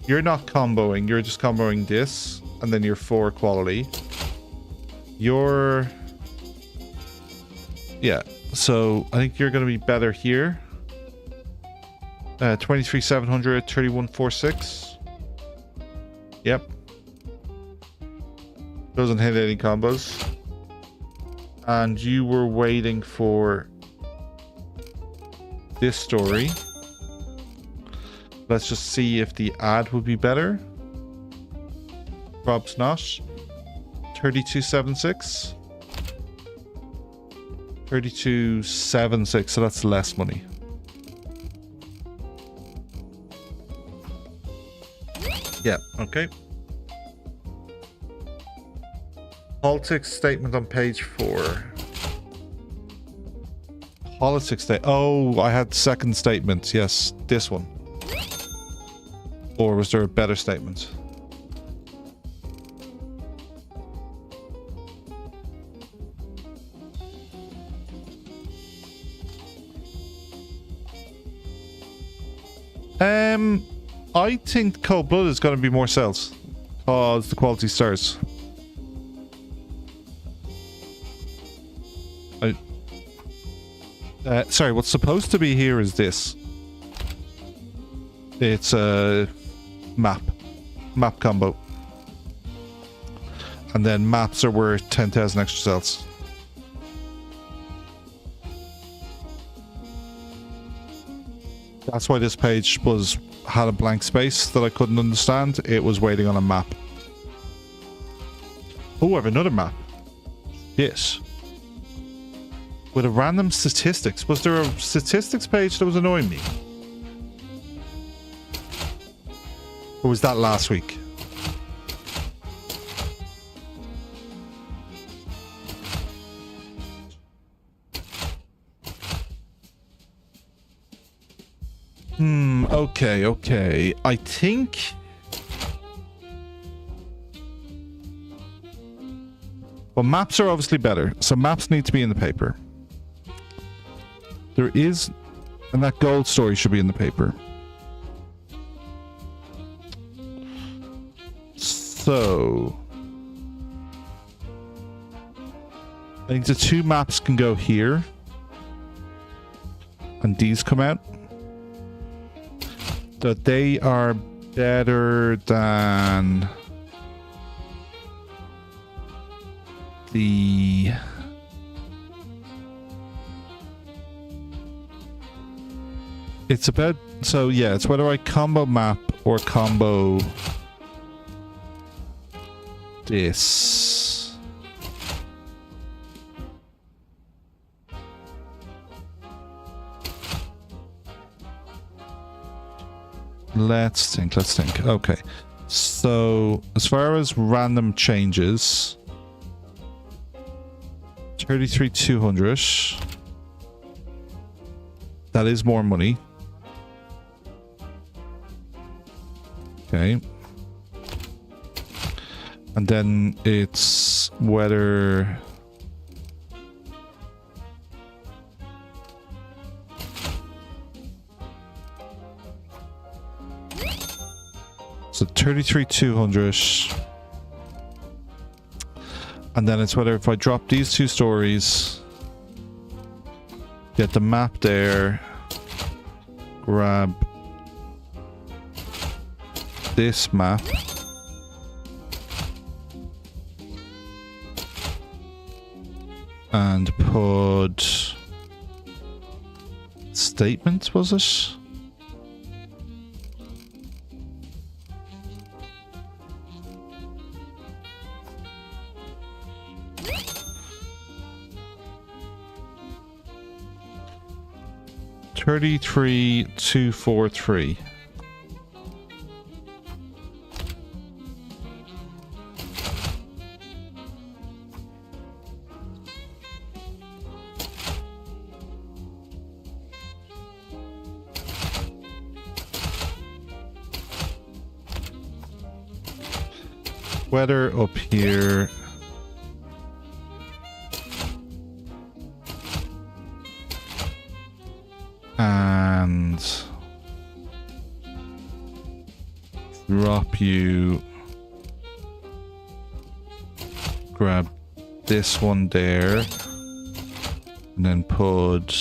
You're not comboing. You're just comboing this, and then you're 4 quality. You're... yeah. So I think you're going to be better here. 23,700, 31,460. Yep. Doesn't hit any combos. And you were waiting for this story. Let's just see if the ad would be better. Rob's not. 32,76. 32,76, so that's less money. Yeah, okay. Politics statement on page 4. Politics state. Oh, I had second statement. Yes, this one. Or was there a better statement? I think Cold Blood is going to be more sales because the quality stars. Sorry, what's supposed to be here is this. It's a map combo, and then maps are worth 10,000 extra sales. That's why this page had a blank space that I couldn't understand. It was waiting on a map. Oh, I have another map. Yes. With a random statistics. Was there a statistics page that was annoying me? Or was that last week? Okay. I think... Well, maps are obviously better, so maps need to be in the paper. There is... And that gold story should be in the paper. So... I think the 2 maps can go here. And these come out. That they are better than the it's about, so yeah, it's whether I combo map or combo this. Let's think. Okay. So, as far as random changes, 33,200. That is more money. Okay. And then it's whether... So 33,200. And then it's whether if I drop these 2 stories, get the map there, grab this map, and put statements, was it? $33,243. Weather up here. And drop you, grab this one there, and then put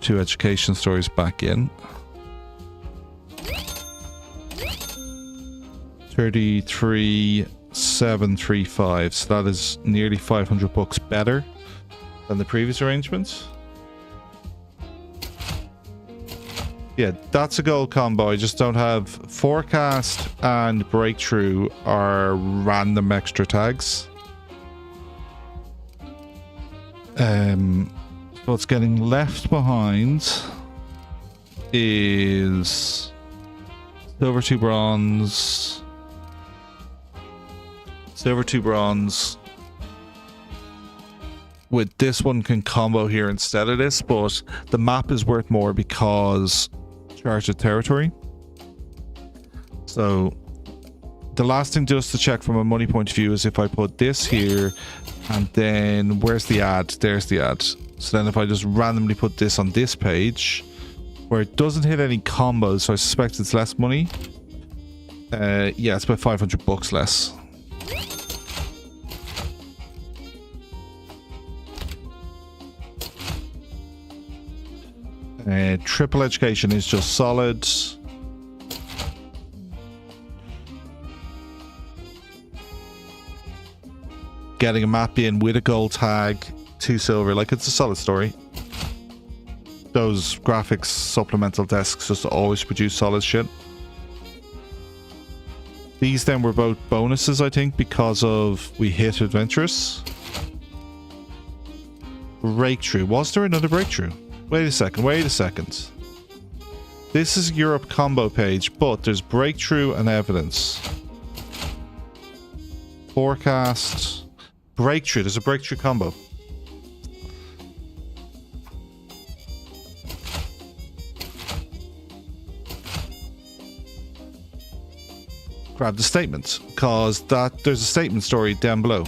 2 education stories back in. 33,735, so that is nearly $500 better than the previous arrangements. Yeah, that's a gold combo. I just don't have forecast and breakthrough are random extra tags. What's getting left behind is silver 2 bronze, Silver 2 bronze. With this one can combo here instead of this, but the map is worth more because charged territory. So the last thing just to check from a money point of view is if I put this here and then where's the ad? There's the ad. So then if I just randomly put this on this page where it doesn't hit any combos, so I suspect it's less money. Yeah, it's about 500 bucks less. Triple education is just solid. Getting a map in with a gold tag, 2 silver, like it's a solid story. Those graphics supplemental desks just always produce solid shit. These then were both bonuses, I think, because of we hit adventurous. Breakthrough. Was there another breakthrough? Wait a second. This is Europe combo page, but there's breakthrough and evidence. Forecast. Breakthrough. There's a breakthrough combo. Grab the statement, because there's a statement story down below.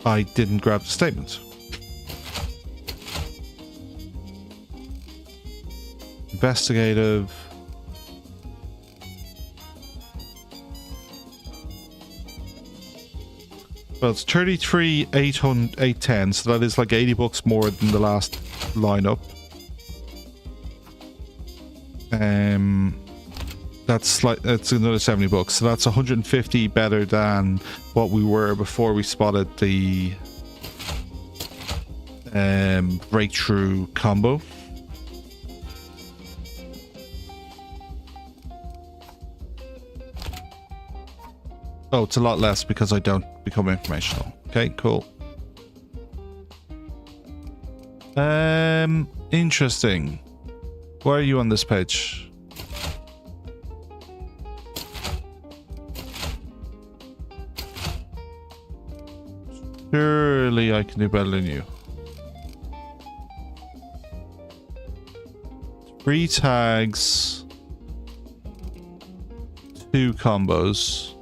I didn't grab the statement. Investigative. Well, it's 33, 810, so that is like 80 bucks more than the last lineup. That's another 70 bucks, so that's 150 better than what we were before we spotted the breakthrough combo. Oh, it's a lot less because I don't become informational. Okay, cool. Interesting. Why are you on this page? Surely I can do better than you. 3 tags. 2 combos.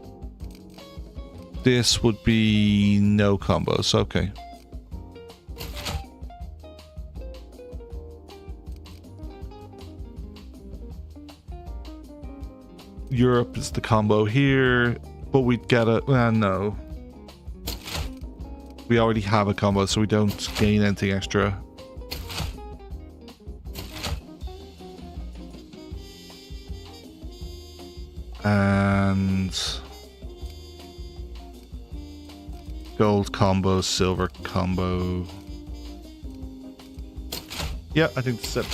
This would be no combos. Okay. Europe is the combo here, but we'd get a... no. We already have a combo, so we don't gain anything extra. And... gold combo, silver combo. Yeah, I think that's it.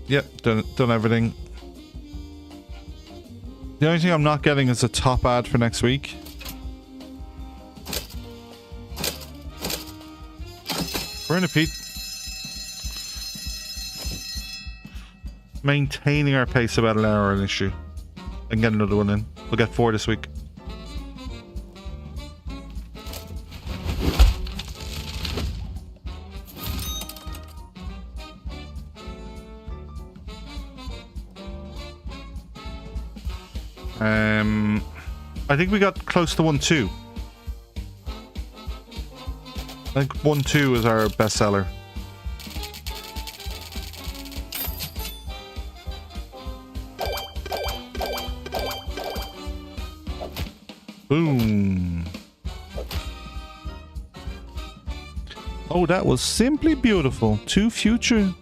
Yep, done everything. The only thing I'm not getting is a top ad for next week. We're in a Pete. Maintaining our pace about an hour an issue. I can get another one in. We'll get 4 this week. I think we got close to 1-2. I think 1-2 is our best seller. Boom. Oh, that was simply beautiful. 2 future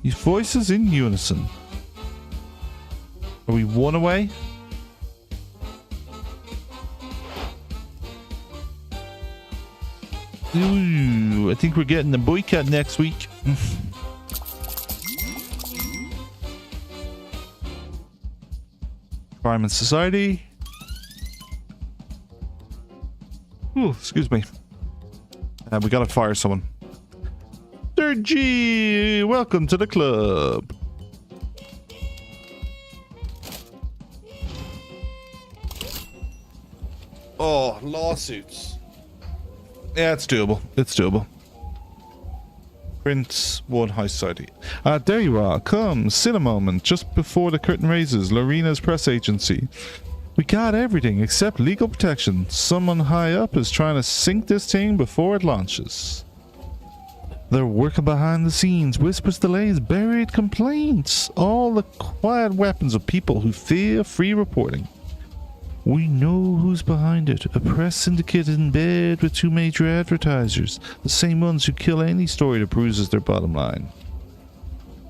voices in unison. Are we 1 away? Ooh, I think we're getting the boycott next week. Crime and Society. Ooh, excuse me. We gotta fire someone. Sergi! Welcome to the club. Oh, lawsuits. Yeah, it's doable. It's doable. Prince 1 High Society. There you are. Come, sit a moment. Just before the curtain raises, Lorena's press agency. We got everything except legal protection. Someone high up is trying to sink this thing before it launches. They're working behind the scenes. Whispers, delays, buried complaints. All the quiet weapons of people who fear free reporting. We know who's behind it. A press syndicate in bed with 2 major advertisers. The same ones who kill any story that bruises their bottom line.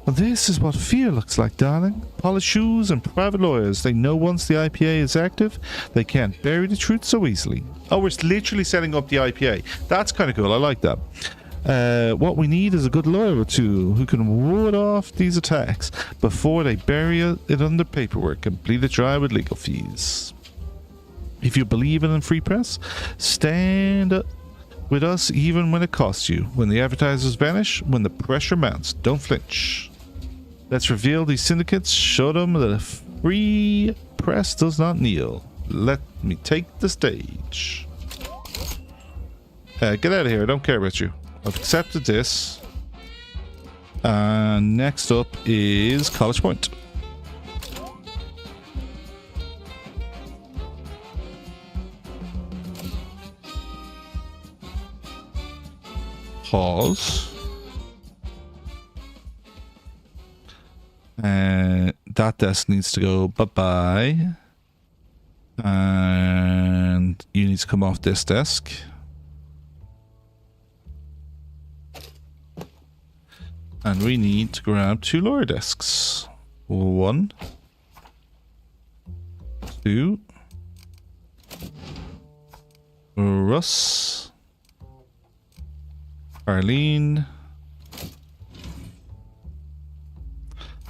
Well, this is what fear looks like, darling. Polished shoes and private lawyers. They know once the IPA is active, they can't bury the truth so easily. Oh, we're literally setting up the IPA. That's kind of cool. I like that. What we need is a good lawyer or two who can ward off these attacks before they bury it under paperwork and bleed it dry with legal fees. If you believe in free press, stand up with us even when it costs you. When the advertisers vanish, when the pressure mounts, don't flinch. Let's reveal these syndicates, show them that a free press does not kneel. Let me take the stage. Get out of here, I don't care about you. I've accepted this. And next up is College Point. Pause. That desk needs to go bye-bye. And you need to come off this desk. And we need to grab 2 lower desks. 1, 2. Russ. Arlene.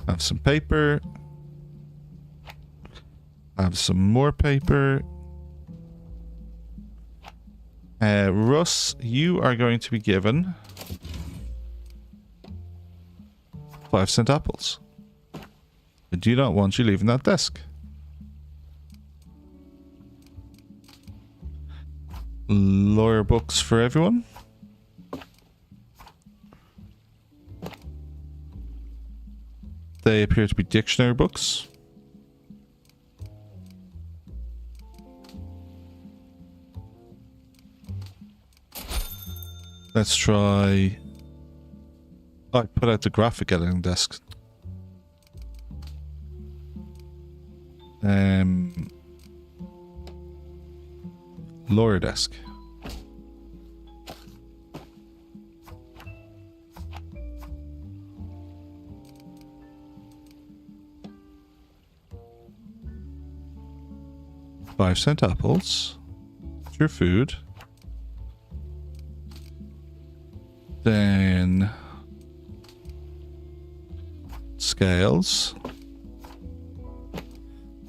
Have some paper. Have some more paper. Russ, you are going to be given 5-cent apples. I do not want you leaving that desk. Lawyer books for everyone. They appear to be dictionary books. Let's try... I put out the graphic editing desk. Lawyer desk. $5-cent apples. It's your food. Then scales.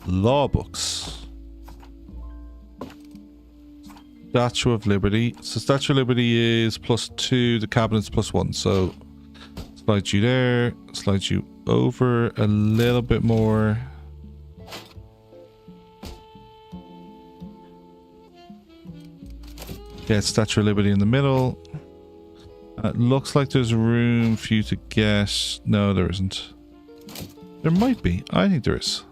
Law books. Statue of Liberty. So Statue of Liberty is +2, the cabinet's +1. So slide you there, slide you over a little bit more. Get Statue of Liberty in the middle. It looks like there's room for you to get... No, there isn't. There might be. I think there is.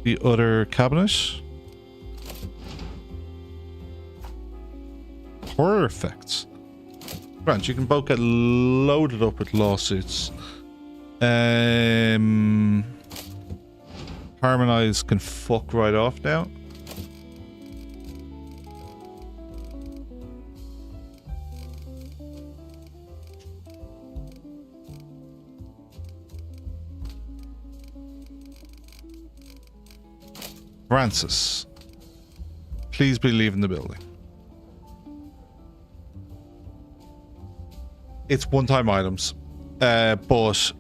The other cabinet. Perfect. Grant, you can both get loaded up with lawsuits. Harmonize can fuck right off now. Francis, please be leaving the building. It's one-time items, but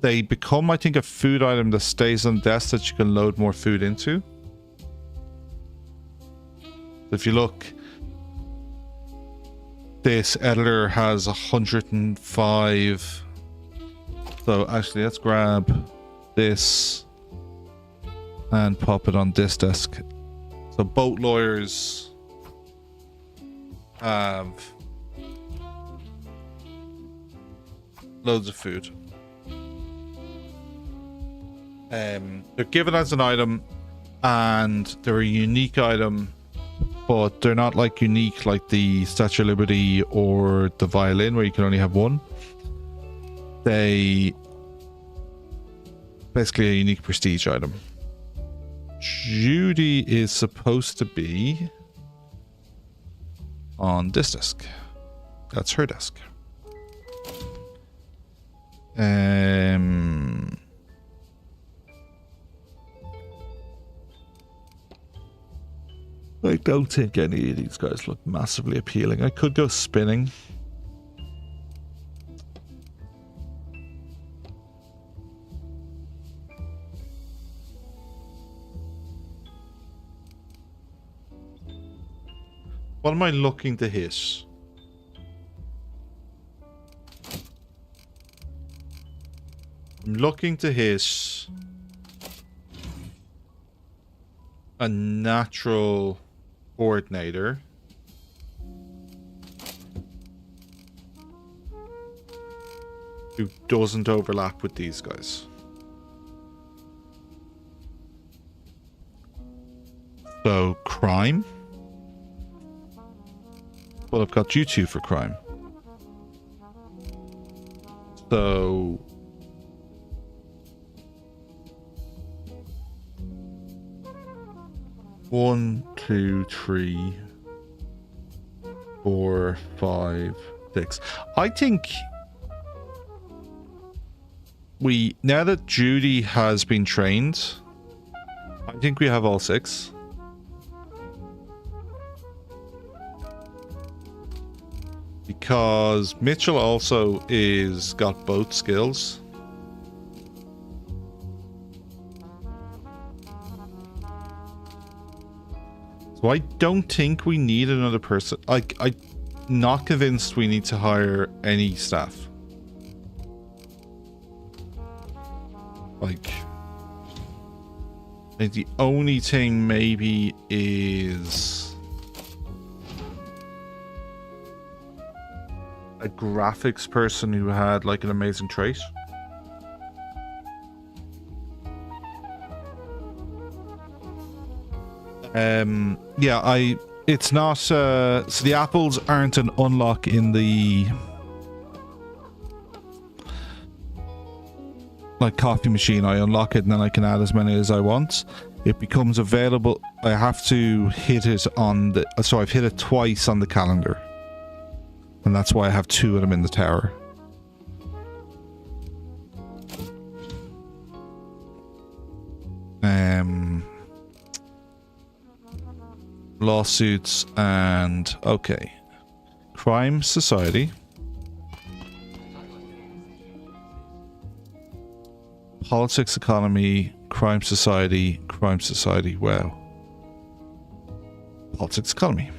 they become, I think, a food item that stays on desk that you can load more food into. If you look, this editor has 105. So actually, let's grab this and pop it on this desk. So boat lawyers have loads of food. They're given as an item, and they're a unique item, but they're not like unique like the Statue of Liberty or the violin where you can only have one. They basically a unique prestige item. Judy is supposed to be on this desk. That's her desk. I don't think any of these guys look massively appealing. I could go spinning. What am I looking to hit? I'm looking to hit a natural coordinator. Who doesn't overlap with these guys. So, crime. Well, I've got you two for crime. So... 1, 2, 3, 4, 5, 6. I think we, now that Judy has been trained, I think we have all 6. Because Mitchell also is got both skills. So I don't think we need another person. I'm not convinced we need to hire any staff. Like, I think the only thing maybe is a graphics person who had like an amazing trait. Yeah, it's not, so the apples aren't an unlock in the, like, coffee machine. I unlock it and then I can add as many as I want. It becomes available, I have to hit it on the, so I've hit it twice on the calendar. And that's why I have 2 of them in the tower. Lawsuits and okay. Crime society. Politics, economy, crime society, wow. Politics, economy.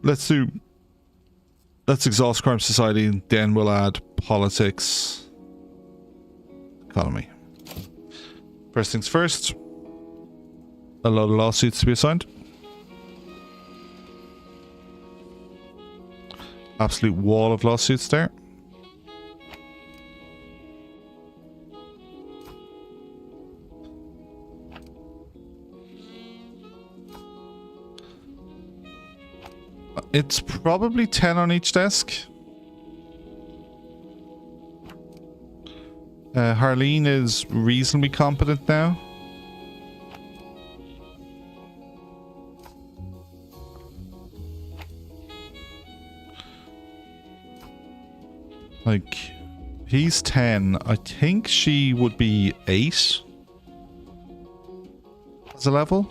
Let's exhaust crime society and then we'll add politics, economy. First things first. A lot of lawsuits to be assigned. Absolute wall of lawsuits there. It's probably 10 on each desk. Harleen is reasonably competent now. Like, he's 10. I think she would be 8 as a level.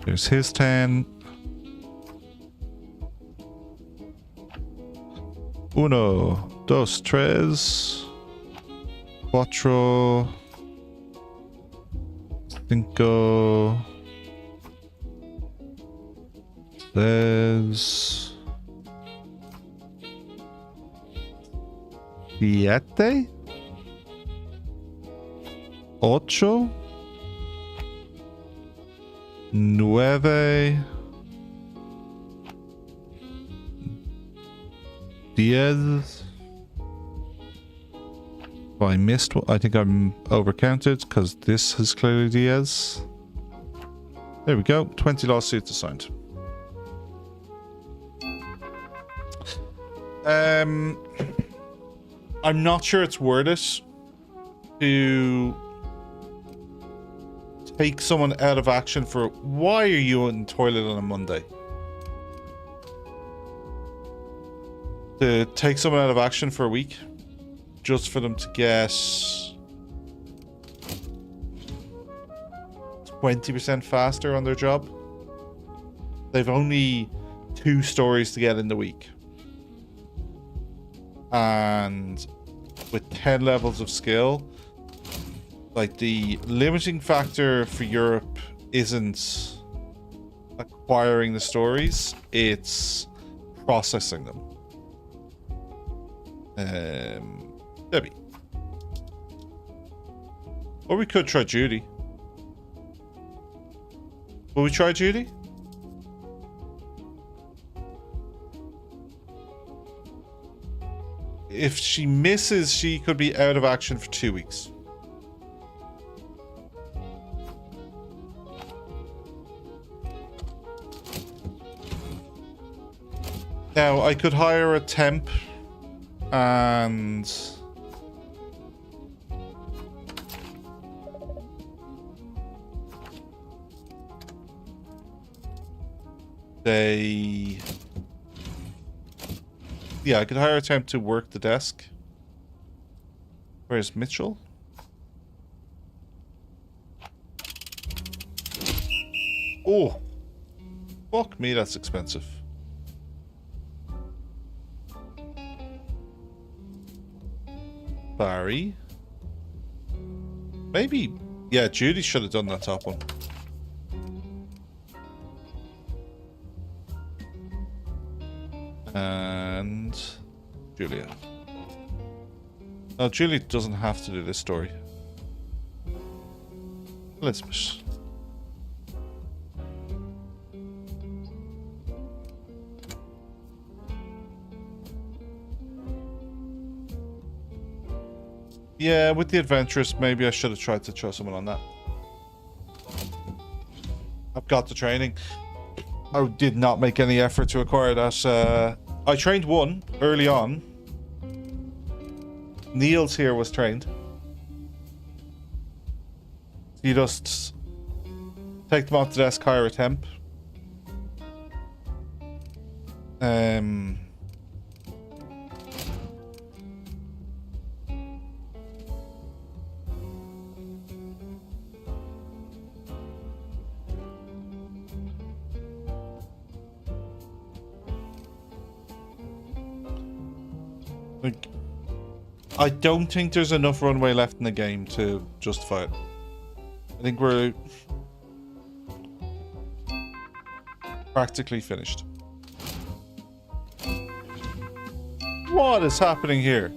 There's his 10. Uno, dos, tres, cuatro, cinco, seis, siete, ocho, nueve, 10. If I missed one, I think I'm overcounted because this is clearly Diaz. There we go. 20 lawsuits assigned. I'm not sure it's worth it to take someone out of action for... Why are you in the toilet on a Monday? To take someone out of action for a week just for them to get 20% faster on their job. They've only 2 stories to get in the week. And with 10 levels of skill, like, the limiting factor for Europe isn't acquiring the stories, it's processing them. Debbie. Or we could try Judy. Will we try Judy? If she misses, she could be out of action for 2 weeks. Now, I could hire a temp and I could hire a temp to work the desk. Where's Mitchell? Oh, fuck me, that's expensive. Barry. Maybe, yeah, Judy should have done that top one. And Julia. No, Julie doesn't have to do this story. Elizabeth. Yeah, with the adventurous, maybe I should have tried to throw someone on that. I've got the training. I did not make any effort to acquire that. I trained one early on. Niels here was trained. You just take them off the desk, hire a temp. Like, I don't think there's enough runway left in the game to justify it. I think we're practically finished. What is happening here?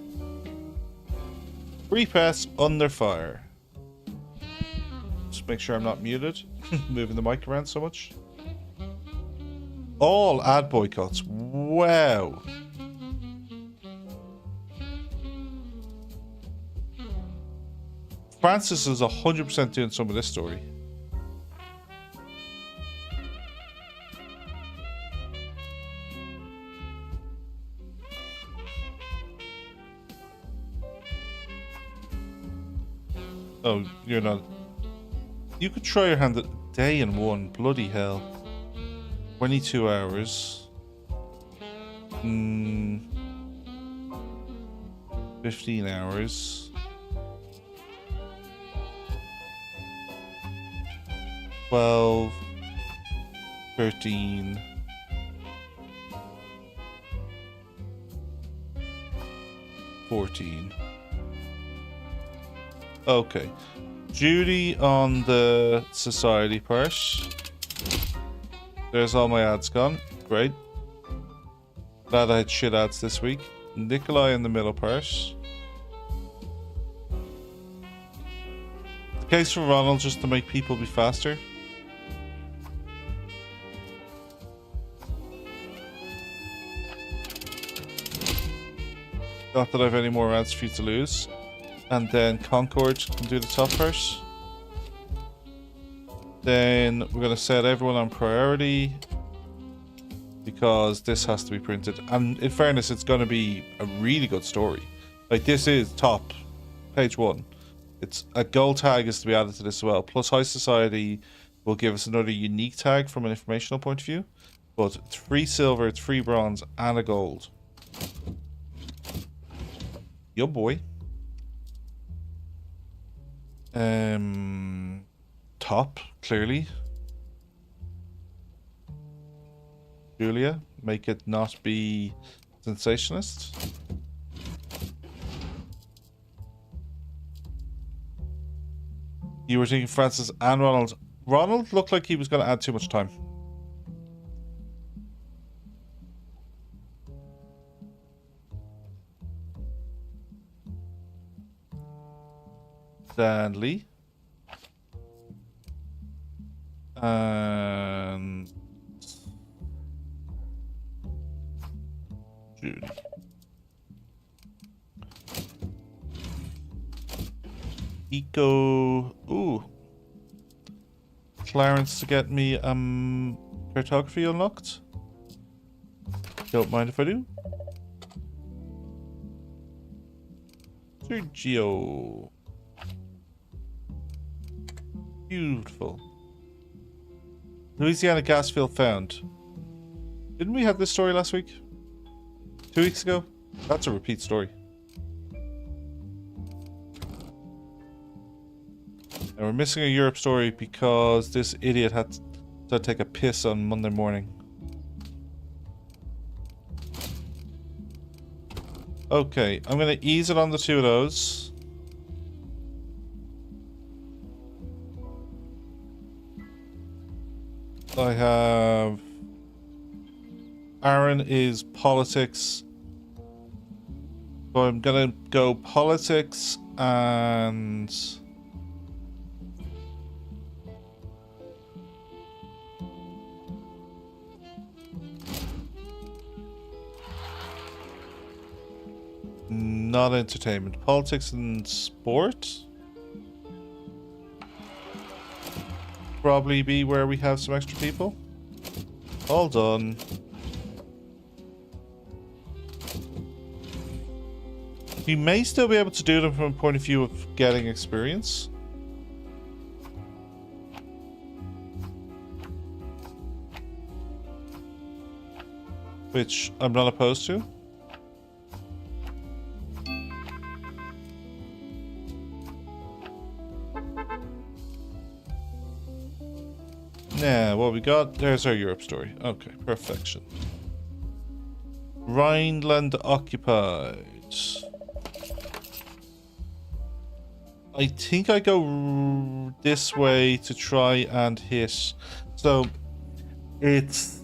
Free pass under fire. Just make sure I'm not muted. Moving the mic around so much. All ad boycotts. Wow. Francis is 100% doing some of this story. Oh, you're not. You could try your hand at day and one. Bloody hell. 22 hours. 15 hours. 12, 13, 14. Okay. Duty on the society part. There's all my ads gone. Great. Glad I had shit ads this week. Nikolai in the middle part. The case for Ronald just to make people be faster. Not that I have any more ads for you to lose. And then Concord can do the top part. Then we're going to set everyone on priority because this has to be printed. And in fairness, it's going to be a really good story. Like, this is top, page 1. It's a gold tag is to be added to this as well. Plus, High Society will give us another unique tag from an informational point of view. But 3 silver, 3 bronze, and a gold. Yo, boy. Top, clearly. Julia, make it not be sensationalist. You were thinking Francis and Ronald. Ronald looked like he was going to add too much time. Stanley. And Judy. Eco. Ooh. Clarence to get me cartography unlocked. Don't mind if I do. Sergio. Beautiful. Louisiana gas field found. Didn't we have this story last week? 2 weeks ago? That's a repeat story. And we're missing a Europe story because this idiot had to take a piss on Monday morning. Okay, I'm going to ease it on the 2 of those. I have Aaron is politics. So I'm gonna go politics and not entertainment. Politics and sport. Probably be where we have some extra people. All done. We may still be able to do them from a point of view of getting experience. Which I'm not opposed to. Now, what we got? There's our Europe story. Okay, perfection. Rhineland occupied. I think I go this way to try and hit. So, it's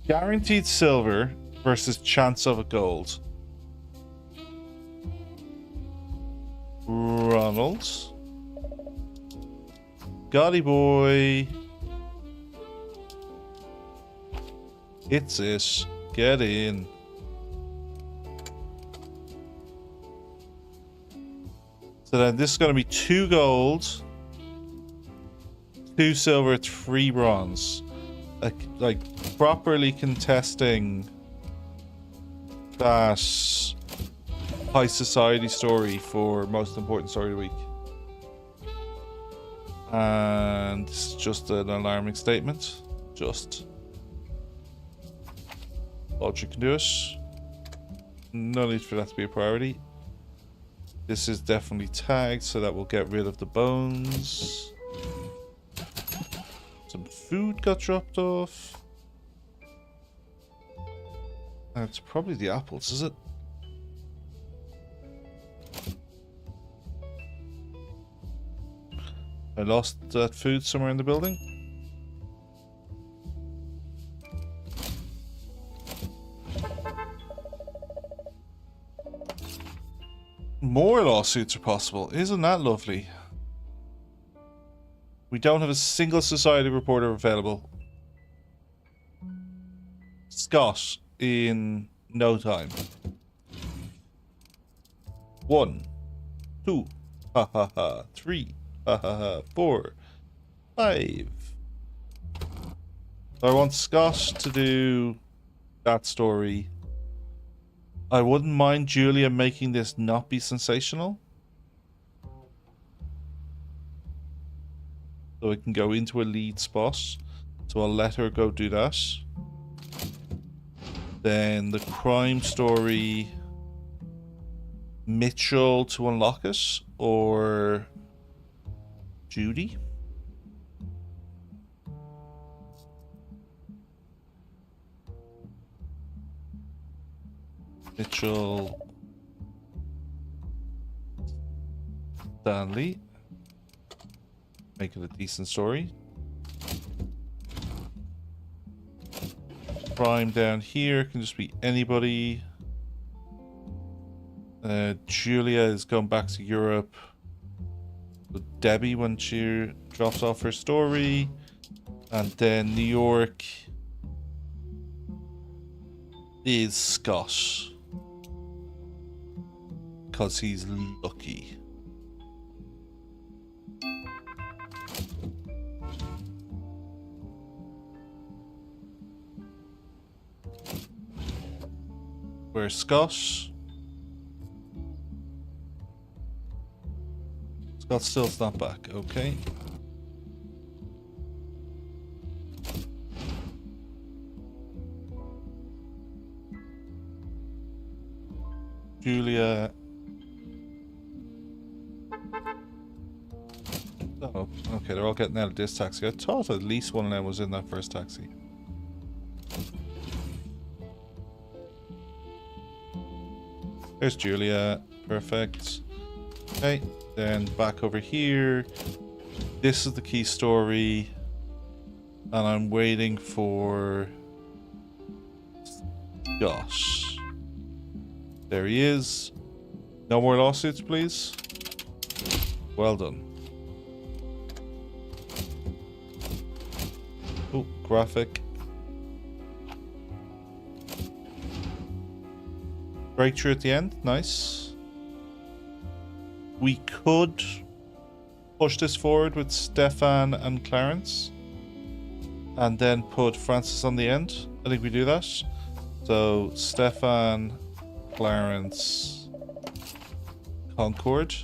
guaranteed silver versus chance of a gold. Ronald. Gotti boy. It's it. Get in. So then this is going to be 2 gold, 2 silver, 3 bronze. Like properly contesting that high society story for most important story of the week. And this is just an alarming statement. Just logic can do it. No need for that to be a priority. This is definitely tagged, so that will get rid of the bones. Some food got dropped off. It's probably the apples, is it? I lost that food somewhere in the building. More lawsuits are possible. Isn't that lovely? We don't have a single society reporter available. Scott, in no time. 1, 2, ha ha ha, 3, ha ha ha, 4, 5. I want Scott to do that story. I wouldn't mind Julia making this not be sensational. So it can go into a lead spot. So I'll let her go do that. Then the crime story, Mitchell to unlock it, or Judy? Mitchell, Stanley. Make it a decent story. Crime down here can just be anybody. Julia is going back to Europe. So Debbie when she drops off her story. And then New York is Scott. Because he's lucky. Where's Scott? Scott still's not back, okay. Julia. Oh, okay, they're all getting out of this taxi. I thought at least one of them was in that first taxi. There's Julia. Perfect. Okay, then back over here. This is the key story. And I'm waiting for Gosh. There he is. No more lawsuits, please. Well done. Oh, graphic. Breakthrough at the end. Nice. We could push this forward with Stefan and Clarence. And then put Francis on the end. I think we do that. So, Stefan, Clarence, Concord.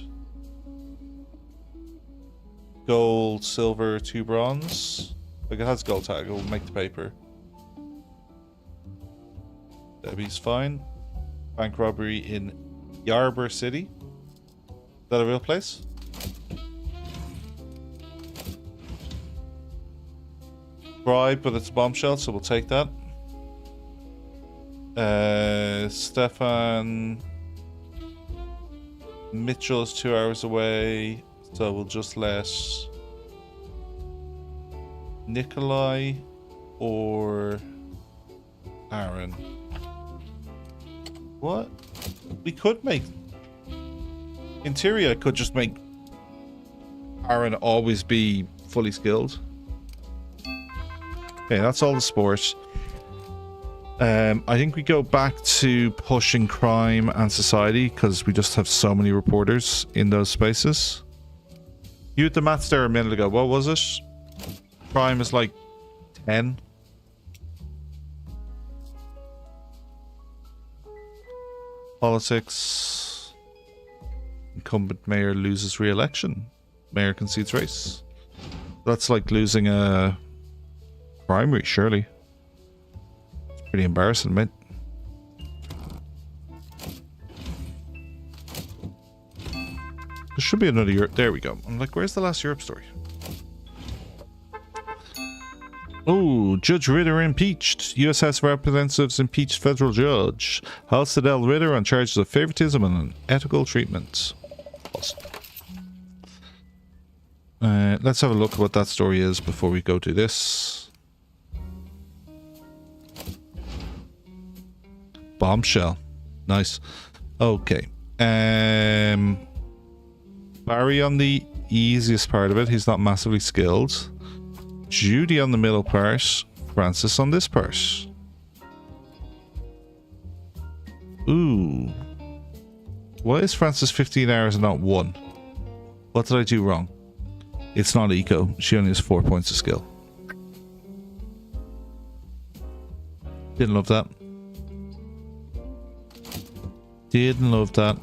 Gold, silver, 2 bronze. Like it has gold tag, it'll make the paper. Debbie's fine. Bank robbery in Ybor City. Is that a real place? Bribe, but it's a bombshell, so we'll take that. Stefan Mitchell is 2 hours away, so we'll just let Nikolai or Aaron. What? We could make... In theory, I could just make Aaron always be fully skilled. Okay, that's all the sport. I think we go back to pushing crime and society because we just have so many reporters in those spaces. You had the maths there a minute ago. What was it? Crime is like 10. Politics. Incumbent mayor loses re-election. Mayor concedes race. That's like losing a primary, surely. It's pretty embarrassing, mate. There should be another Europe. There we go. I'm like, where's the last Europe story? Oh, Judge Ritter impeached. U.S. House of Representatives impeached federal judge. Halstead L. Ritter on charges of favoritism and unethical treatment. Awesome. Let's have a look at what that story is before we go to this. Bombshell. Nice. Okay. Barry on the easiest part of it. He's not massively skilled. Judy on the middle part. Francis on this part. Ooh. Why is Francis 15 hours and not 1? What did I do wrong? It's not eco. She only has 4 points of skill. Didn't love that. Didn't love that.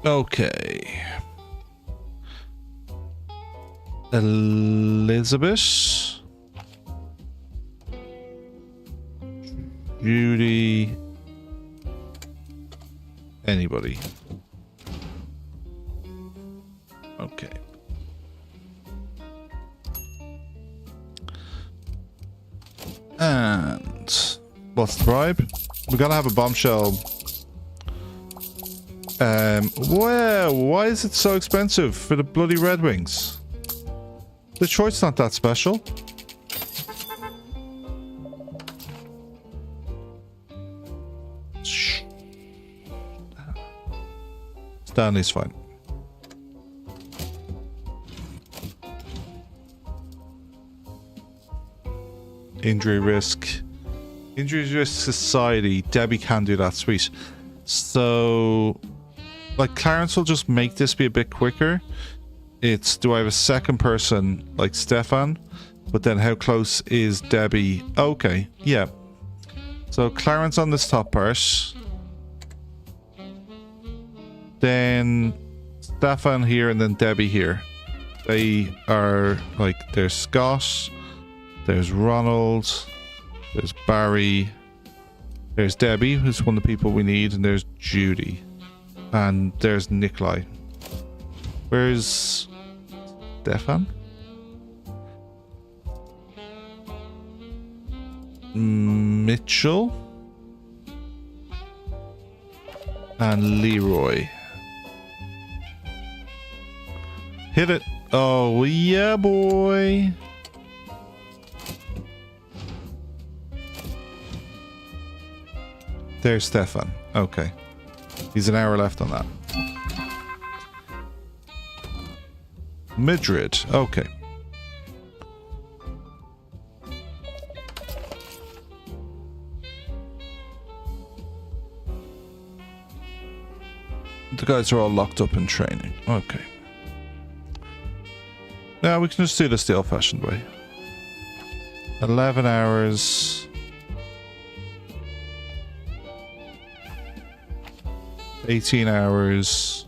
Okay. Elizabeth. Judy. Anybody. Okay. And what's the bribe? We gotta have a bombshell. Well, why is it so expensive for the bloody Red Wings? Detroit's not that special. Stanley's fine. Injury risk. Injury risk society. Debbie can do that. Sweet. So, like, Clarence will just make this be a bit quicker. It's, do I have a second person like Stefan? But then how close is Debbie? Okay, yeah. So Clarence on this top part. Then Stefan here and then Debbie here. They are, like, there's Scott. There's Ronald. There's Barry. There's Debbie, who's one of the people we need. And there's Judy. And there's Nikolai. Where's Stefan? Mitchell. And Leroy. Hit it. Oh, yeah, boy. There's Stefan. Okay. He's an hour left on that. Madrid. Okay. The guys are all locked up in training. Okay. Now we can just do this the old-fashioned way. 11 hours. 18 hours.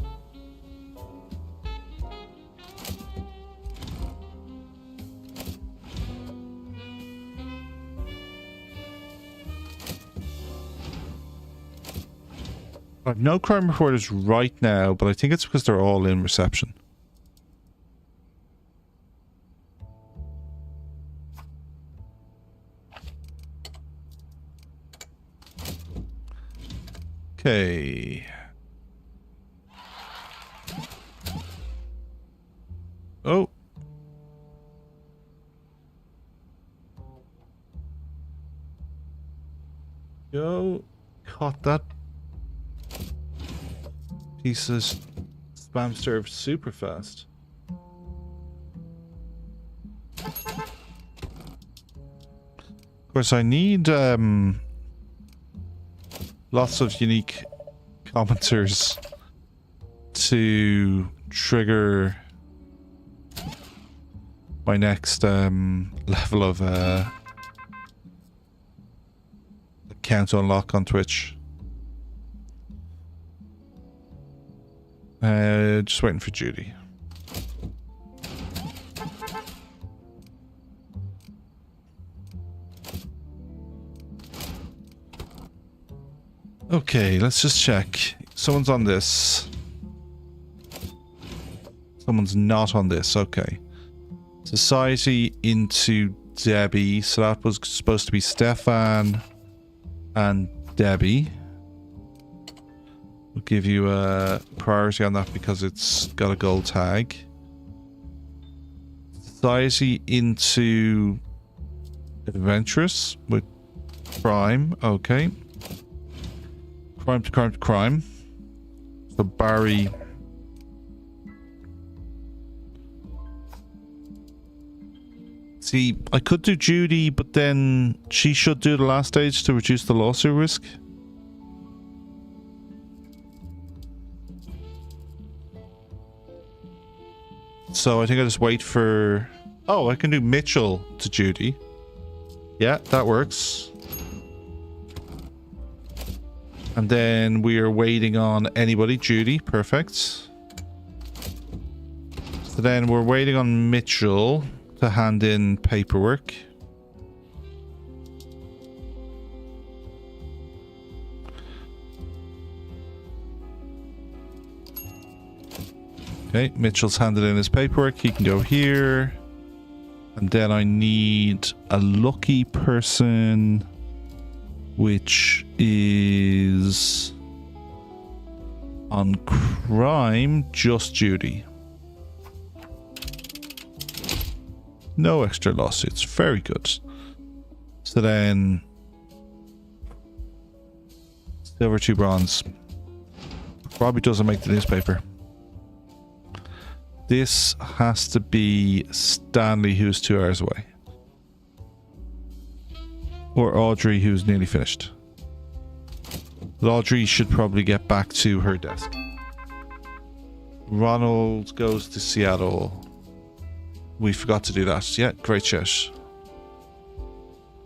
I have no crime reporters right now, but I think it's because they're all in reception. Okay. Oh. Yo, caught that piece of spam served super fast. Of course, I need lots of unique commenters to trigger my next level of account unlock on Twitch. Just waiting for Judy. Okay, let's just check. Someone's on this. Someone's not on this. Okay. Society into Debbie. So that was supposed to be Stefan and Debbie. We'll give you a priority on that because it's got a gold tag. Society into adventurous with crime. Okay. Crime to crime to crime. So Barry. See, I could do Judy, but then she should do the last stage to reduce the lawsuit risk. So I think I just wait for... Oh, I can do Mitchell to Judy. Yeah, that works. And then we are waiting on anybody. Judy, perfect. So then we're waiting on Mitchell to hand in paperwork. Okay, Mitchell's handed in his paperwork. He can go here. And then I need a lucky person, which is on crime, just Judy. No extra lawsuits. Very good. So then silver 2 bronze. Probably doesn't make the newspaper. This has to be Stanley, who's 2 hours away. Or Audrey, who's nearly finished. But Audrey should probably get back to her desk. Ronald goes to Seattle. We forgot to do that. Yeah, great shout.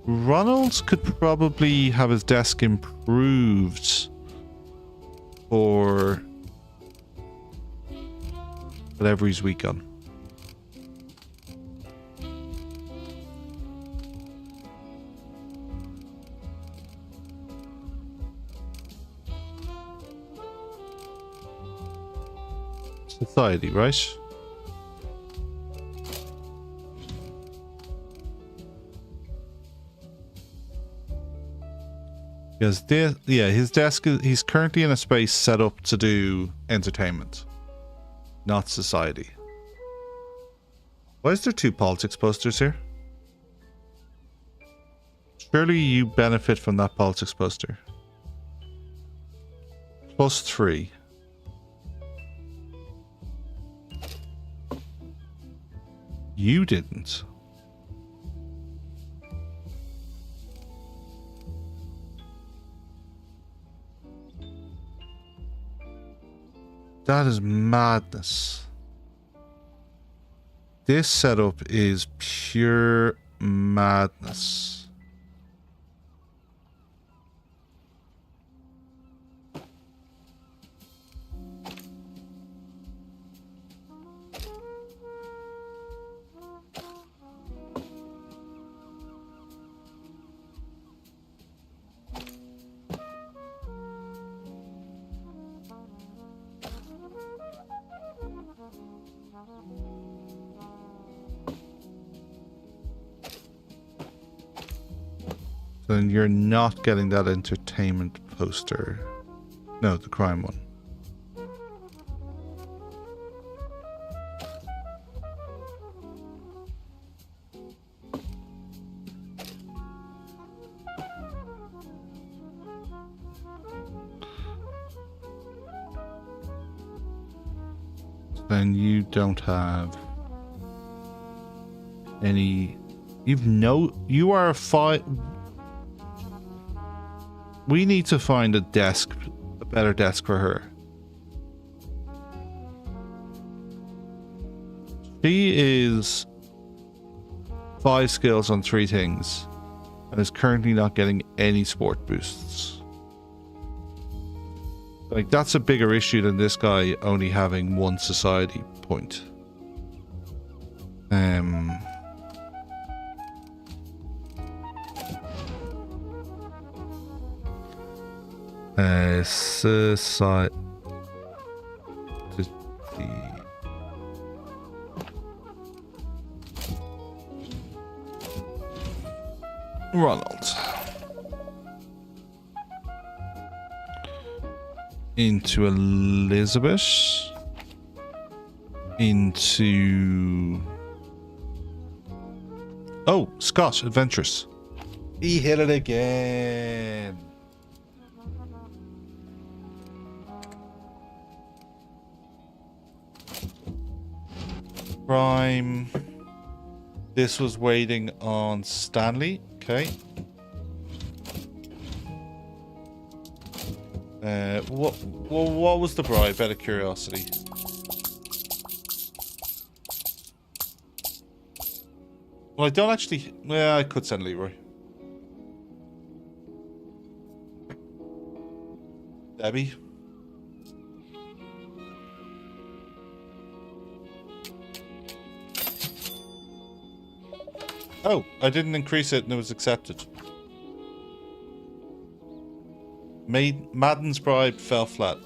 Ronald could probably have his desk improved for whatever he's weak on. Society, right? Because yeah, his desk is, he's currently in a space set up to do entertainment, not society. Why is there 2 politics posters here? Surely you benefit from that politics poster. +3. You didn't. That is madness. This setup is pure madness. Then you're not getting that entertainment poster. No, the crime one. Then you don't have any. You are a five. We need to find a desk, a better desk for her. She is 5 skills on 3 things and is currently not getting any sport boosts. Like, that's a bigger issue than this guy only having 1 society point. Society. Ronald. Into Elizabeth. Into... Oh, Scott, adventurous. He hit it again. Prime. This was waiting on Stanley. Okay. What was the bribe? Out of curiosity. Well, I don't actually... Well, I could send Leroy. Debbie. Oh, I didn't increase it and it was accepted. Madden's bribe fell flat.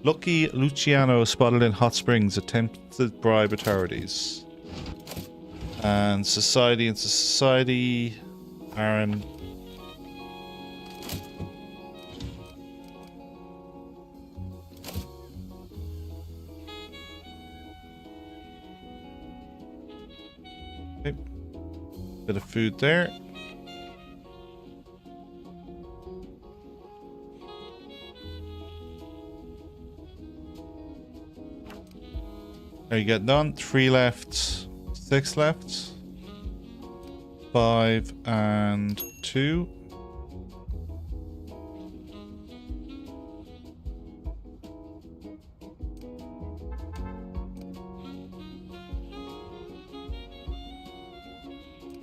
Lucky Luciano spotted in Hot Springs attempted bribe authorities. And society and society. Aaron. Okay. Bit of food there. Are you getting done? 3 left. 6 left. 5 and 2.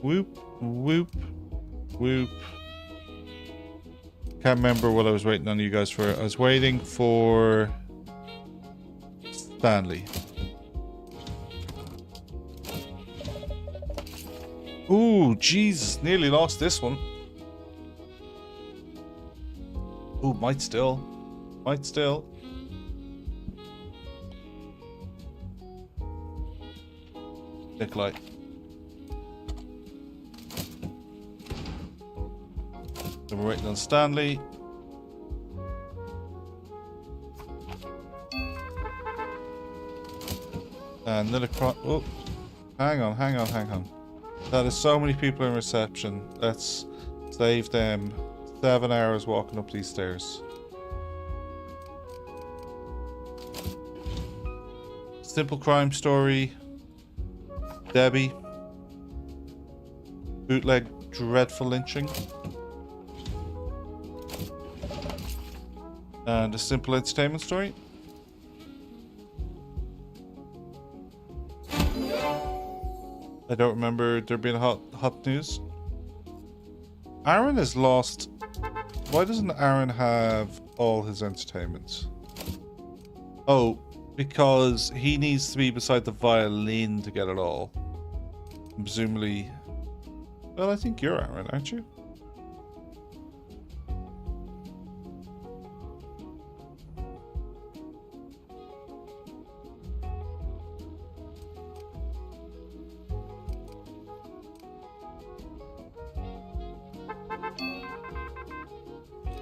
Whoop, whoop, whoop. Can't remember what I was waiting on you guys for. I was waiting for Stanley. Ooh, Jesus, nearly lost this one. Ooh, might still. Might still. Nikolai. Then we're waiting on Stanley. And another oh, hang on. That is so many people in reception. Let's save them 7 hours walking up these stairs. Simple crime story. Debbie. Bootleg dreadful lynching. And a simple entertainment story. I don't remember there being hot news. Aaron has lost. Why doesn't Aaron have all his entertainment? Oh, because he needs to be beside the violin to get it all. And presumably. Well, I think you're Aaron, aren't you?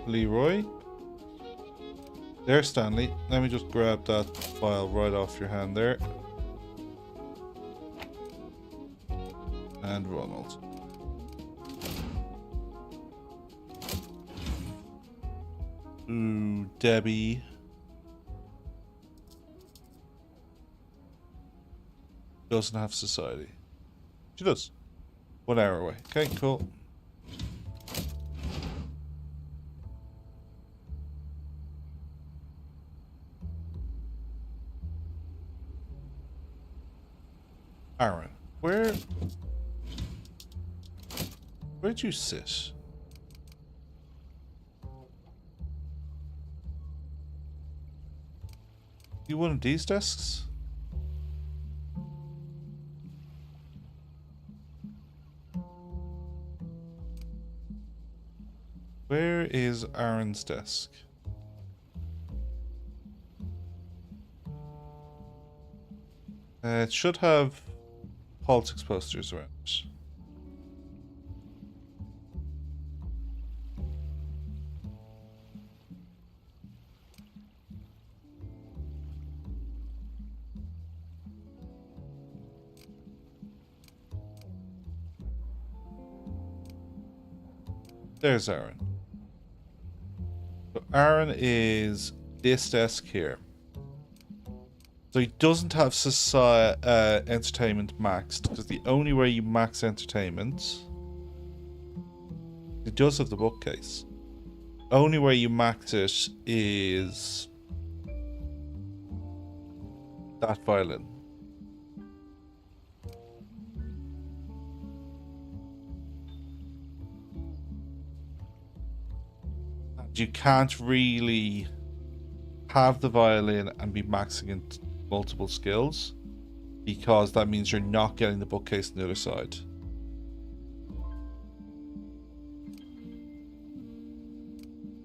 Leroy. There's Stanley. Let me just grab that file right off your hand there. And Ronald. Ooh, Debbie. Doesn't have society. She does. 1 hour away. Okay, cool. Aaron, where'd you sit? You one of these desks? Where is Aaron's desk? It should have politics posters around. There's Aaron. So Aaron is this desk here. So he doesn't have society, entertainment maxed, because the only way you max entertainment... It does have the bookcase. Only way you max it is... that violin. And you can't really have the violin and be maxing in multiple skills, because that means you're not getting the bookcase on the other side.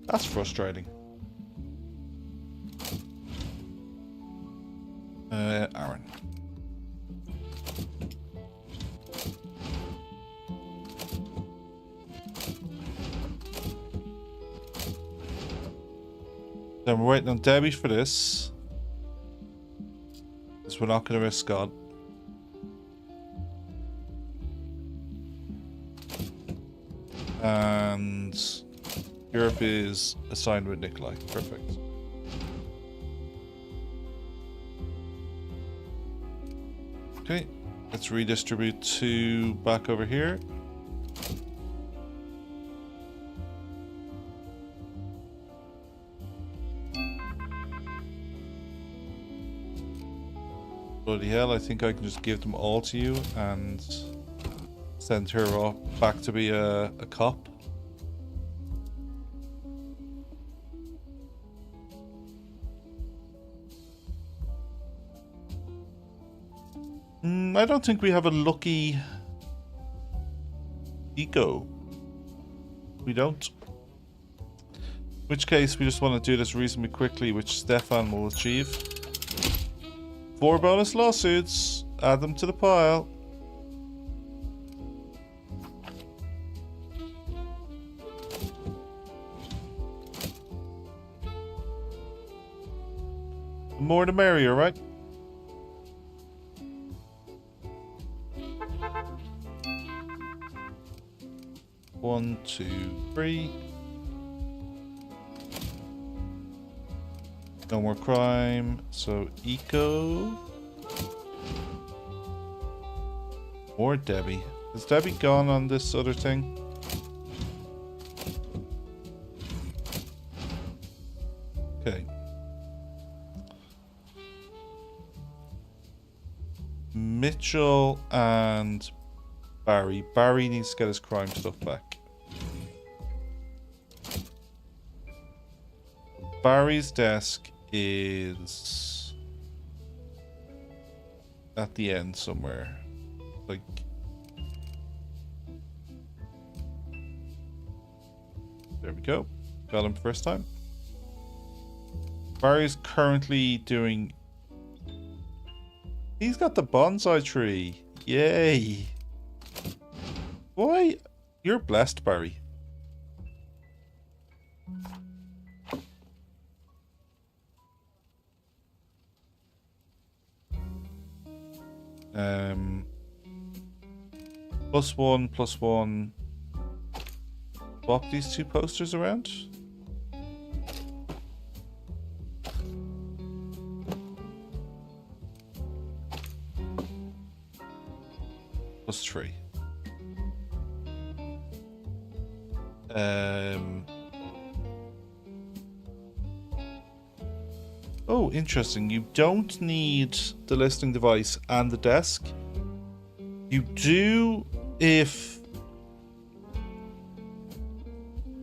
That's frustrating. Aaron. Then we're waiting on Debbie for this. Because we're not going to risk Scott. And Europe is assigned with Nikolai. Perfect. Okay, let's redistribute 2 back over here. Bloody hell, I think I can just give them all to you and send her off back to be a cop. I don't think we have a lucky eco. We don't. In which case, we just want to do this reasonably quickly, which Stefan will achieve. 4 bonus lawsuits. Add them to the pile. The more the merrier, right? One, two, three. No more crime. So eco. More Debbie. Is Debbie gone on this other thing? Okay. Mitchell and Barry. Barry needs to get his crime stuff back. Barry's desk is at the end somewhere. Like, there we go. Got him first time. Barry's currently doing... He's got the bonsai tree. Yay. Why? You're blessed, Barry. +1/+1. Swap these 2 posters around. +3. Oh, interesting. You don't need the listening device and the desk. You do if...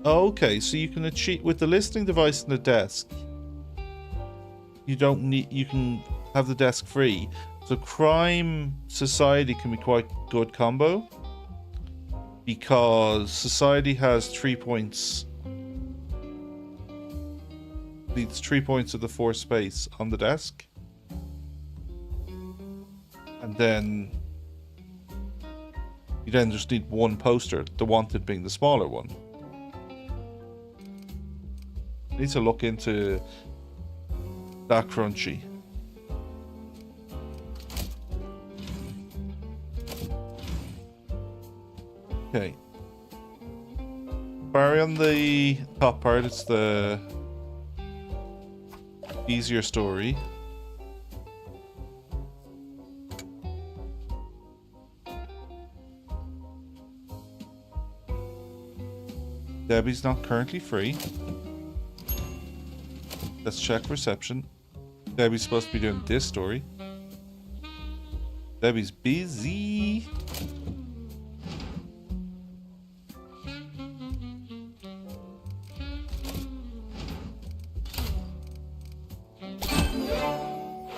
Okay, so you can achieve with the listening device and the desk. You don't need... You can have the desk free. So crime society can be quite good combo. Because society has 3 points. Needs 3 points of the 4 space on the desk. And then you then just need 1 poster, the wanted being the smaller one. Need to look into that crunchy. Okay. Barry on the top part, it's the easier story. Debbie's not currently free. Let's check reception. Debbie's supposed to be doing this story. Debbie's busy.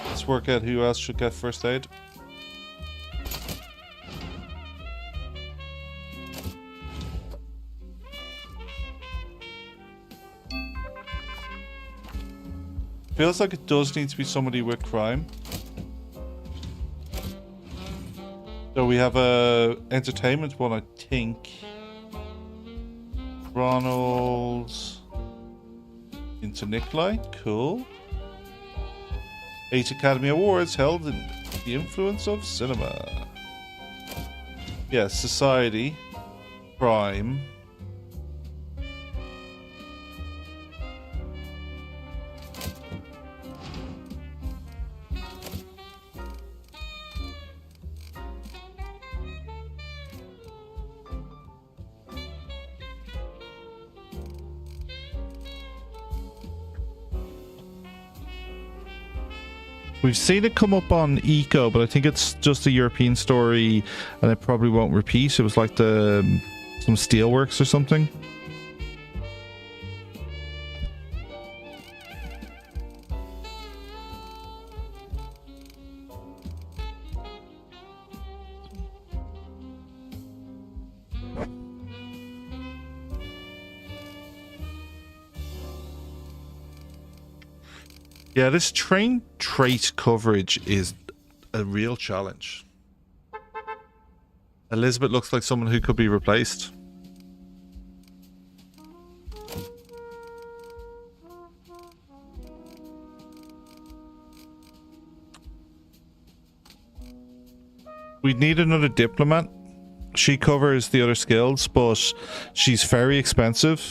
Let's work out who else should get first aid. Feels like it does need to be somebody with crime. So we have a entertainment one, I think. Ronald into Nikolai, cool. 8 Academy Awards held in the influence of cinema. Yeah, society, crime. We've seen it come up on Eco, but I think it's just a European story and it probably won't repeat. It was like some steelworks or something. Yeah, this train trait coverage is a real challenge. Elizabeth looks like someone who could be replaced. We need another diplomat. She covers the other skills, but she's very expensive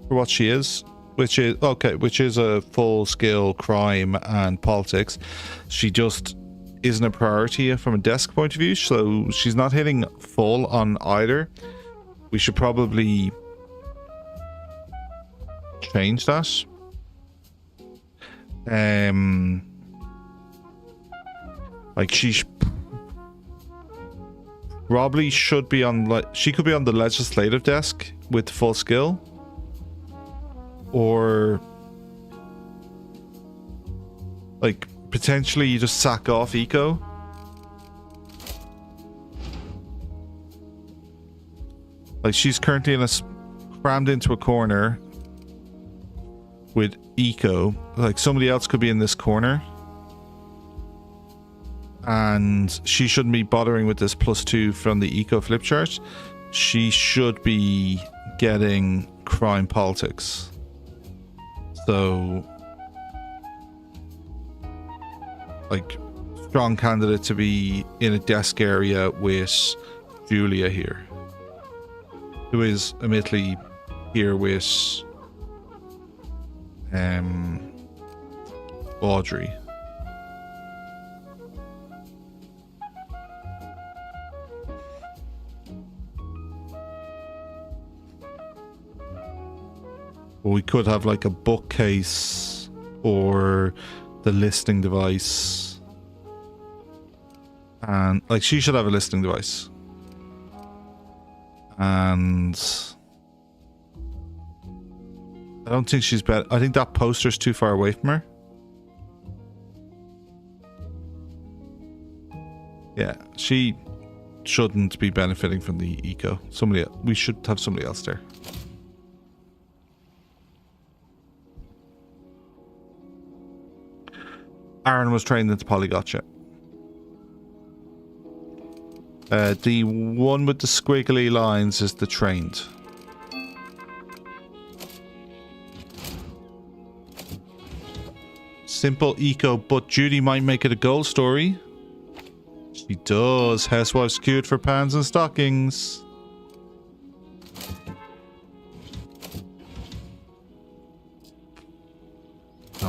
for what she is. Which is a full skill crime and politics. She just isn't a priority from a desk point of view, so she's not hitting full on either. We should probably change that. Like she probably should be on, she could be on the legislative desk with full skill. Or like potentially you just sack off Eco. Like she's currently crammed into a corner with Eco. Like somebody else could be in this corner. And she shouldn't be bothering with this +2 from the Eco flip chart. She should be getting crime politics. So, like, strong candidate to be in a desk area with Julia here, who is admittedly here with Audrey. We could have like a bookcase or the listening device, and like she should have a listening device, and I don't think she's better. I think that poster's too far away from her. Yeah, she shouldn't be benefiting from the Eco. We should have somebody else there. Aaron was trained into Polygotcha. The one with the squiggly lines is the trained. Simple Eco, but Judy might make it a gold story. She does. Housewives queued for pans and stockings.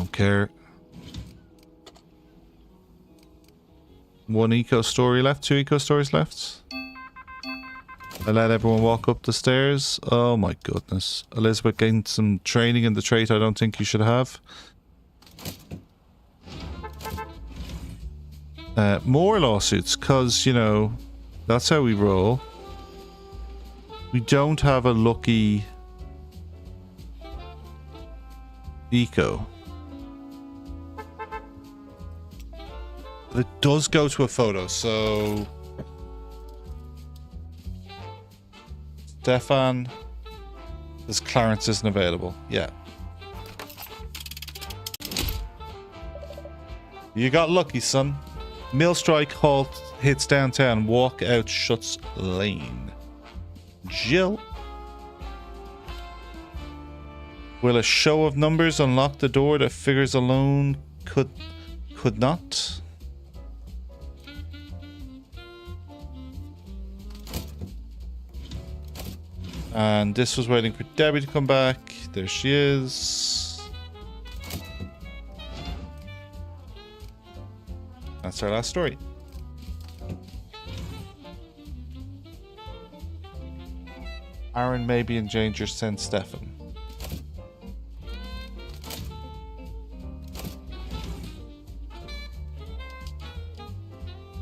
don't care. One eco story left, 2 eco stories left. I let everyone walk up the stairs. Oh my goodness. Elizabeth gained some training in the trait I don't think you should have. More lawsuits, because, you know, that's how we roll. We don't have a lucky eco. But it does go to a photo, so... Stefan... This Clarence isn't available. Yeah. You got lucky, son. Millstrike halt hits downtown. Walk out shuts lane. Jill. Will a show of numbers unlock the door that figures alone could not? And this was waiting for Debbie to come back. There she is. That's our last story. Aaron may be in danger, send Stefan.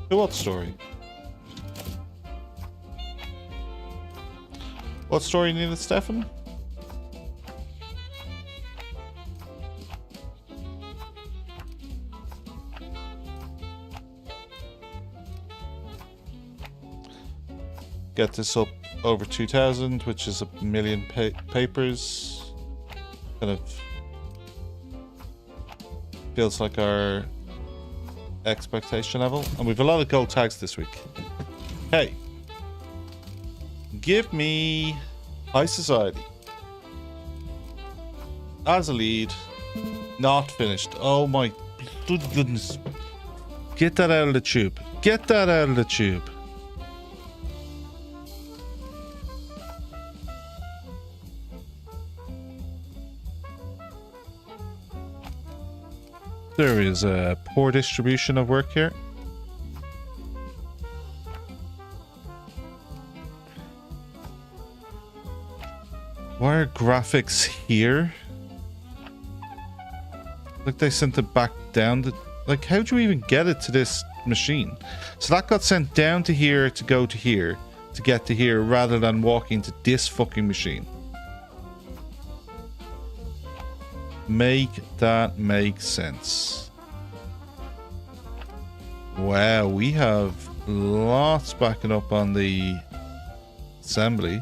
What story? What story needed Stefan? Get this up over 2,000, which is 1 million papers. Kind of feels like our expectation level. And we've a lot of gold tags this week. Hey. Give me High Society. As a lead. Not finished. Oh my goodness. Get that out of the tube. Get that out of the tube. There is a poor distribution of work here. Why are graphics here? Like they sent it back down to... Like, how do you even get it to this machine? So that got sent down to here to go to here to get to here rather than walking to this fucking machine. Make that make sense. Wow, we have lots backing up on the assembly.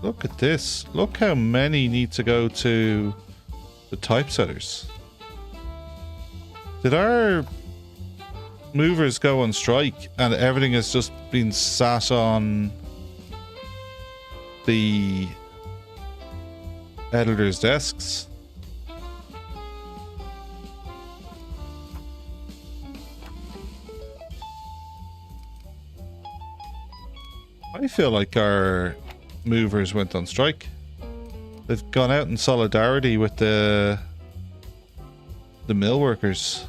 Look at this. Look how many need to go to the typesetters. Did our movers go on strike and everything has just been sat on the editors' desks? I feel like our movers went on strike. They've gone out in solidarity with the mill workers.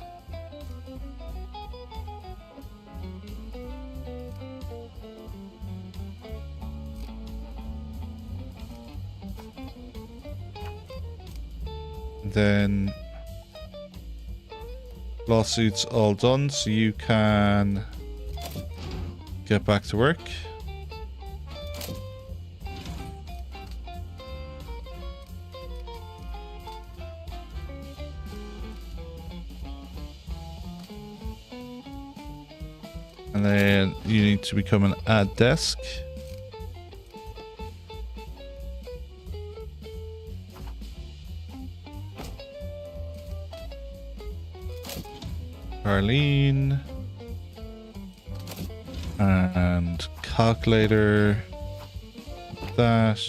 Then lawsuits all done, so you can get back to work. And then you need to become an ad desk. Arlene. And calculator. That.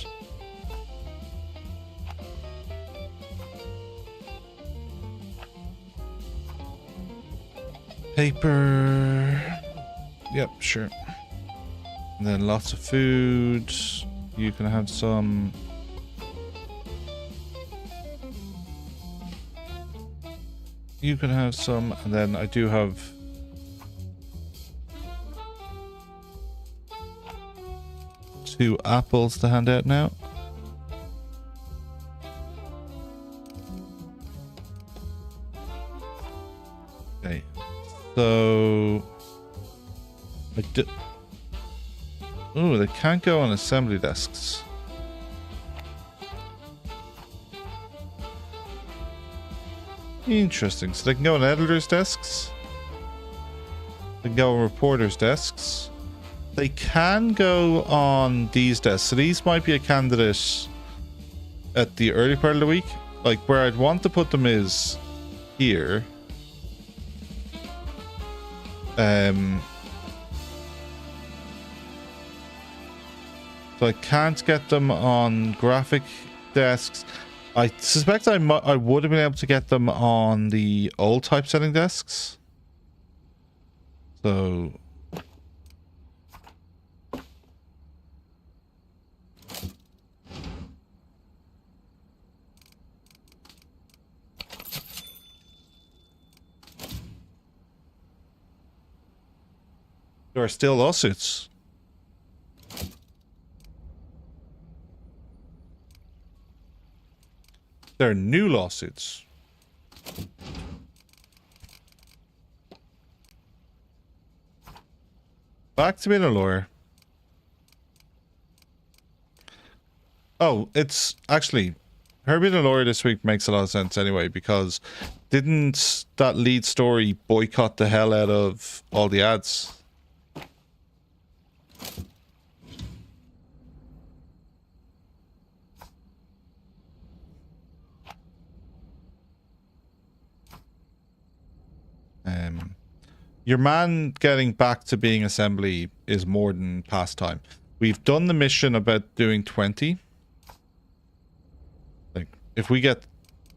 Paper. Yep, sure. And then lots of food. You can have some. You can have some, and then I do have 2 apples to hand out now. Okay, so I do. Oh, they can't go on assembly desks. Interesting. So they can go on editors' desks. They can go on reporters' desks. They can go on these desks. So these might be a candidate at the early part of the week. Like where I'd want to put them is here. So I can't get them on graphic desks. I suspect I would have been able to get them on the old typesetting desks. So there are still lawsuits. There are new lawsuits. Back to being a lawyer. Oh, it's actually her being a lawyer this week makes a lot of sense anyway, because didn't that lead story boycott the hell out of all the ads? Your man getting back to being assembly is more than past time. We've done the mission about doing 20. Like, if we get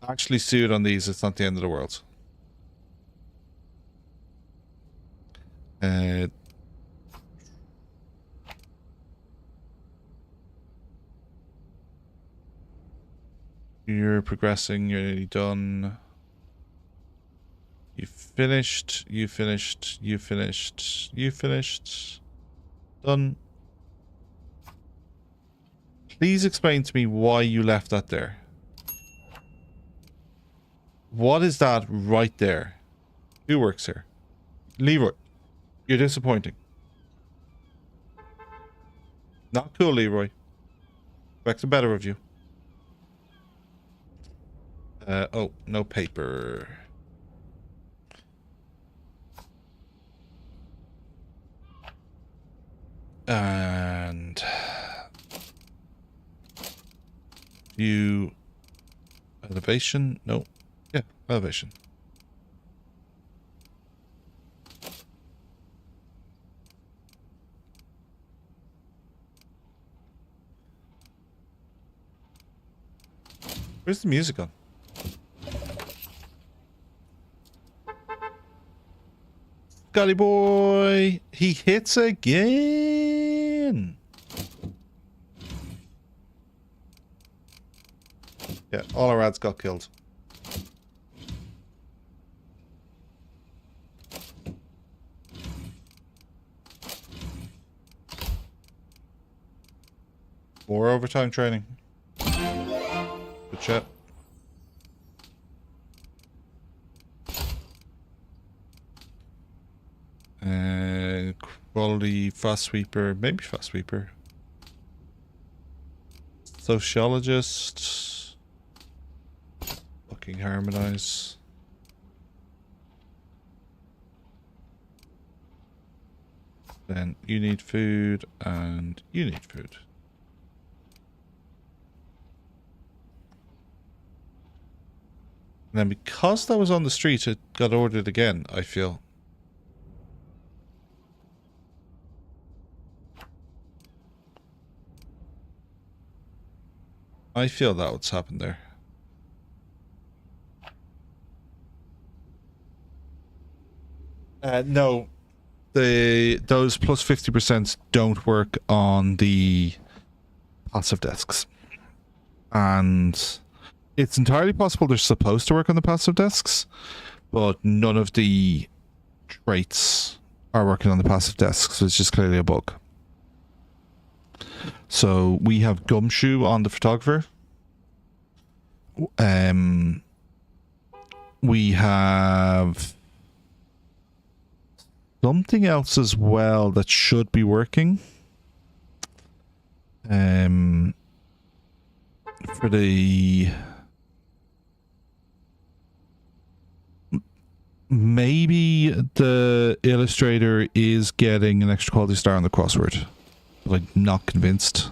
actually sued on these, it's not the end of the world. You're progressing, you're nearly done. You finished, you finished, you finished, you finished. Done. Please explain to me why you left that there. What is that right there? Who works here? Leroy, you're disappointing. Not cool, Leroy. Expect better of you. Oh, no paper. And you elevation? No. Yeah, elevation. Where's the music on? Scotty boy, he hits again. Yeah, all our ads got killed. More overtime training. Good chat. Quality fast sweeper, maybe fast sweeper. Sociologist. Fucking harmonize. Then you need food and you need food. And then because that was on the street, it got ordered again, I feel. I feel that what's happened there. No, those plus 50% don't work on the passive desks, and it's entirely possible they're supposed to work on the passive desks, but none of the traits are working on the passive desks, so it's just clearly a bug. So we have Gumshoe on the photographer. We have something else as well that should be working. For the... Maybe the illustrator is getting an extra quality star on the crossword, but I'm not convinced.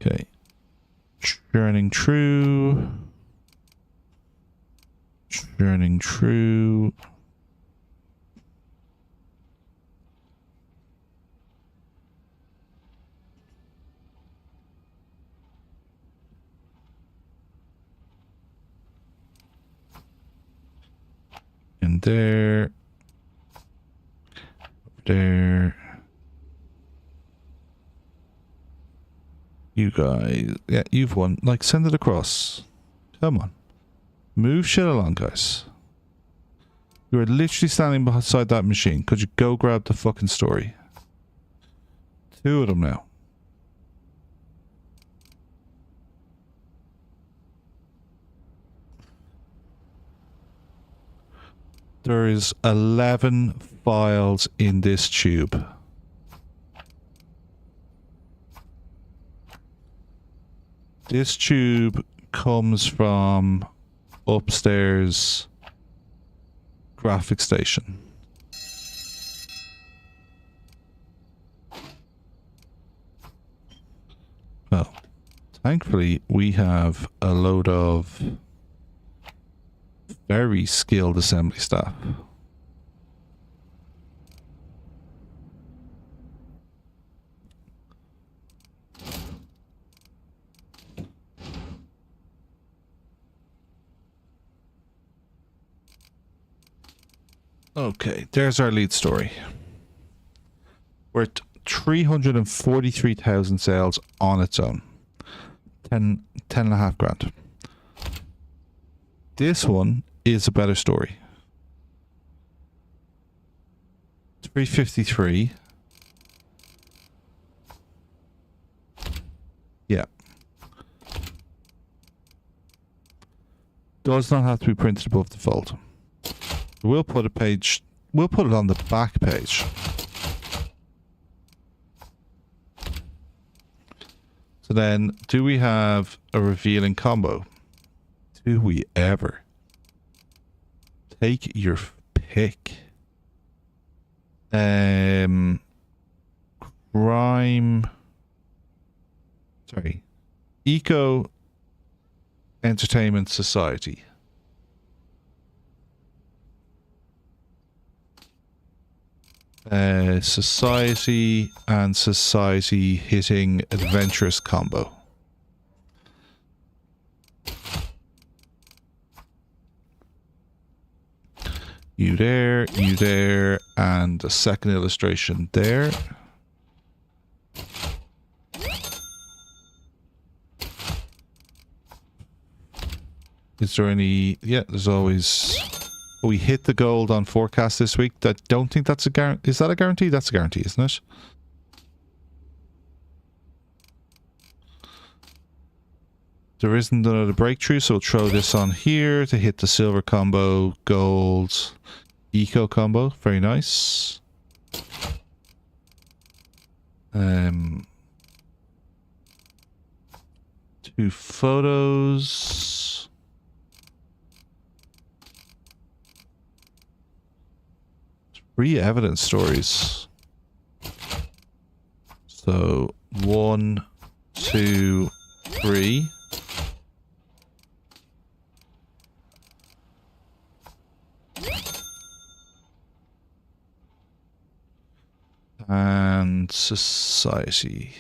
Okay. Churning true. Churning true. And there. There. You guys. Yeah, you've won. Like, send it across. Come on. Move shit along, guys. You are literally standing beside that machine. Could you go grab the fucking story? 2 of them now. There is 11 files in this tube. This tube comes from upstairs graphic station. Well, thankfully we have a load of very skilled assembly staff. Okay, there's our lead story. We're at 343,000 sales on its own. 10 and a half grand. This one is a better story. 353. Yeah. Does not have to be printed above the fold. We'll put a page, we'll put it on the back page. So then, do we have a revealing combo? Do we ever? Take your pick. Crime. Sorry. Eco Entertainment Society. Society and society hitting adventurous combo. You there, and a second illustration there. Is there any... Yeah, there's always... We hit the gold on forecast this week. I don't think that's a guarantee. Is that a guarantee? That's a guarantee, isn't it? There isn't another breakthrough, so we'll throw this on here to hit the silver combo, gold, eco combo. Very nice. 2 photos. Three evidence stories. So 1, 2, 3. And society.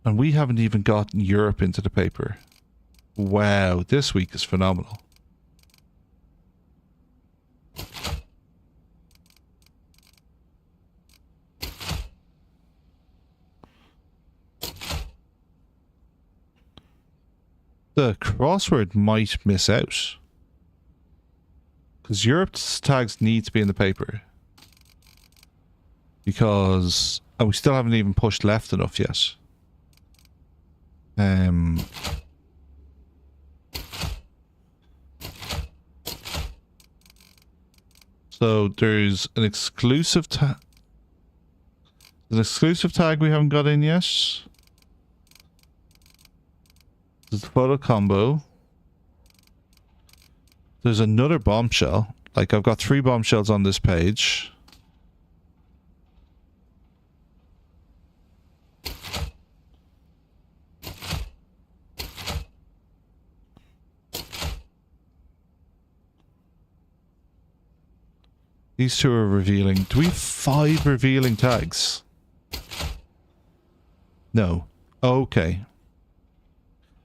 And And we haven't even gotten Europe into the paper. Wow, this week is phenomenal. The crossword might miss out. Because Europe's tags need to be in the paper. Because... and we still haven't even pushed left enough yet. So there's an exclusive tag. An exclusive tag we haven't got in yet. There's the photo combo. There's another bombshell. Like, I've got 3 bombshells on this page. These 2 are revealing. Do we have 5 revealing tags? No. Okay.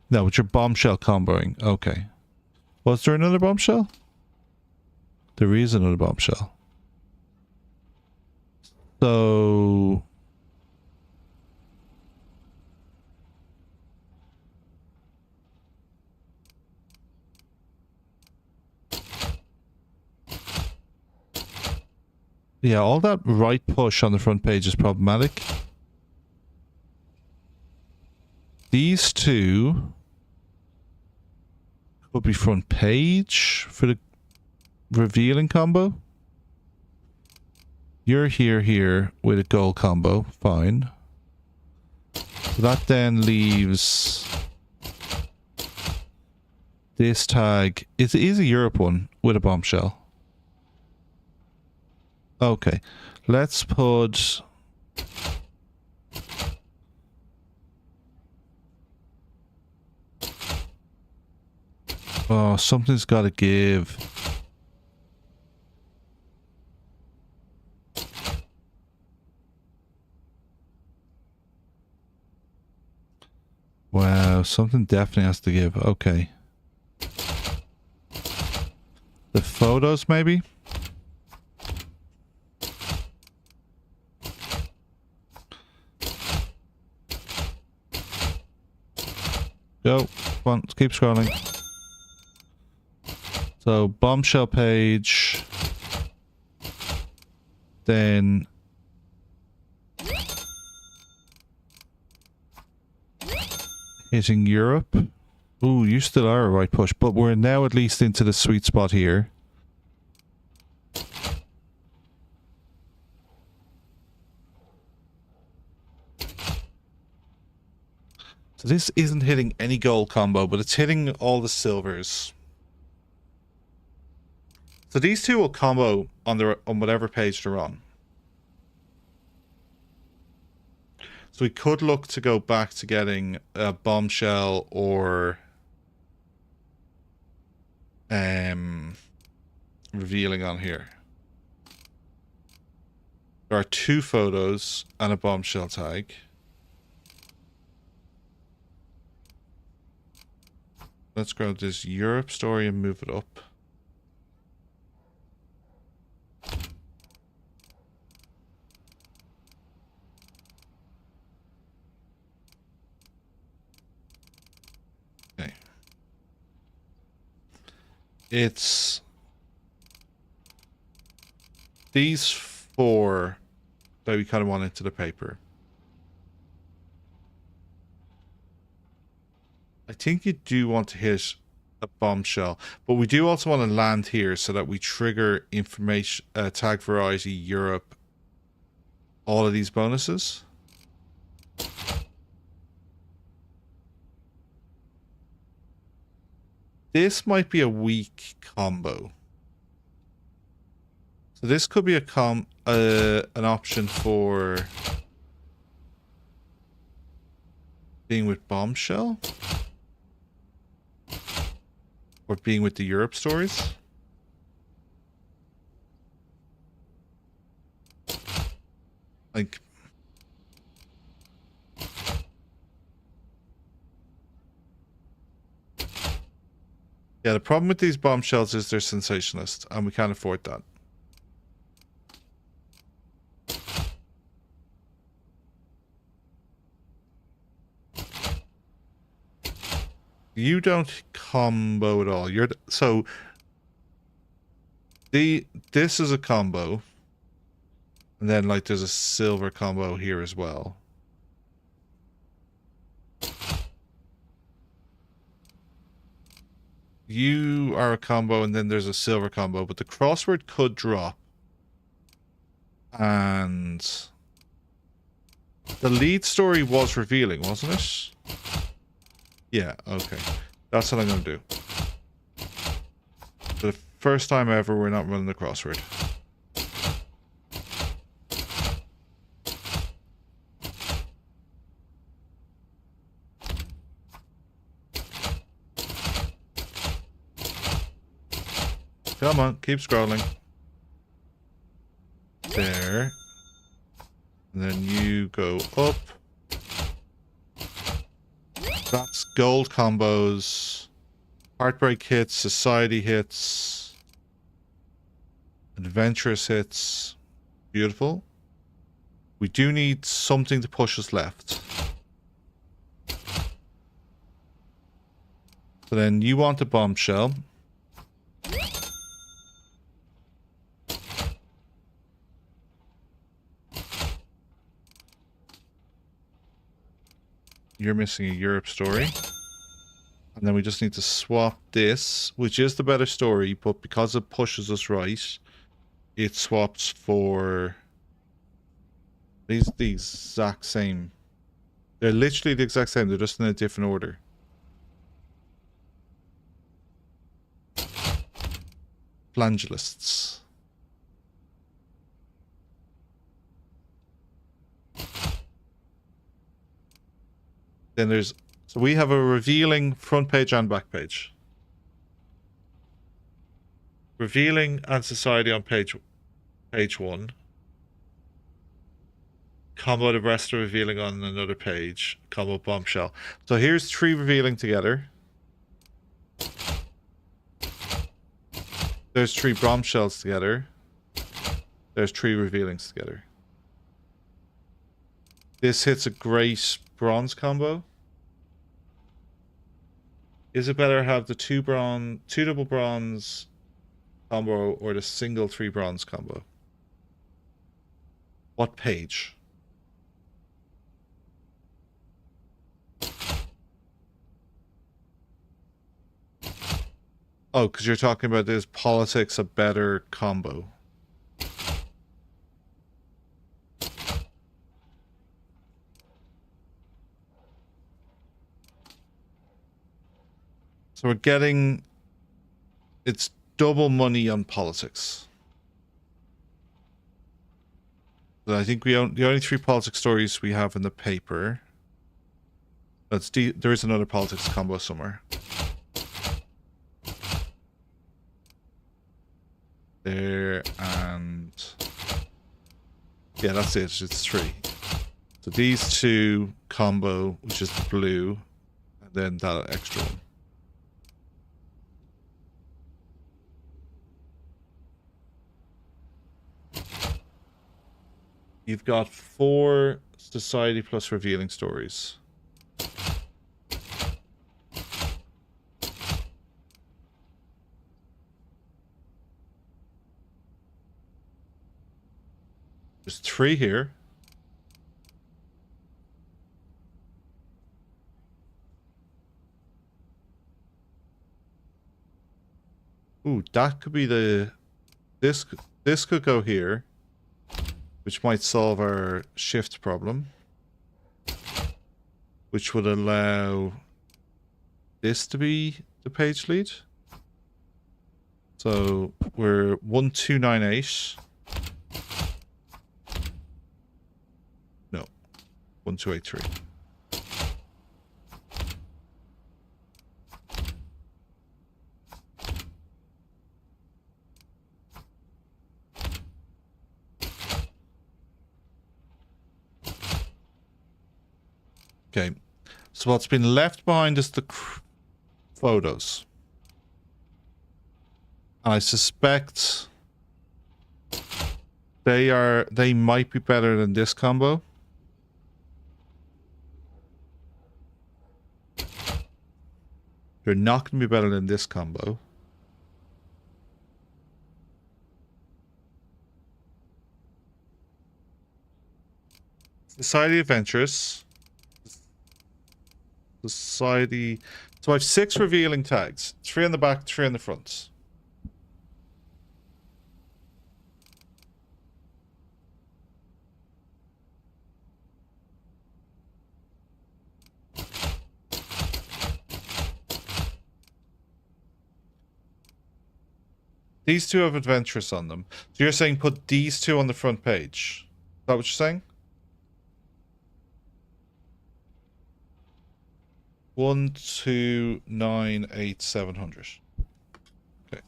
No, it's your bombshell comboing. Okay. Was there another bombshell? There is another bombshell. So... yeah, all that right push on the front page is problematic. These 2 could be front page for the revealing combo. You're here with a gold combo. Fine. So that then leaves this tag. It is a Europe one with a bombshell. Okay, let's put... oh, something's got to give. Wow, something definitely has to give. Okay. The photos, maybe? Go. Come on, let's keep scrolling. So, bombshell page. Then... hitting Europe. Ooh, you still are a right push, but we're now at least into the sweet spot here. So this isn't hitting any gold combo, but it's hitting all the silvers. So these 2 will combo on whatever page they're on. So we could look to go back to getting a bombshell or revealing on here. There are 2 photos and a bombshell tag. Let's grab this Europe story and move it up. Okay. It's these 4 that we kind of want into the paper. I think you do want to hit a bombshell, but we do also want to land here so that we trigger information, tag variety, Europe, all of these bonuses. This might be a weak combo. So this could be an option for being with bombshell. Or being with the Europe stories. Like... Yeah, the problem with these bombshells is they're sensationalist, and we can't afford that. You don't combo at all. So this is a combo, and then like there's a silver combo here as well. You are a combo, and then there's a silver combo, but the crossword could drop. And the lead story was revealing, wasn't it? Yeah, okay. That's what I'm going to do. For the first time ever, we're not running the crossword. Come on, keep scrolling. There. And then you go up. That's gold combos. Heartbreak hits, society hits. Adventurous hits. Beautiful. We do need something to push us left. So then you want a bombshell. You're missing a Europe story. And then we just need to swap this, which is the better story, but because it pushes us right, it swaps for the exact same. They're literally the exact same, they're just in a different order. Flangelists. Then there's, so we have a revealing front page and back page. Revealing and society on page 1. Combo the rest of revealing on another page. Combo bombshell. So here's 3 revealing together. There's 3 bombshells together. There's 3 revealings together. This hits a great bronze combo. Is it better to have the 2 double bronze combo or the single 3 bronze combo? What page? Oh, because you're talking about is politics a better combo? So we're getting, it's double money on politics. But I think the only 3 politics stories we have in the paper. There is another politics combo somewhere. There and yeah, that's it. It's 3. So these 2 combo, which is the blue, and then that extra one. You've got 4 society plus revealing stories. There's 3 here. Ooh, that could be the... This could go here, which might solve our shift problem, which would allow this to be the page lead. So we're 1298. No, 1283. Okay, so what's been left behind is the photos. I suspect they might be better than this combo. They're not going to be better than this combo. Society Adventurous. Society. So I have 6 revealing tags. 3 on the back, 3 on the front. These 2 have adventurous on them. So you're saying put these 2 on the front page. Is that what you're saying? 1, 2, 9, 8, 700. Okay.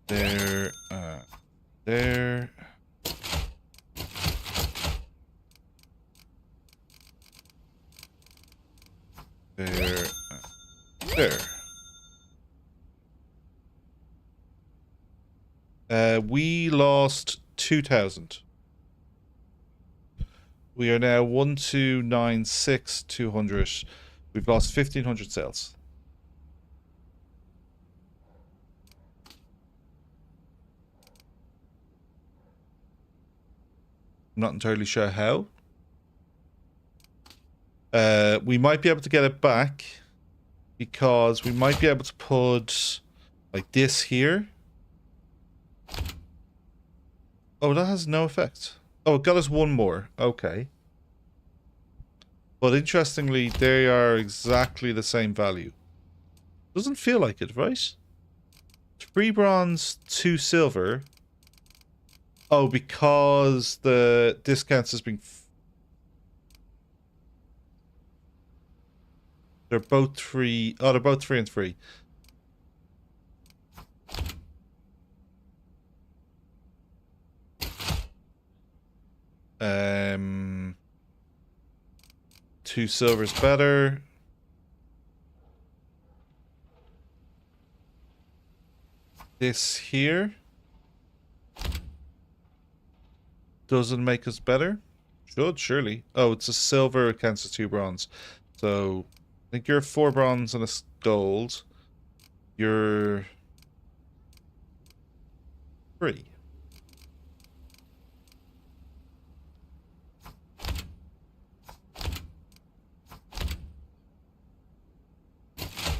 There, there. There. We lost 2,000. We are now 1296 200. We've lost 1,500 sales. I'm not entirely sure how. We might be able to get it back because we might be able to put like this here. Oh, that has no effect. Oh, it got us 1 more. Okay. But interestingly, they are exactly the same value. Doesn't feel like it, right? 3 bronze, 2 silver. Oh, because the discounts has been... They're both 3... Oh, they're both 3 and 3. Two silver's better. This here doesn't make us better. Should, surely. Oh, it's a silver against 2 bronze. So, I think you're 4 bronze and a gold. You're 3.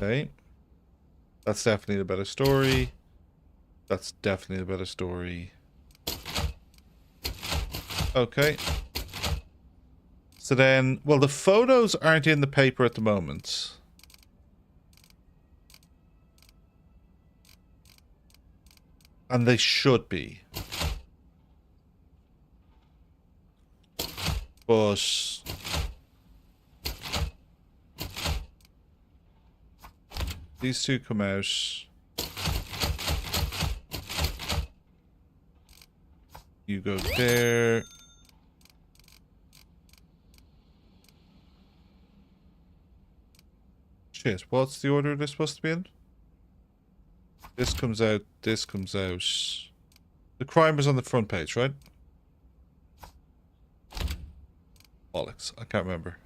Okay. That's definitely the better story. That's definitely the better story. Okay. So then, well, the photos aren't in the paper at the moment. And they should be. But... these 2 come out. You go there. Shit, what's the order they're supposed to be in? This comes out, this comes out. The crime is on the front page, right? Bollocks, I can't remember.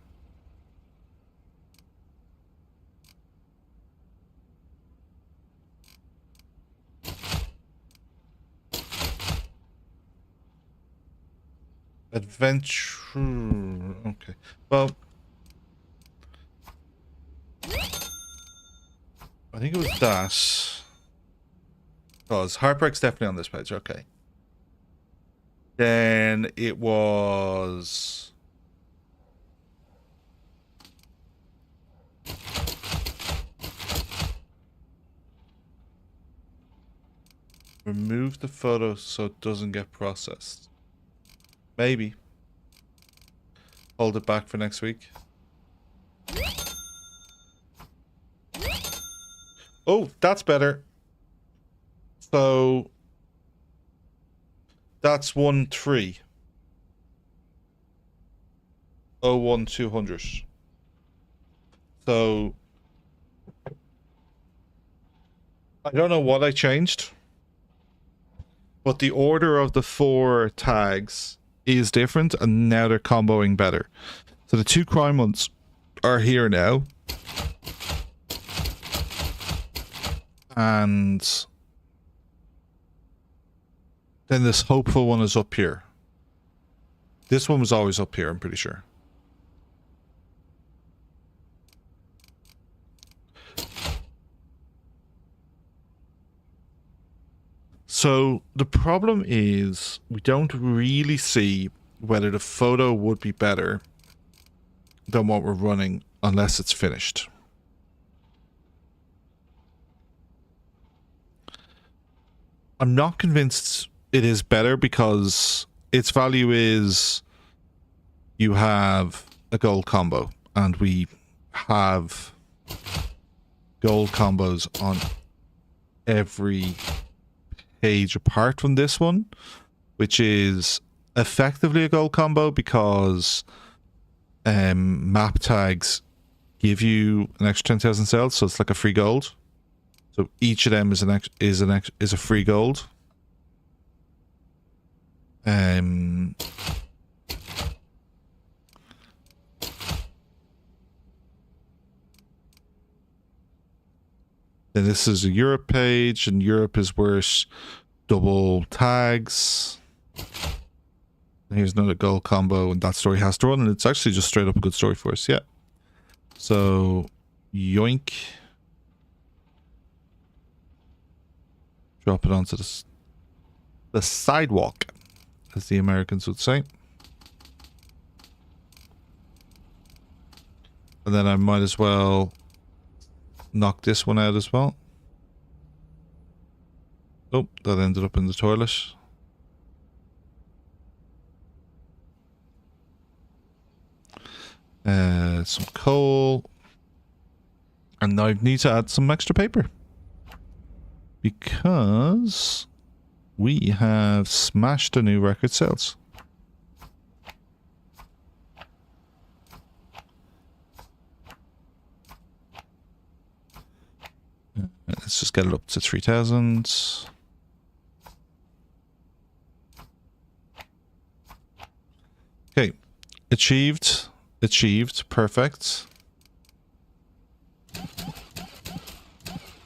Adventure. Okay. Well, I think it was that. Because Heartbreak's definitely on this page. Okay. Then it was... remove the photo so it doesn't get processed. Maybe. Hold it back for next week. Oh, that's better. So that's 1-3. 01200. So I don't know what I changed, but the order of the 4 tags is different, and now they're comboing better. So the 2 crime ones are here now, and then this hopeful one is up here. This one was always up here, I'm pretty sure. So the problem is we don't really see whether the photo would be better than what we're running unless it's finished. I'm not convinced it is better because its value is you have a gold combo, and we have gold combos on every page apart from this one, which is effectively a gold combo because map tags give you an extra 10,000 cells, so it's like a free gold. So each of them is a free gold. Then this is a Europe page, and Europe is worth double tags. And here's another gold combo, and that story has to run, and it's actually just straight up a good story for us, yeah. So, yoink. Drop it onto the sidewalk, as the Americans would say. And then I might as well knock this one out as well. Oh, that ended up in the toilet. Some coal. And now I need to add some extra paper, because we have smashed a new record sales. Let's just get it up to 3,000. Okay, achieved, perfect.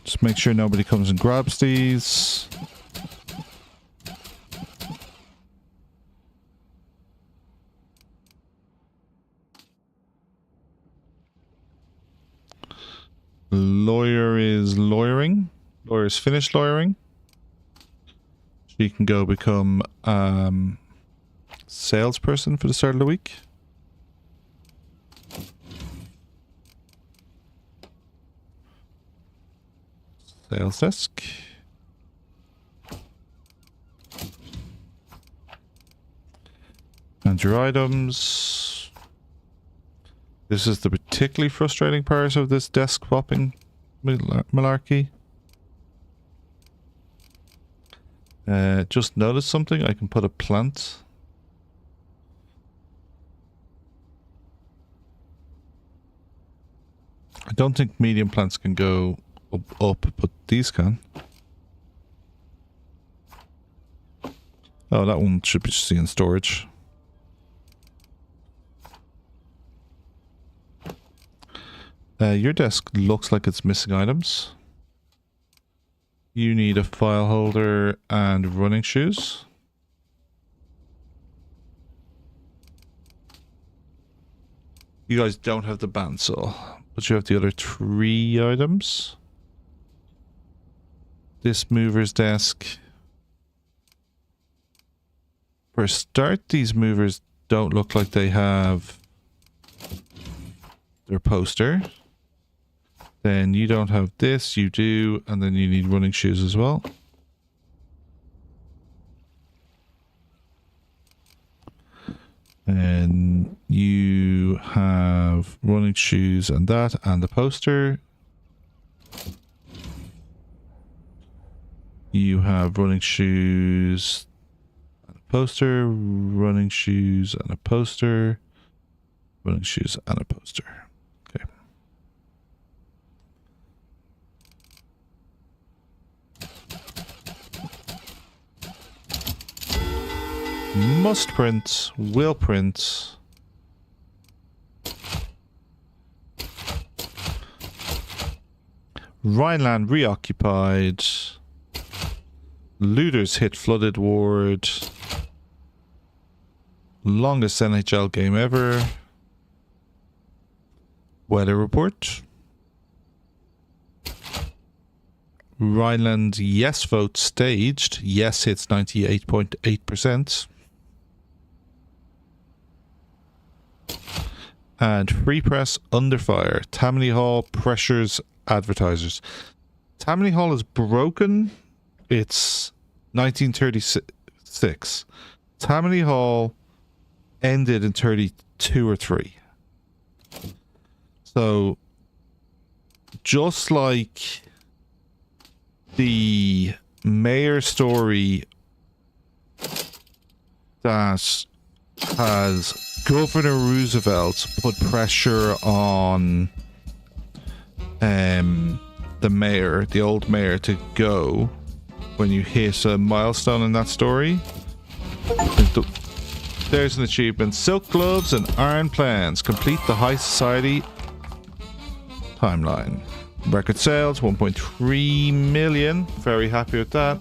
Just make sure nobody comes and grabs these. Lawyer is lawyering. Lawyer's finished lawyering. She can go become salesperson for the start of the week. Sales desk. And your items. This is the particularly frustrating part of this desk swapping malarkey. Just noticed something. I can put a plant. I don't think medium plants can go up, but these can. Oh, that one should be just in storage. Your desk looks like it's missing items. You need a file holder and running shoes. You guys don't have the bandsaw, but you have the other 3 items. This mover's desk. For a start, these movers don't look like they have their poster. Then you don't have this, you do, and then you need running shoes as well. And you have running shoes and that, and the poster. You have running shoes and a poster, running shoes and a poster, Running shoes and a poster. Okay. Must print, will print. Rhineland reoccupied. Looters hit flooded ward. Longest NHL game ever. Weather report. Rhineland yes vote staged. Yes hits 98.8%. And Free Press under fire. Tammany Hall pressures advertisers. Tammany Hall is broken. It's 1936. Tammany Hall ended in 32 or 3. So, just like the mayor story that has Governor Roosevelt put pressure on the mayor, the old mayor, to go when you hit a milestone in that story. There's an achievement. Silk gloves and iron plans. Complete the high society timeline. Record sales 1.3 million. Very happy with that.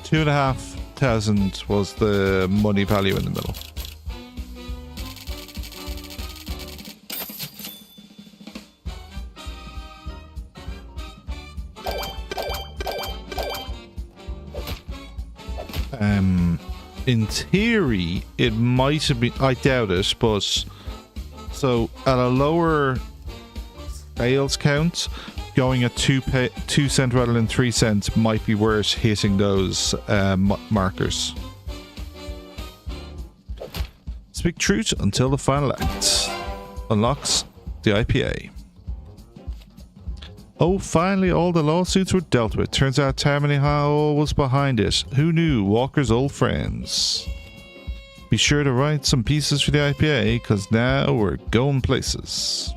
$2,500 was the money value in the middle. In theory, it might have been, I doubt it, but so at a lower sales count, going at 2 cents rather than 3 cents might be worth hitting those markers. Speak truth until the final act unlocks the IPA. Oh, finally all the lawsuits were dealt with. Turns out Tammany Hall was behind it. Who knew? Walker's old friends. Be sure to write some pieces for the IPA, because now we're going places.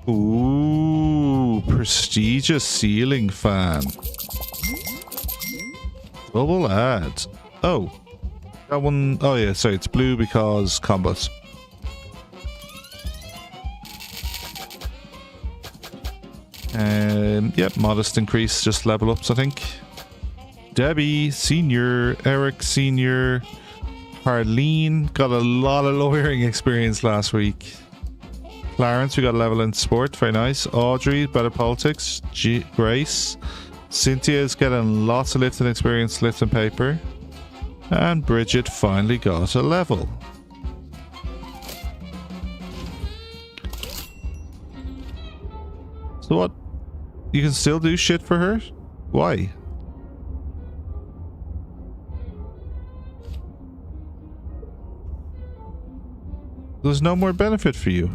Ooh, prestigious ceiling fan. Double ad. Oh. That one, oh yeah, sorry, it's blue because combos. Yep, modest increase, just level ups, I think. Debbie, senior, Eric, senior, Harleen, got a lot of lawyering experience last week. Clarence, we got a level in sport, very nice. Audrey, better politics. Grace, Cynthia's getting lots of lifting experience, lifting paper. And Bridget finally got a level. So what? You can still do shit for her? Why? There's no more benefit for you.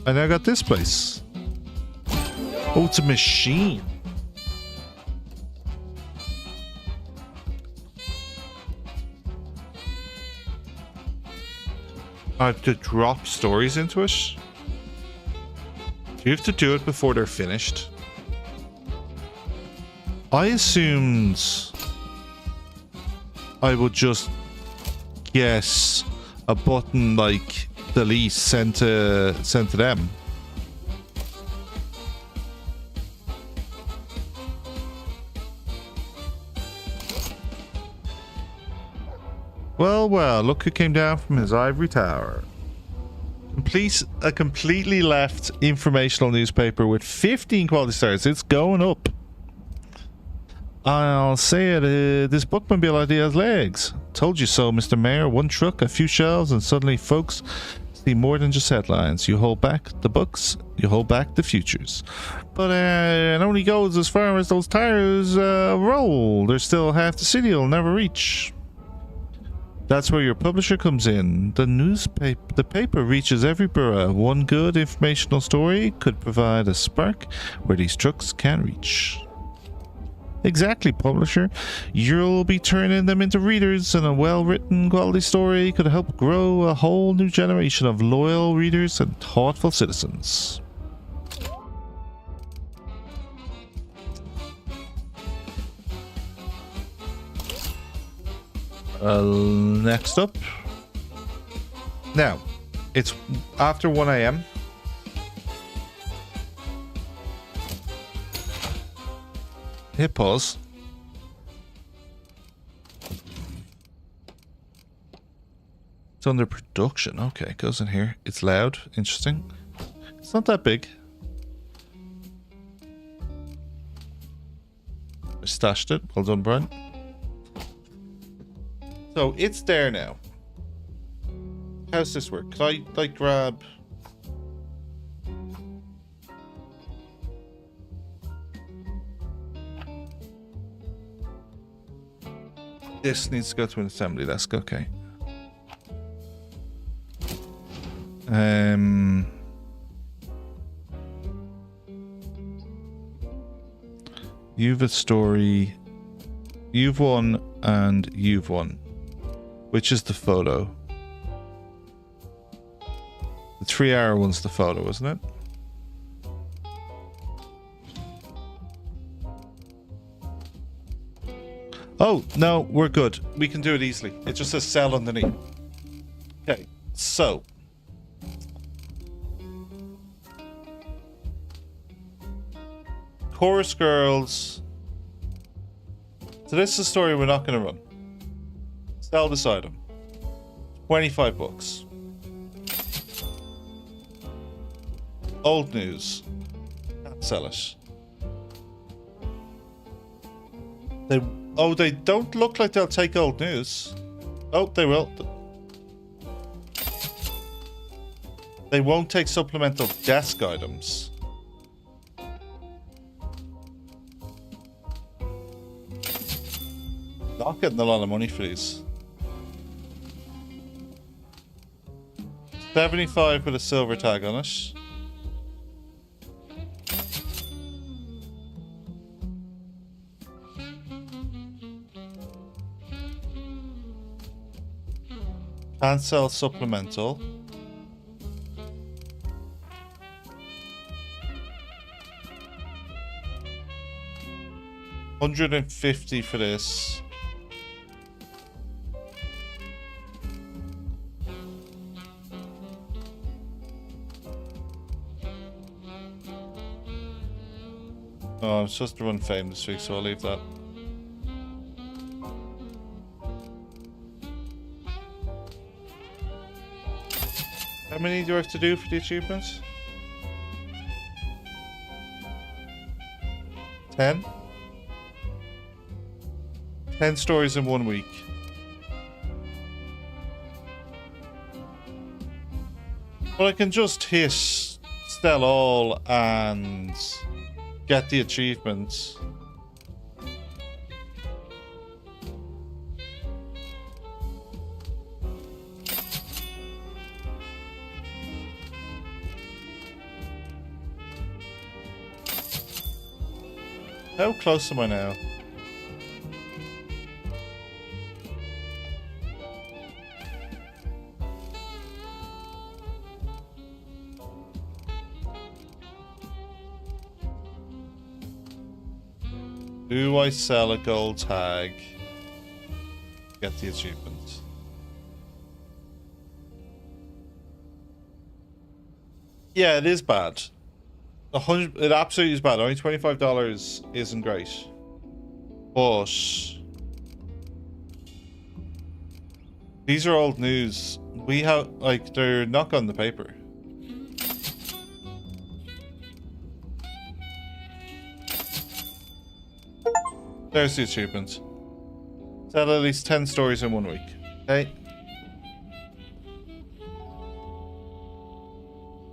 And I got this place. Oh, it's a machine. I have to drop stories into it? Do you have to do it before they're finished? I assumed I would just get a button like delete sent to them. Well, well, look who came down from his ivory tower. A completely left informational newspaper with 15 quality stars. It's going up. I'll say it, this bookmobile idea has legs. Told you so, Mr. Mayor. One truck, a few shelves, and suddenly folks see more than just headlines. You hold back the books, you hold back the futures. But it only goes as far as those tires roll. There's still half the city you'll never reach. That's where your publisher comes in. The paper reaches every borough. One good informational story could provide a spark where these trucks can't reach. Exactly, publisher. You'll be turning them into readers, and a well-written quality story could help grow a whole new generation of loyal readers and thoughtful citizens. Next up. Now, it's after 1 a.m. Hit pause. It's under production. Okay, it goes in here. It's loud. Interesting. It's not that big. I stashed it. Well done, Brian. So it's there now. How's this work? Could I like grab? This needs to go to an assembly desk. Okay. You've a story. You've won and you've won. Which is the photo? The 3-hour one's the photo, isn't it? Oh, no, we're good. We can do it easily. It just says sell underneath. Okay, so. Chorus Girls. So this is a story we're not going to run. Sell this item. 25 bucks. Old news. Can't sell it. They don't look like they'll take old news. Oh, they will. They won't take supplemental desk items. Not getting a lot of money for these. 75 with a silver tag on it. Can't sell supplemental. $150 for this. Oh, I'm supposed to run fame this week, so I'll leave that. How many do I have to do for the achievements? 10? 10 stories in 1 week. But I can just hit sell all and get the achievements. How close am I now? Do I sell a gold tag? Get the achievement. Yeah, it is bad. It absolutely is bad. Only $25 isn't great. But these are old news. We have, like, they're not on the paper. There's the achievement. Sell at least 10 stories in 1 week. Okay.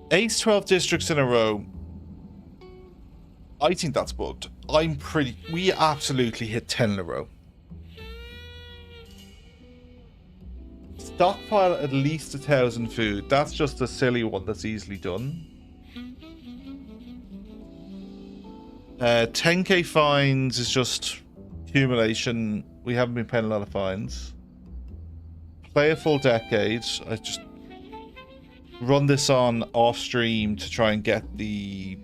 8-12 districts in a row. I think that's bugged. We absolutely hit 10 in a row. Stockpile at least 1,000 food. That's just a silly one that's easily done. 10k fines is just accumulation. We haven't been paying a lot of fines. Play a full decade. I just run this on off stream to try and get the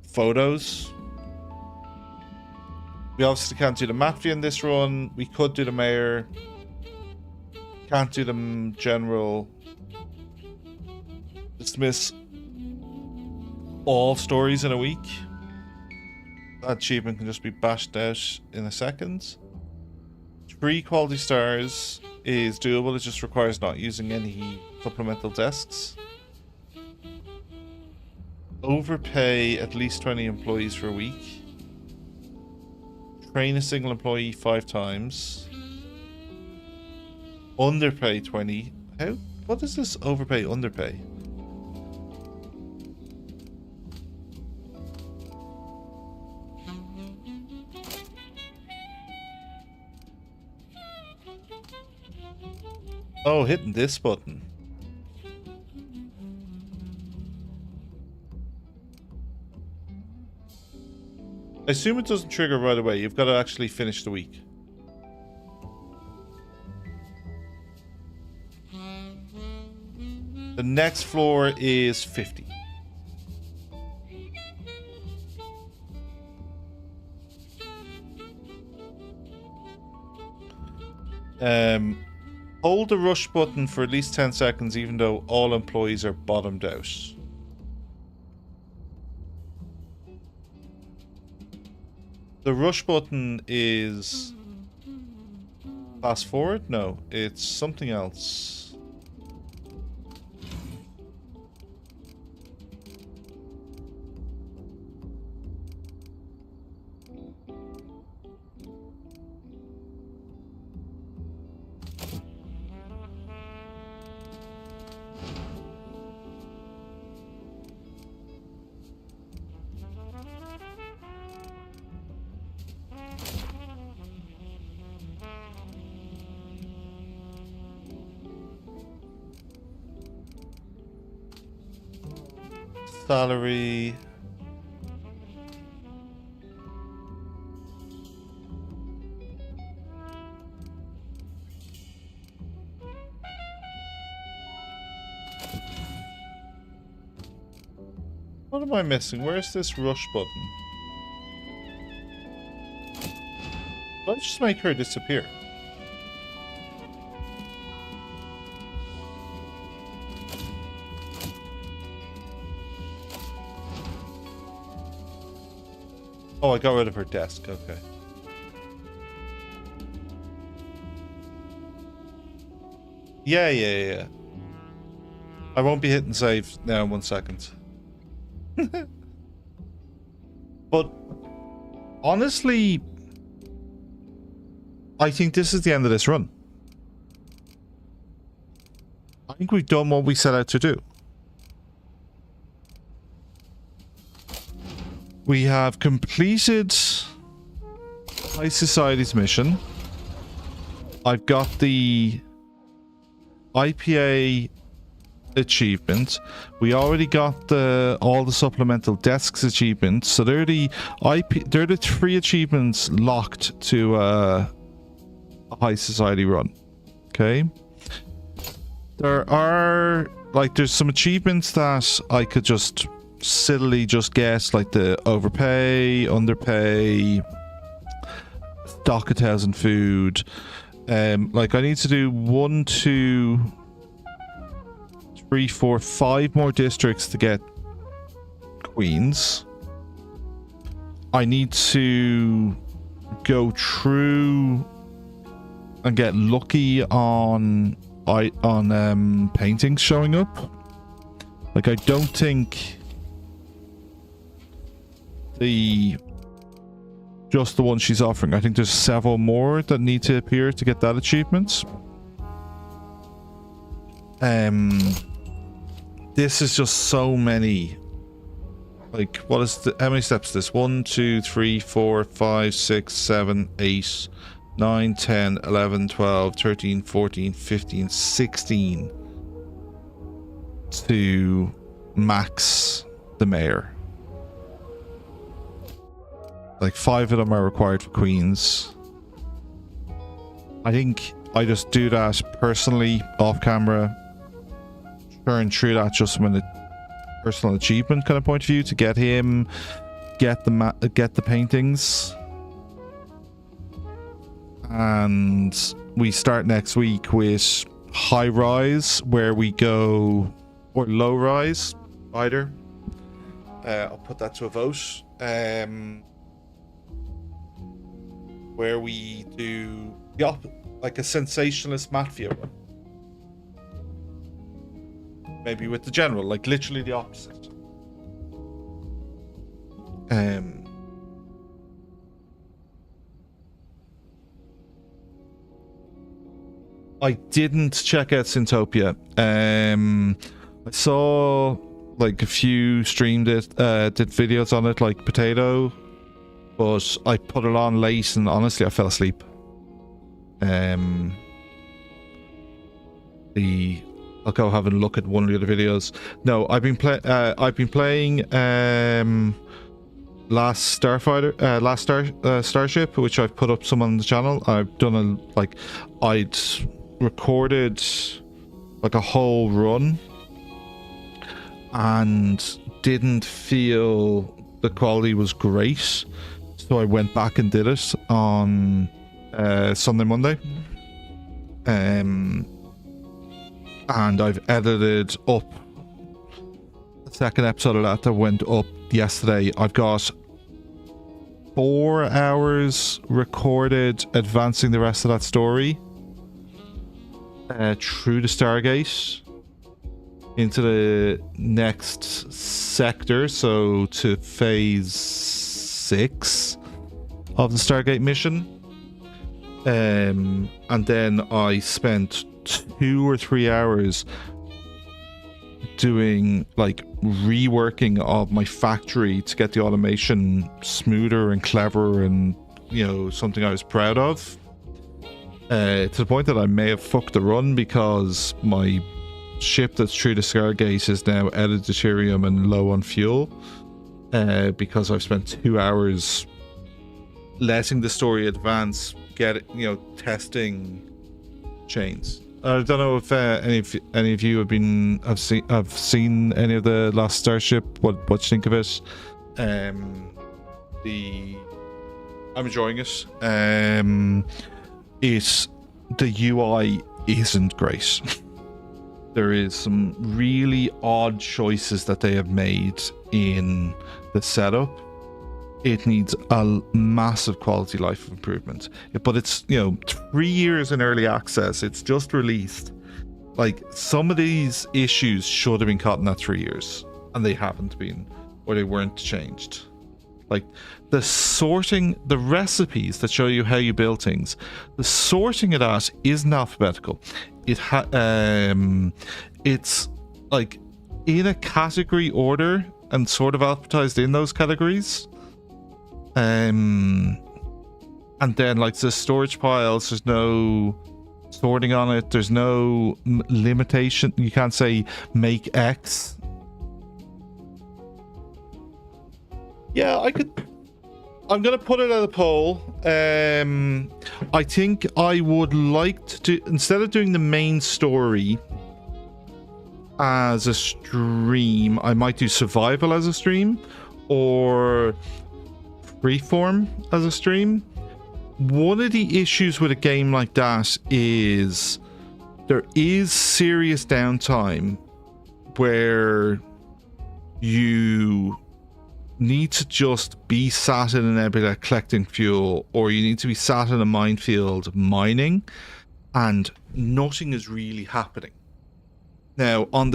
photos. We obviously can't do the mafia in this run. We could do the mayor. Can't do the general. Dismiss all stories in a week. That achievement can just be bashed out in a second. 3 quality stars is doable. It just requires not using any supplemental desks. Overpay at least 20 employees for a week. Train a single employee 5 times. Underpay 20. How? What is this overpay, underpay? Oh, hitting this button. I assume it doesn't trigger right away. You've got to actually finish the week. The next floor is 50. Hold the rush button for at least 10 seconds even though all employees are bottomed out. The rush button is fast forward? No, it's something else. Salary. What am I missing? Where's this rush button? Let's just make her disappear. Oh, I got rid of her desk. Okay. Yeah. I won't be hitting save now in 1 second. But honestly, I think this is the end of this run. I think we've done what we set out to do. We have completed High Society's mission. I've got the IPA achievement. We already got all the supplemental desks achievements. So they're the 3 achievements locked to a High Society run. Okay. There's some achievements that I could just silly just guess, like the overpay, underpay, stock 1,000 food. Like I need to do 1, 2, 3, 4, 5 more districts to get queens. I need to go through and get lucky on paintings showing up. Like I don't think just the one she's offering. I think there's several more that need to appear to get that achievement. This is just so many. Like, how many steps is this? 1, 2, 3, 4, 5, 6, 7, 8, 9, 10, 11, 12, 13, 14, 15, 16 to max the mayor. Like 5 of them are required for queens. I think I just do that personally off camera, churn through that just from a personal achievement kind of point of view to get him, get the paintings. And we start next week with high rise, where we go, or low rise, either. I'll put that to a vote. Where we do like a sensationalist mafia one. Maybe with the general, like literally the opposite. I didn't check out Syntopia. I saw like a few streamed it, did videos on it, like Potato, but I put it on late and honestly I fell asleep. I'll go have a look at one of the other videos. No, I've been playing Last Starship, which I've put up some on the channel. I've done I'd recorded like a whole run and didn't feel the quality was great, so I went back and did it on Sunday, Monday. And I've edited up the second episode of that went up yesterday. I've got 4 hours recorded advancing the rest of that story through the Stargate into the next sector, so to phase 6 of the Stargate mission. And then I spent 2 or 3 hours doing like reworking of my factory to get the automation smoother and clever and, you know, something I was proud of, to the point that I may have fucked the run because my ship that's through the Stargate is now out of deuterium and low on fuel, because I've spent 2 hours letting the story advance, testing chains. I don't know if any of you have seen any of the Last Starship. What you think of it? I'm enjoying it. The UI isn't great. There is some really odd choices that they have made in the setup. It needs a massive quality life improvement. But it's, 3 years in early access. It's just released. Like, some of these issues should have been caught in that 3 years, and they haven't been, or they weren't changed. Like, the sorting, the recipes that show you how you build things, the sorting of that isn't alphabetical. It's like in a category order and sort of alphabetized in those categories. And then like the storage piles, there's no sorting on it, there's no limitation. You can't say make X. Yeah, I'm gonna put it at a poll. I think I would like to do, instead of doing the main story as a stream, I might do survival as a stream or freeform as a stream. One of the issues with a game like that is there is serious downtime where you need to just be sat in an nebula collecting fuel, or you need to be sat in a minefield mining, and nothing is really happening. Now on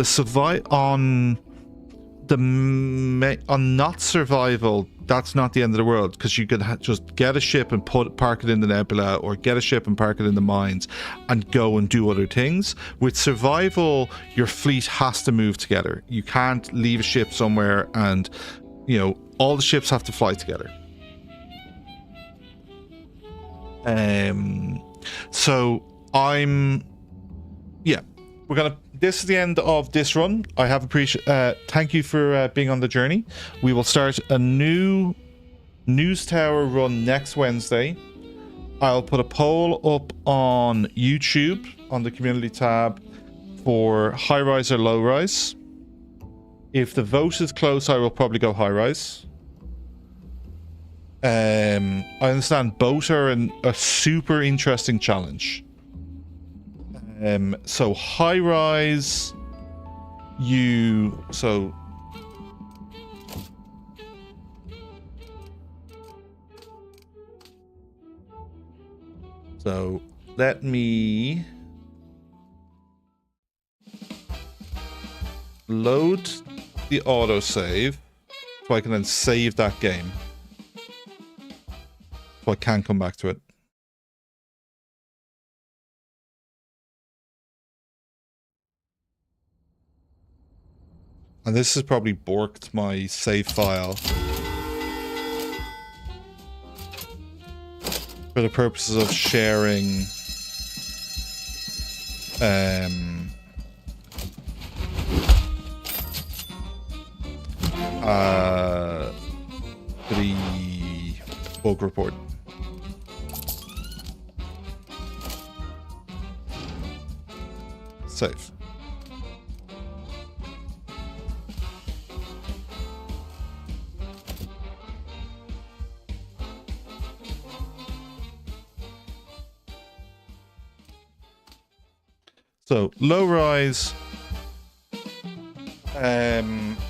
not survival, that's not the end of the world, because you could just get a ship and park it in the nebula, or get a ship and park it in the mines and go and do other things. With survival, your fleet has to move together. You can't leave a ship somewhere and, all the ships have to fly together. So I'm, yeah, we're gonna. This is the end of this run. I have appreciated. Thank you for being on the journey. We will start a new news tower run next Wednesday. I'll put a poll up on YouTube on the community tab for high rise or low rise. If the vote is close, I will probably go high rise. I understand both are a super interesting challenge. So high rise, so let me load the autosave so I can then save that game. So I can come back to it. And this has probably borked my save file for the purposes of sharing the bug report. Save. So low rise,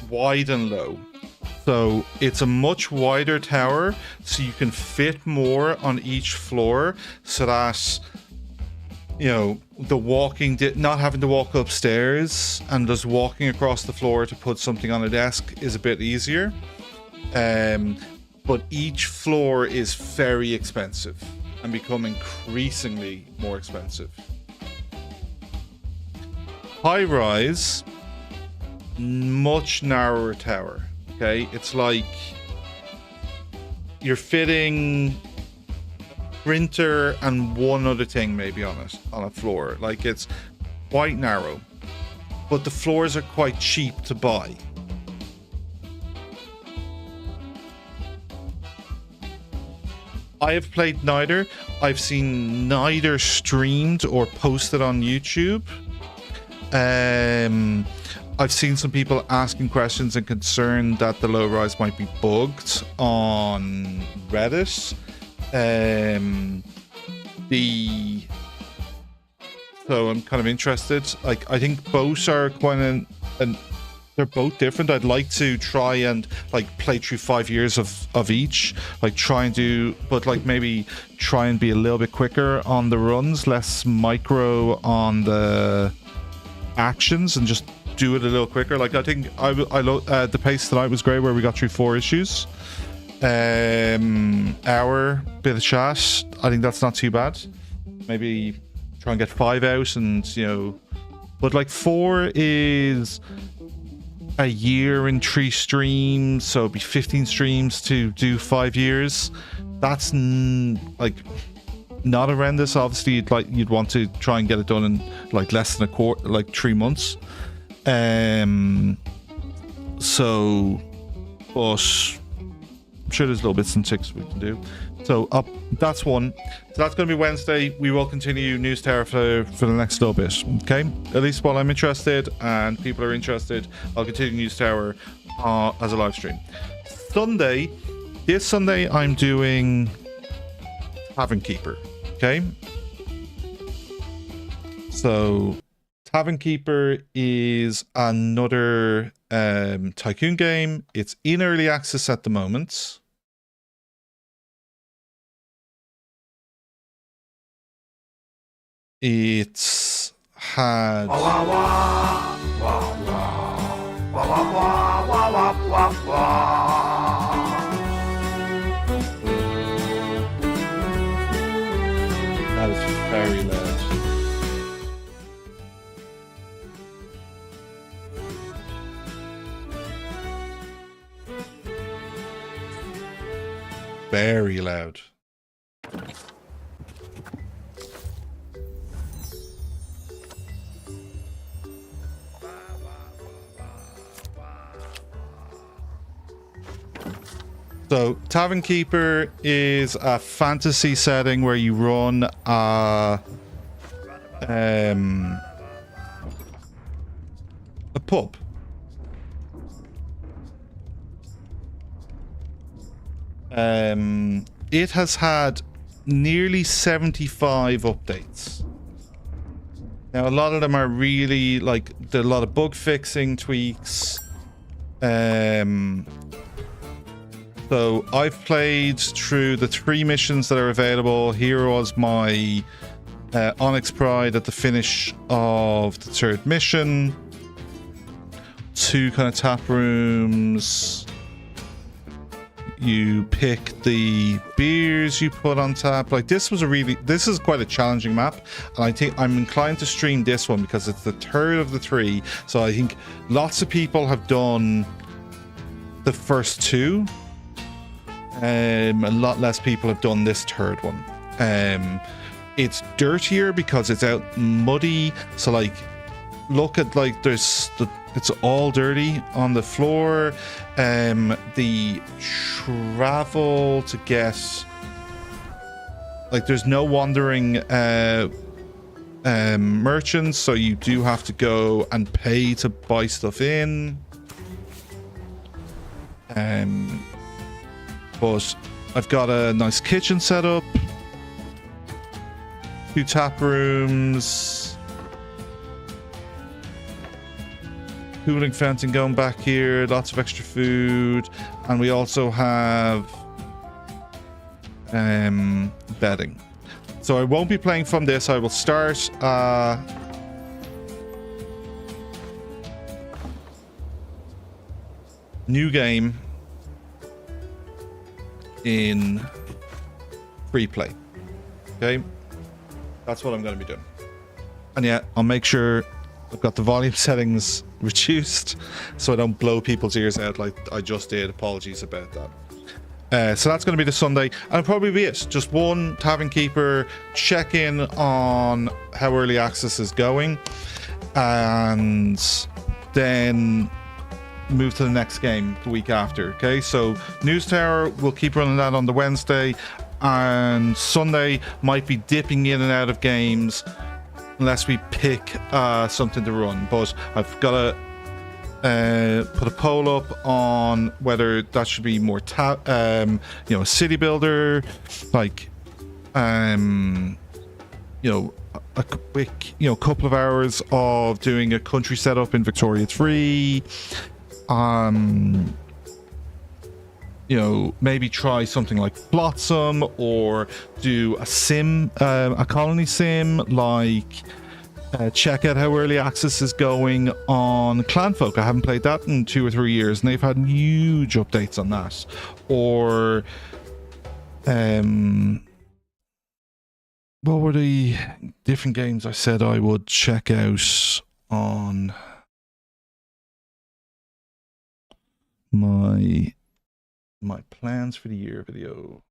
wide and low. So it's a much wider tower, so you can fit more on each floor, so that, you know, the walking, not having to walk upstairs and just walking across the floor to put something on a desk is a bit easier. But each floor is very expensive and become increasingly more expensive. High rise, much narrower tower. Okay, it's like you're fitting printer and one other thing maybe on it, on a floor. Like, it's quite narrow, but the floors are quite cheap to buy. I have played neither. I've seen neither streamed or posted on YouTube. I've seen some people asking questions and concerned that the low rise might be bugged on Reddit. So I'm kind of interested. Like, I think both are quite and they're both different. I'd like to try and like play through 5 years of each, like try and do, but like maybe try and be a little bit quicker on the runs, less micro on the actions, and just do it a little quicker. Like, I think the pace tonight was great, where we got through 4 issues. Hour bit of chat. I think that's not too bad. Maybe try and get 5 out, and, you know, but like 4 is a year in 3 streams, so it'd be 15 streams to do 5 years. That's like not horrendous. Obviously, you'd want to try and get it done in like less than a quarter, like 3 months. So, but I'm sure there's little bits and ticks we can do. So that's one. So that's going to be Wednesday. We will continue News Tower for the next little bit. Okay, at least while I'm interested and people are interested, I'll continue News Tower as a live stream. This Sunday, I'm doing Tavern Keeper. Okay, so Tavern Keeper is another tycoon game. It's in early access at the moment. It's had that is very loud. Very loud. So Tavern Keeper is a fantasy setting where you run a pub. It has had nearly 75 updates. Now a lot of them are really like a lot of bug fixing tweaks. So I've played through the 3 missions that are available. Here was my Onyx Pride at the finish of the 3rd mission. 2 kind of tap rooms. You pick the beers you put on tap. Like this is quite a challenging map, and I think I'm inclined to stream this one because it's the 3rd of the 3. So I think lots of people have done the first 2. A lot less people have done this 3rd one. It's dirtier because it's out muddy. So like, look at like it's all dirty on the floor. The travel to get like there's no wandering merchants, so you do have to go and pay to buy stuff in. But I've got a nice kitchen set up, 2 tap rooms, cooling fountain going back here, lots of extra food, and we also have bedding. So I won't be playing from this. I will start new game in free play. Okay, that's what I'm going to be doing. And yeah, I'll make sure I've got the volume settings reduced so I don't blow people's ears out like I just did. Apologies about that. So that's going to be the Sunday, and it'll probably be it. Just one Tavern Keeper, check in on how early access is going, and then move to the next game the week after. Okay, so Newstower, we'll keep running that on the Wednesday, and Sunday might be dipping in and out of games unless we pick something to run. But I've got to put a poll up on whether that should be more a city builder, like a quick couple of hours of doing a country setup in Victoria 3. Maybe try something like Flotsam, or do a sim, a colony sim, like check out how early access is going on Clanfolk. I haven't played that in 2 or 3 years, and they've had huge updates on that. Or what were the different games I said I would check out on my plans for the year video?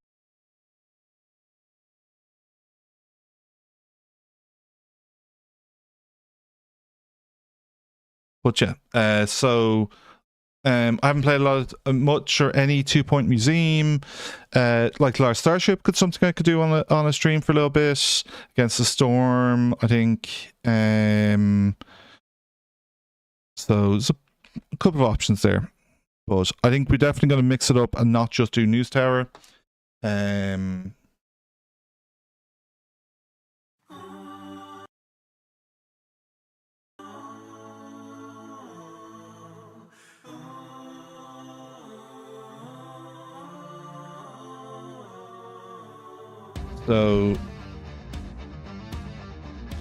But yeah, so I haven't played a lot of much or any 2 Point Museum. Like Large Starship could something I could do on a stream for a little bit. Against the Storm, I think. So there's a couple of options there. But I think we're definitely going to mix it up and not just do Newstower. So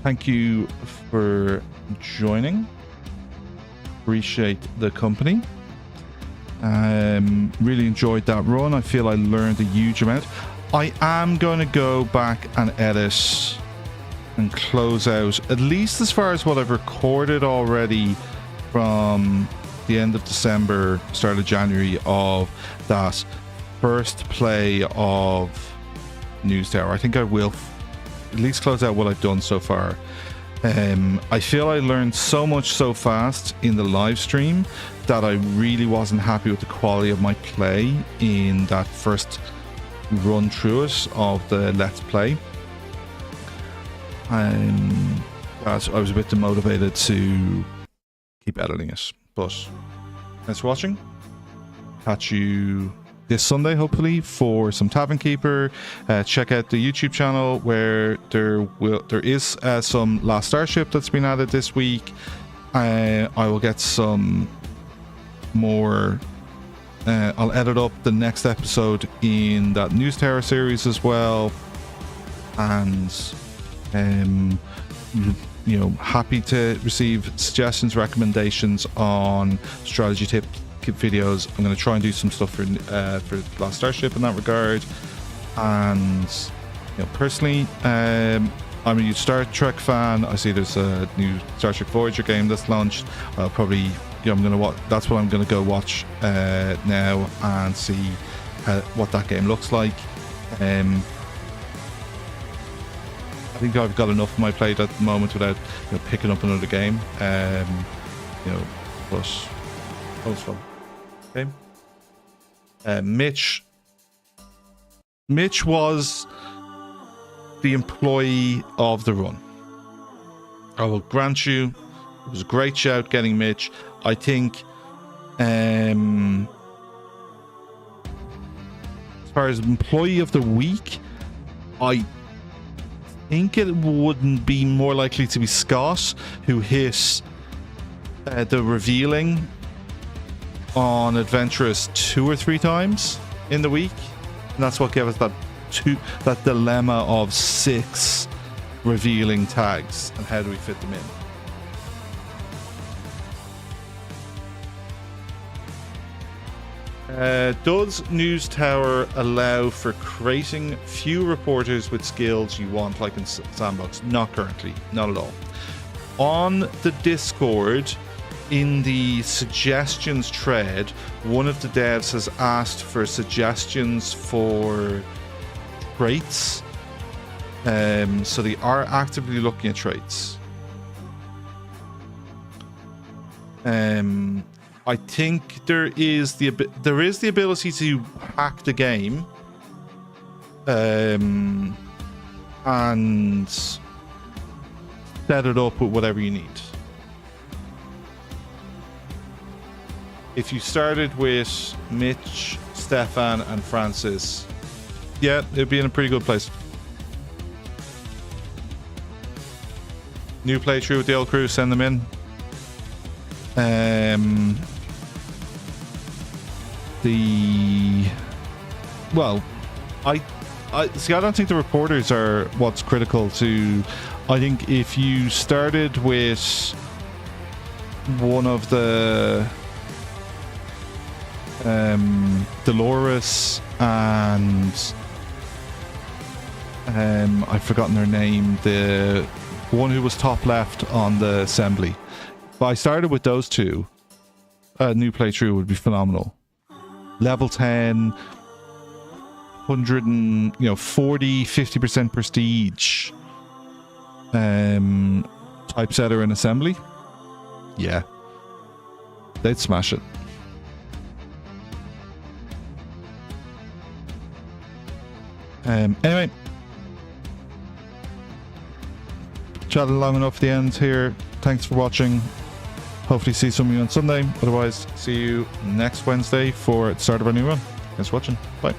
thank you for joining. Appreciate the company. Really enjoyed that run. I feel I learned a huge amount. I am going to go back and edit and close out at least as far as what I've recorded already from the end of December, start of January, of that first play of Newstower. I think I will at least close out what I've done so far. I feel I learned so much so fast in the live stream that I really wasn't happy with the quality of my play in that first run through it of the Let's Play. I was a bit demotivated to keep editing it, but thanks for watching. Catch you this Sunday, hopefully, for some Tavern Keeper. Check out the YouTube channel where there is some Last Starship that's been added this week. I will get some more. I'll edit up the next episode in that newstower series as well, and you know, happy to receive suggestions, recommendations on strategy tip videos. I'm going to try and do some stuff for Last Starship in that regard. And you know, personally, I'm a huge Star Trek fan. I see there's a new Star Trek Voyager game that's launched. I'll probably, you know, I'm gonna watch. That's what I'm going to go watch now and see what that game looks like. I think I've got enough of my plate at the moment without, you know, picking up another game. You know, but that was fun. Okay. Mitch was the employee of the run. I will grant you, it was a great shout getting Mitch. I think, as far as employee of the week, I think it wouldn't be more likely to be Scott, who hit the revealing on Adventurous 2 or 3 times in the week, and that's what gave us that dilemma of 6 revealing tags and how do we fit them in. Does Newstower allow for creating few reporters with skills you want, like in Sandbox? Not currently, not at all. On the Discord, in the suggestions thread, one of the devs has asked for suggestions for traits. So they are actively looking at traits. I think there is the ability to hack the game, and set it up with whatever you need. If you started with Mitch, Stefan, and Francis, yeah, it'd be in a pretty good place. New playthrough with the old crew, send them in. Well, I see. I don't think the reporters are what's critical to. I think if you started with one of the Dolores and I've forgotten her name, the one who was top left on the assembly. If I started with those two, a new playthrough would be phenomenal. Level 10, 100 and, 40, 50% prestige. Typesetter and assembly. Yeah. They'd smash it. Anyway. Chatted long enough at the end here. Thanks for watching. Hopefully see some of you on Sunday. Otherwise, see you next Wednesday for the start of our new run. Thanks for watching. Bye.